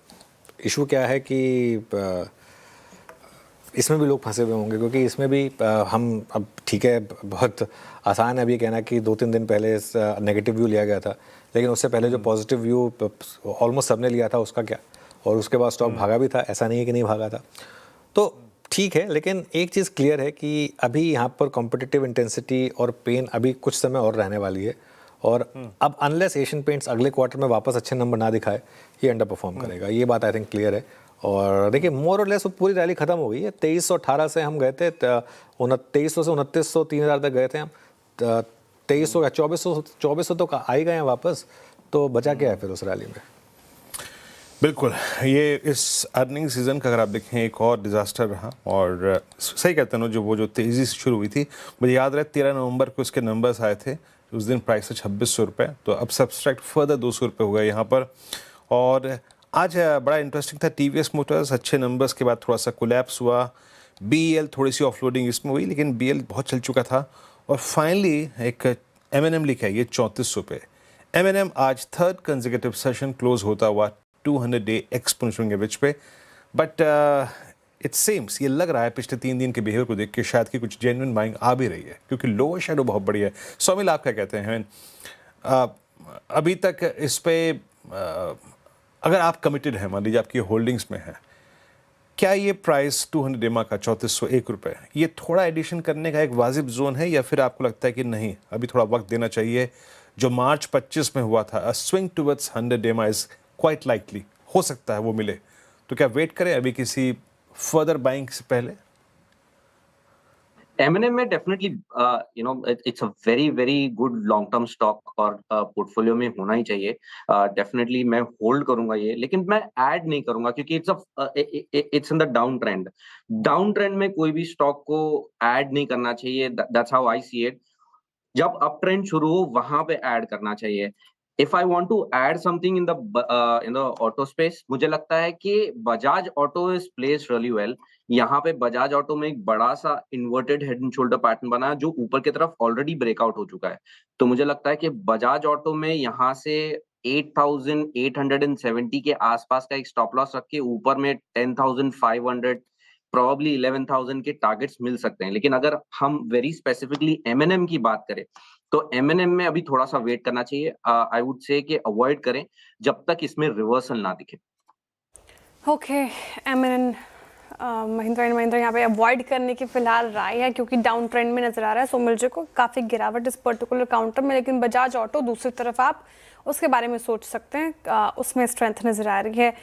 इशू क्या है कि इसमें भी लोग फंसे हुए होंगे, क्योंकि इसमें भी हम, अब ठीक है बहुत आसान है अभी कहना कि 2-3 दिन पहले नेगेटिव व्यू लिया गया था, लेकिन उससे पहले जो पॉजिटिव व्यू ऑलमोस्ट सबने लिया था उसका क्या, और उसके बाद स्टॉक भागा भी था, ऐसा नहीं है कि नहीं भागा था। तो ठीक है, लेकिन एक चीज़ क्लियर है कि अभी यहाँ पर कॉम्पिटिटिव इंटेंसिटी और पेन अभी कुछ समय और रहने वाली है, और अब अनलेस एशियन पेंट्स अगले क्वार्टर में वापस अच्छे नंबर ना दिखाए, ये अंडर परफॉर्म करेगा, ये बात आई थिंक क्लियर है। और देखिए मोर और लेस वो पूरी रैली खत्म हो गई है। 2318 से हम गए थे, 2300 से 2900 3000 तक गए थे हम, 2300 या 2400 तो आ ही गए हैं वापस, तो बचा क्या है फिर उस रैली में। बिल्कुल, ये इस अर्निंग सीजन का अगर आप देखें एक और डिजास्टर रहा, और सही कहते हैं जो वो जो तेज़ी से शुरू हुई थी, मुझे याद रहे 13 नवंबर को उसके नंबर्स आए थे, उस दिन प्राइस है 2600 रुपये, तो अब सब्सट्रैक्ट फर्दर 200 रुपये हो गए यहाँ पर। और आज बड़ा इंटरेस्टिंग था, टीवीएस मोटर्स अच्छे नंबर्स के बाद थोड़ा सा कोलैप्स हुआ, बीएल थोड़ी सी ऑफलोडिंग इसमें हुई, लेकिन बीएल बहुत चल चुका था, और फाइनली एक एमएनएम लिखा है ये 3400 पे। एमएनएम आज थर्ड कंसेक्यूटिव सेशन क्लोज होता हुआ 200 डे एक्सपोनेंशियल एवरेज पे, बट इट सीम्स, ये लग रहा है पिछले 3 दिन के बिहेवियर को देख के शायद कि कुछ जेन्युइन बाइंग आ भी रही है, क्योंकि लोअर शैडो बहुत बड़ी है। सौमिल आप क्या कहते हैं? अभी तक इस पे अगर आप कमिटेड हैं, मान लीजिए आपकी होल्डिंग्स में है, क्या ये प्राइस 200 डेमा का 3401 रुपये, ये थोड़ा एडिशन करने का एक वाजिब जोन है, या फिर आपको लगता है कि नहीं अभी थोड़ा वक्त देना चाहिए? जो मार्च 25 में हुआ था, स्विंग टुवर्ड्स 100 डेमा इज क्वाइट लाइकली, हो सकता है वो मिले, तो क्या वेट करें अभी किसी फर्दर बाइंग से पहले? M&M में definitely it's a very good long term stock, और पोर्टफोलियो में होना ही चाहिए। डेफिनेटली मैं होल्ड करूंगा ये, लेकिन मैं ऐड नहीं करूंगा, क्योंकि it's in the down trend. Down trend में कोई भी स्टॉक को ऐड नहीं करना चाहिए, that's how I see it. जब अप ट्रेंड शुरू हो वहां पे ऐड करना चाहिए। If I want to add something in the auto space, मुझे लगता है कि Bajaj auto is placed really well। यहाँ पे बजाज ऑटो में एक बड़ा सा inverted head and shoulder pattern बना है, जो ऊपर की तरफ ऑलरेडी ब्रेकआउट हो चुका है। तो मुझे लगता है कि बजाज ऑटो में यहाँ से 8,870 के आसपास का एक स्टॉप लॉस रख के ऊपर में 10,500 प्रॉब्ली 11,000 के टारगेट्स मिल सकते हैं। लेकिन अगर हम वेरी स्पेसिफिकली M&M की बात करें, तो M&M में अभी थोड़ा सा वेट करना चाहिए। आई वुड से कि अवॉइड करें जब तक इसमें रिवर्सल ना दिखे। Okay, M&M Mahindra and Mahindra यहाँ पे अवॉइड करने की फिलहाल राय है, क्योंकि डाउन ट्रेंड में नजर आ रहा है सोमिलजी को, काफ़ी गिरावट इस पर्टिकुलर काउंटर में। लेकिन बजाज ऑटो दूसरी तरफ आप उसके बारे में सोच सकते हैं, उसमें स्ट्रेंथ नजर आ रही है।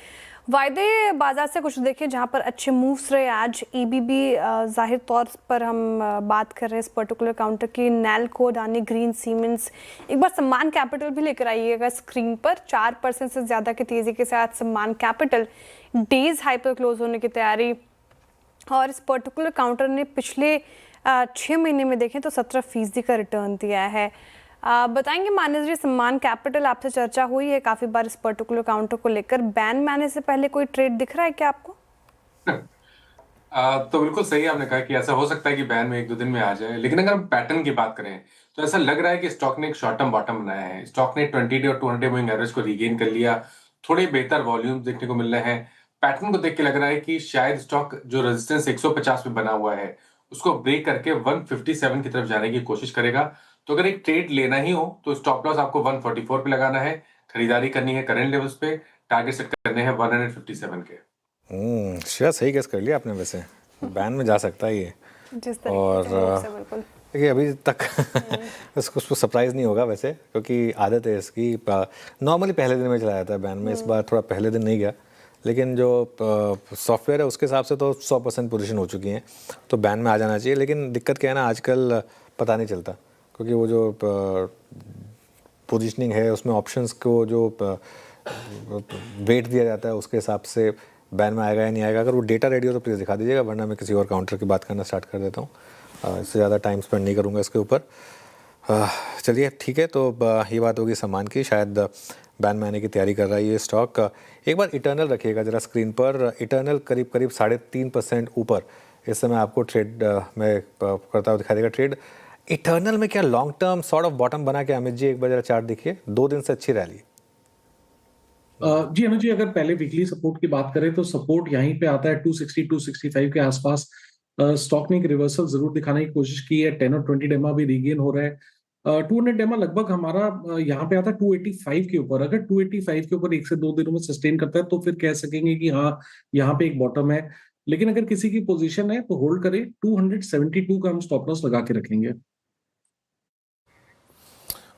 वायदे बाजार से कुछ देखें जहां पर अच्छे मूव्स रहे आज। ईबीबी जाहिर तौर पर हम बात कर रहे हैं इस पर्टिकुलर काउंटर की, नैल्को, अडानी ग्रीन, सीमेंस। एक बार सम्मान कैपिटल भी लेकर आइएगा स्क्रीन पर, 4% से ज़्यादा की तेज़ी के साथ सम्मान कैपिटल डेज हाई पर क्लोज होने की तैयारी। और इस पर्टिकुलर काउंटर ने पिछले 6 महीने में देखें तो 17% का रिटर्न दिया है। बताएंगे मानस जी, सम्मान कैपिटल आपसे चर्चा हुई है काफ़ी बार इस पर्टिकुलर काउंटर को लेकर, बैन में आने से पहले कोई ट्रेड दिख रहा है क्या आपको? तो बिल्कुल सही आपने कहा कि ऐसा हो सकता है कि बैन में 1-2 दिन में आ जाए, लेकिन अगर हम पैटर्न की बात करें तो ऐसा लग रहा है कि स्टॉक ने एक शॉर्ट टर्म बॉटम बनाया है। स्टॉक ने 20 डे और 200 डे मूविंग एवरेज को रीगेन कर लिया, थोड़े बेहतर वॉल्यूम देखने को मिल रहे हैं। पैटर्न को देख के लग रहा है कि शायद स्टॉक जो रेजिस्टेंस 150 पे बना हुआ है उसको ब्रेक करके 157 की तरफ जाने की कोशिश करेगा। तो अगर एक ट्रेड लेना ही हो तो स्टॉप लॉस आपको 144 पे लगाना है, खरीदारी करनी है करंट लेवल्स पे, टारगेट सेट करने हैं 157 के। श्रेया सही गेस कर लिया आपने, वैसे बैन में जा सकता है ये। और देखिए अभी तक उसको सरप्राइज नहीं होगा वैसे, क्योंकि आदत है इसकी, नॉर्मली पहले दिन में चला जाता है बैन में, इस बार थोड़ा पहले दिन नहीं गया। लेकिन जो सॉफ्टवेयर है उसके हिसाब से तो 100% पोजीशन हो चुकी हैं, तो बैन में आ जाना चाहिए। लेकिन दिक्कत क्या है ना, आजकल पता नहीं चलता, क्योंकि वो जो पोजीशनिंग है उसमें ऑप्शंस को जो वेट दिया जाता है उसके हिसाब से बैन में आएगा या नहीं आएगा। अगर वो डेटा रेडी हो तो प्लीज़ दिखा दीजिएगा, वरना मैं किसी और काउंटर की बात करना स्टार्ट कर देता हूँ। इससे ज़्यादा टाइम स्पेंड नहीं करूँगा इसके ऊपर। चलिए ठीक है, तो ये बात होगी सामान की, शायद बैन में आने की तैयारी कर रहा है ये स्टॉक। एक बार इटर्नल रखिएगा ज़रा स्क्रीन पर, इटर्नल करीब 3.5% ऊपर इस समय आपको ट्रेड में करता हुआ दिखाई देगा। ट्रेड इटर्नल में क्या long term sort of bottom बना के अमित जी एक बार जरा चार्ट देखिए, 2 दिन से अच्छी रैली। जी अनुज जी, अगर पहले वीकली सपोर्ट की बात करें तो सपोर्ट यहीं पे आता है 260-265 के आसपास। स्टॉक ने एक रिवर्सल जरूर दिखाने की कोशिश की है, 10 और 20 डेमा भी रीगेन हो रहा है। 200 डेमा लगभग हमारा यहाँ पे आता है 285 के ऊपर। अगर 285 के ऊपर 1 से 2 दिनों में सस्टेन करता है तो फिर कह सकेंगे कि हाँ यहाँ पे एक बॉटम है। लेकिन अगर किसी की पोजीशन है तो होल्ड करें, 272 का हम स्टॉप लॉस लगा के रखेंगे।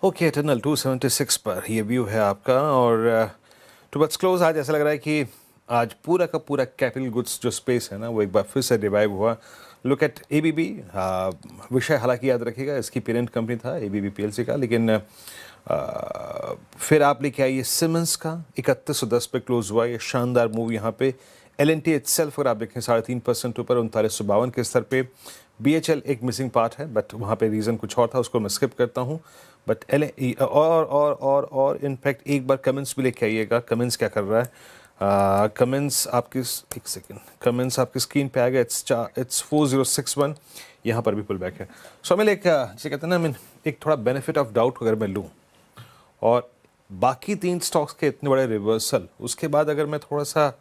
ओके, इटर्नल 276 पर ये व्यू है आपका। और टुवर्ड्स क्लोज आज ऐसा लग रहा है कि आज पूरा का पूरा कैपिटल गुड्स जो स्पेस है ना वो एक बार फिर से रिवाइव हुआ। लुक एट एबीबी, विषय हालांकि याद रखिएगा इसकी पेरेंट कंपनी था एबीबी पीएलसी का, लेकिन फिर आप लेके आइए सिमेंस का 3110 पे क्लोज हुआ, ये शानदार मूव यहाँ पे। एलएनटी इटसेल्फ अगर आप देखें 3.5% ऊपर 3952 के स्तर पे। बीएचएल एक मिसिंग पार्ट है, बट वहाँ पे रीज़न कुछ और था, उसको मैं स्किप करता हूँ। बट और इनफैक्ट एक बार कमेंट्स भी लेके आइएगा, कमेंट्स क्या कर रहा है। कमेंट्स आपकी एक सेकेंड, कमेंट्स आपकी स्क्रीन पे आ गया, इट्स 4061, यहाँ पर भी पुल बैक है। सो मैं जैसे कहते हैं ना, एक थोड़ा बेनिफिट ऑफ डाउट अगर मैं लूँ और बाकी 3 स्टॉक्स के इतने बड़े रिवर्सल, उसके बाद अगर मैं थोड़ा सा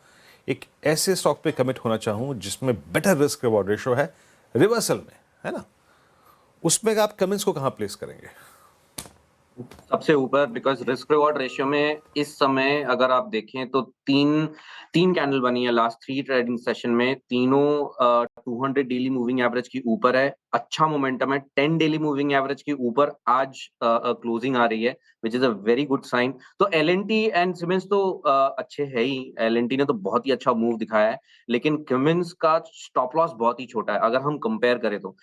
एक ऐसे स्टॉक पे कमिट होना चाहूँ जिसमें बेटर रिस्क रिवॉर्ड रेशो है रिवर्सल में, है ना, उसमें आप कमेंट्स को कहाँ प्लेस करेंगे? सबसे ऊपर, बिकॉज रिस्क रिवॉर्ड रेशियो में इस समय अगर आप देखें तो तीन कैंडल बनी है लास्ट 3 ट्रेडिंग सेशन में, तीनों 200 डेली मूविंग एवरेज की ऊपर है। अच्छा मोमेंटम है, 10 डेली मूविंग एवरेज की ऊपर आज क्लोजिंग आ रही है, which is a very good sign. तो एलएनटी एंड सीमेंस तो अच्छे है ही, एलएनटी ने तो बहुत ही अच्छा मूव दिखाया है, लेकिन सीमेंस का स्टॉप लॉस बहुत ही छोटा है। अगर हम कंपेयर करें तो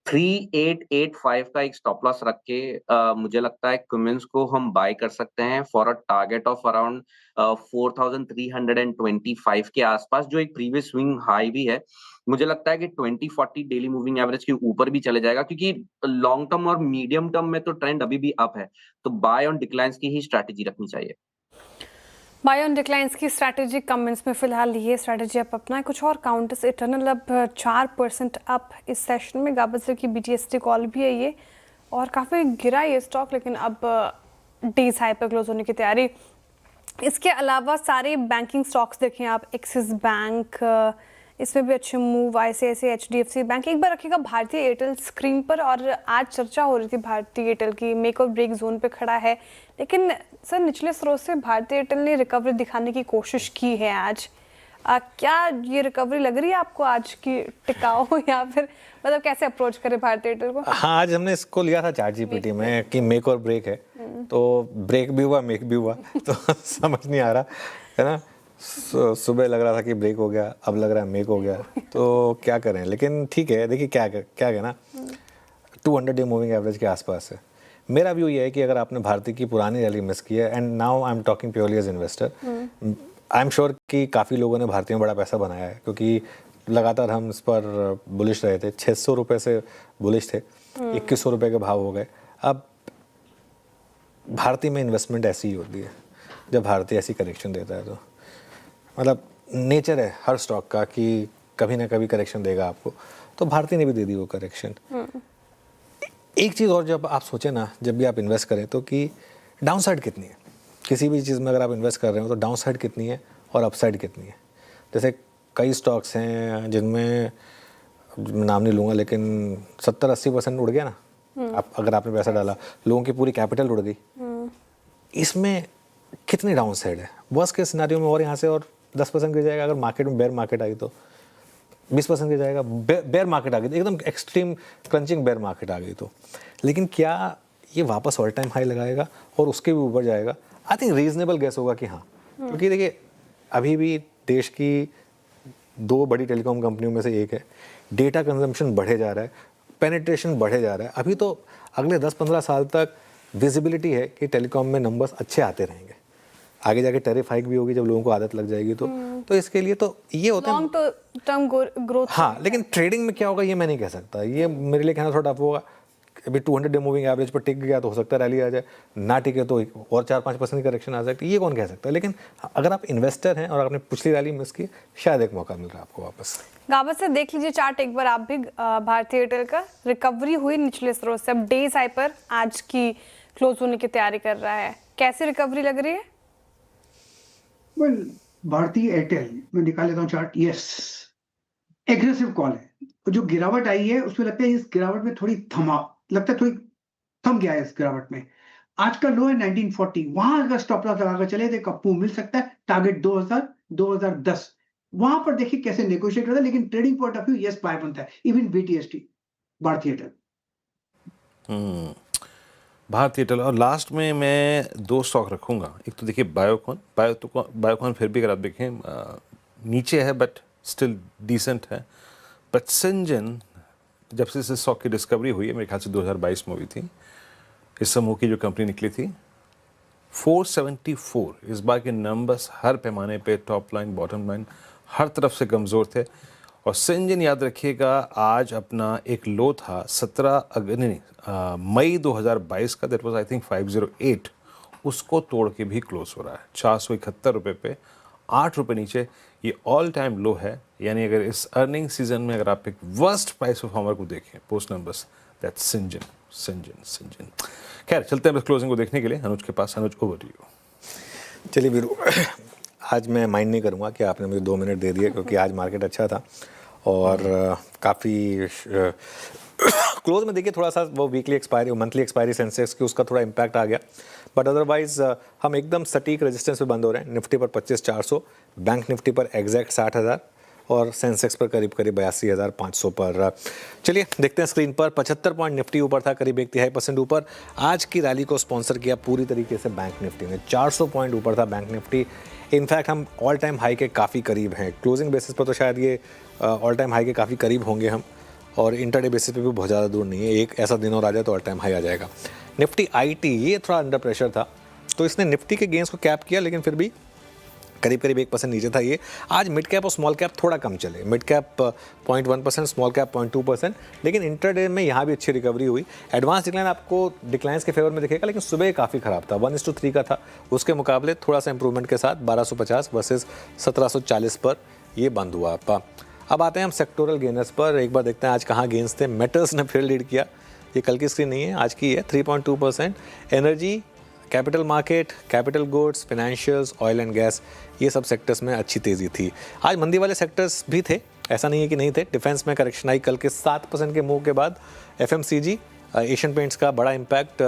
3885 का एक स्टॉप लॉस रख के मुझे लगता है क्यूमेंस को हम बाय कर सकते हैं for a target of around 4325 के आसपास, जो एक प्रीवियस स्विंग हाई भी है। मुझे लगता है कि 2040 डेली मूविंग एवरेज के ऊपर भी चले जाएगा, क्योंकि लॉन्ग टर्म और मीडियम टर्म में तो ट्रेंड अभी भी अप है, तो बाय ऑन डिक्लाइंस की ही स्ट्रैटेजी रखनी चाहिए। बाय ऑन डिक्लाइंस की स्ट्रैटेजी, कमेंट्स में फिलहाल ये स्ट्रैटेजी आप अपनाएं। कुछ और काउंटर्स, इटर्नल अब 4% अप इस सेशन में, गाबसर की बीटीएसटी कॉल भी है ये, और काफ़ी गिरा ये स्टॉक, लेकिन अब डेज हाई पर क्लोज होने की तैयारी। इसके अलावा सारे बैंकिंग स्टॉक्स देखें आप, एक्सिस बैंक, इसमें भी अच्छे मूव, आईसीआईसीआई, एचडीएफसी बैंक। एक बार रखिएगा भारतीय एयरटेल स्क्रीन पर, और आज चर्चा हो रही थी भारतीय एयरटेल की, मेक और ब्रेक जोन पे खड़ा है, लेकिन सर निचले स्रोत से भारतीय एयरटेल ने रिकवरी दिखाने की कोशिश की है आज। क्या ये रिकवरी लग रही है आपको आज की टिकाऊ या फिर मतलब कैसे अप्रोच करें भारतीय एयरटेल को? हाँ, आज हमने इसको लिया था चैट जीपीटी में कि मेक और ब्रेक है, तो ब्रेक भी हुआ मेक भी हुआ तो समझ नहीं आ रहा है ना। सुबह लग रहा था कि ब्रेक हो गया, अब लग रहा है मेक हो गया, तो क्या करें। लेकिन ठीक है, देखिए क्या है ना, 200 डे मूविंग एवरेज के आसपास है। मेरा व्यू ये है कि अगर आपने भारतीय की पुरानी रैली मिस की है, and now I am talking purely as investor, I am sure कि काफ़ी लोगों ने भारतीय में बड़ा पैसा बनाया है, क्योंकि लगातार हम इस पर बुलिश रहे थे। 600 रुपये से बुलिश थे, 2100 रुपये के भाव हो गए। अब भारतीय में इन्वेस्टमेंट ऐसी ही होती है, जब भारतीय ऐसी करेक्शन देता है तो मतलब नेचर है हर स्टॉक का कि कभी ना कभी करेक्शन देगा आपको, तो भारतीय ने भी दे दी वो करेक्शन। एक चीज़ और जब आप सोचें ना, जब भी आप इन्वेस्ट करें तो कि डाउन साइड कितनी है किसी भी चीज़ में, अगर आप इन्वेस्ट कर रहे हो तो डाउन साइड कितनी है और अपसाइड कितनी है। जैसे कई स्टॉक्स हैं जिनमें नाम नहीं लूँगा, लेकिन 70-80% उड़ गया ना। आप अगर आपने पैसा डाला, लोगों की पूरी कैपिटल उड़ गई। इसमें कितनी डाउन साइड है? वर्स्ट केस सिनेरियो में और यहाँ से और 10% गिर जाएगा। अगर मार्केट में बेयर मार्केट आई तो 20% गिर जाएगा। बेयर मार्केट आ गई, एकदम एक्सट्रीम क्रंचिंग बेयर मार्केट आ गई तो। लेकिन क्या ये वापस ऑल टाइम हाई लगाएगा और उसके भी ऊपर जाएगा? आई थिंक रीजनेबल गैस होगा कि हाँ, क्योंकि देखिए अभी भी देश की 2 बड़ी टेलीकॉम कंपनियों में से एक है। डेटा कंजम्पशन बढ़े जा रहा है, पेनिट्रेशन बढ़े जा रहा है। अभी तो अगले 10-15 साल तक विजिबिलिटी है कि टेलीकॉम में नंबर्स अच्छे आते रहेंगे। आगे जाके टैरिफ हाइक भी होगी जब लोगों को आदत लग जाएगी तो इसके लिए तो ये होता है लॉन्ग टर्म ग्रोथ। हाँ, लेकिन ट्रेडिंग में क्या होगा ये मैं नहीं कह सकता। ये मेरे लिए कहना थोड़ा टफ होगा। अभी 200 डे मूविंग एवरेज पर टिक गया तो हो सकता है रैली आ जाए, ना टिके तो और 4-5% की करेक्शन आ सकती है। ये कौन कह सकता है। लेकिन अगर आप इन्वेस्टर हैं और आपने पिछली रैली मिस की, शायद एक मौका मिल रहा है आपको वापस। गाबा से देख लीजिए चार्ट एक बार आप भी। भारतीय एयरटेल का रिकवरी हुई निचले स्रोत से, अब डेज हाई पर आज की क्लोज होने की तैयारी कर रहा है। कैसी रिकवरी लग रही है? भारतीय एयरटेल में निकाल लेता हूँ चार्ट। यस, एग्रेसिव कॉल है। जो गिरावट आई है उसमें लगता है इस गिरावट में थोड़ी थम गया है इस गिरावट में। आज का लो है 1940, वहां अगर स्टॉप लॉस लगाकर चले तो कप्पू मिल सकता है। टारगेट 2010 वहां पर देखिए कैसे नेगोशिएट होता है। लेकिन trading point of view yes buy बनता है, even BTST Bharti Airtel. Bharti Airtel. और लास्ट में मैं 2 स्टॉक रखूंगा। एक तो देखिए बायोकॉन फिर भी अगर आप देखें नीचे है बट स्टिल डिसेंट है। बट सिंजन जब से इस स्टॉक की डिस्कवरी हुई है, मेरे ख्याल से 2022 में हुई थी, इस समूह की जो कंपनी निकली थी 474। इस बार के नंबर्स हर पैमाने पे टॉप लाइन बॉटम लाइन हर तरफ से कमज़ोर थे। और सिंजन याद रखिएगा आज अपना एक लो था 17 मई 2022 का, दैट वाज आई थिंक 508, उसको तोड़ के भी क्लोज हो रहा है 471 रुपये पे, 8 रुपये नीचे। ये ऑल टाइम लो है। यानी अगर इस अर्निंग सीजन में अगर आप एक वर्स्ट प्राइस परफॉर्मर को देखें पोस्ट नंबर्स, दैट्स सिंजन। खैर चलते हैं बस क्लोजिंग को देखने के लिए अनुज के पास। अनुज, ओवर टू यू। चलिए वीरू, आज मैं माइंड नहीं करूँगा कि आपने मुझे 2 मिनट दे दिए, क्योंकि आज मार्केट अच्छा था और काफ़ी क्लोज में देखिए थोड़ा सा वो weekly expiry monthly expiry Sensex की उसका थोड़ा इम्पैक्ट आ गया। बट अदरवाइज हम एकदम सटीक रेजिस्टेंस पे बंद हो रहे हैं। निफ्टी पर 25,400, बैंक निफ्टी पर एग्जैक्ट 60,000 और सेंसेक्स पर करीब 82,500 पर। चलिए देखते हैं स्क्रीन पर। 75 पॉइंट निफ्टी ऊपर था, करीब 1/3% ऊपर। आज की रैली को स्पॉन्सर किया पूरी तरीके से बैंक निफ्टी ने। 400 पॉइंट ऊपर था बैंक निफ्टी। इनफैक्ट हम ऑल टाइम हाई के काफ़ी करीब हैं। क्लोजिंग बेसिस पर तो शायद ये ऑल टाइम हाई के काफ़ी करीब होंगे हम, और इंटरडे बेसिस पे भी बहुत ज़्यादा दूर नहीं है। एक ऐसा दिन और आ जाए तो ऑल टाइम हाई आ जाएगा। निफ्टी आईटी ये थोड़ा अंडर प्रेशर था, तो इसने निफ्टी के गेंस को कैप किया, लेकिन फिर भी करीब 1% नीचे था ये। आज मिड कैप और स्मॉल कैप थोड़ा कम चले। मिड कैप 0.1%, स्मॉल कैप 0.2%, लेकिन इंटरडे में यहाँ भी अच्छी रिकवरी हुई। एडवांस डिक्लाइन आपको डिक्लाइंस के फेवर में दिखेगा, लेकिन सुबह काफ़ी ख़राब था, 1:3 का था। उसके मुकाबले थोड़ा सा इंप्रूवमेंट के साथ 1250 वर्सेस 1740 पर ये बंद हुआ। अब आते हैं हम सेक्टोरल गेनर्स पर। एक बार देखते हैं आज कहाँ गेंस थे। मेटल्स ने फिर लीड किया। ये कल की स्क्रीन नहीं है, आज की है। 3.2%। Energy, capital market, capital goods, financials, oil and gas, ये सब सेक्टर्स में अच्छी तेज़ी थी। आज मंदी वाले सेक्टर्स भी थे, ऐसा नहीं है कि नहीं थे। डिफेंस में करेक्शन आई कल के 7% के मूव के बाद। एफएमसीजी, एशियन पेंट्स का बड़ा impact,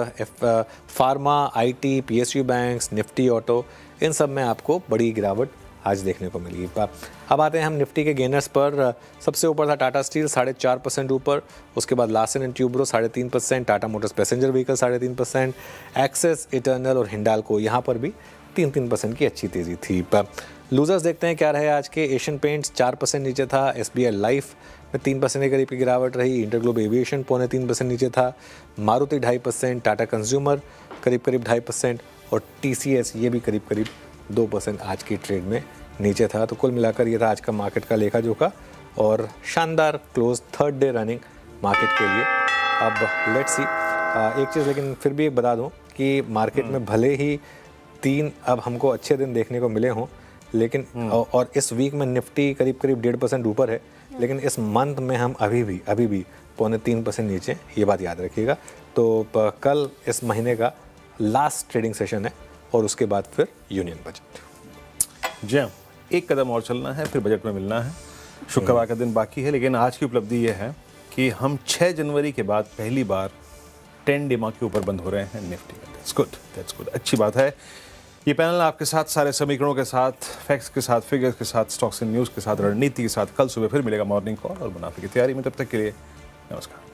pharma, IT, PSU banks, Nifty auto, इन सब में आपको बड़ी गिरावट आज देखने को मिली। अब आते हैं हम निफ्टी के गेनर्स पर। सबसे ऊपर था टाटा स्टील 4.5% ऊपर, उसके बाद Larsen and Toubro 3.5%, Tata Motors passenger vehicle 3.5%, Axis, Eternal और हिंडाल्को यहाँ पर भी 3% की अच्छी तेज़ी थी। लूजर्स देखते हैं क्या रहे आज के। एशियन पेंट्स 4% नीचे था, एसबीआई लाइफ में 3% के करीब की गिरावट रही, इंटरग्लोब एविएशन 0.3% नीचे था, मारुति 2.5%, टाटा कंज्यूमर करीब 2.5% और टीसीएस ये भी करीब 2% आज की ट्रेड में नीचे था। तो कुल मिलाकर ये था आज का मार्केट का लेखा जोखा और शानदार close third day running market के लिए। अब लेट्स सी, एक चीज़ लेकिन फिर भी बता दूं कि मार्केट में भले ही 3 अब हमको अच्छे दिन देखने को मिले हों, लेकिन और इस वीक में निफ्टी करीब 1.5% ऊपर है, लेकिन इस मंथ में हम अभी भी 0.3% नीचे, ये बात याद रखिएगा। तो कल इस महीने का लास्ट ट्रेडिंग सेशन है और उसके बाद फिर यूनियन बजट। जी हाँ, एक कदम और चलना है, फिर बजट में मिलना है। शुक्रवार का दिन बाकी है, लेकिन आज की उपलब्धि ये है कि हम 6 जनवरी के बाद पहली बार 10 डे के ऊपर बंद हो रहे हैं निफ्टी का। दैट्स गुड, अच्छी बात है। ये पैनल आपके साथ सारे समीकरणों के साथ, फैक्ट्स के साथ, फिगर्स के साथ, स्टॉक्स एंड न्यूज़ के साथ, रणनीति के साथ कल सुबह फिर मिलेगा मॉर्निंग कॉल और मुनाफे की तैयारी में। तब तक के लिए नमस्कार।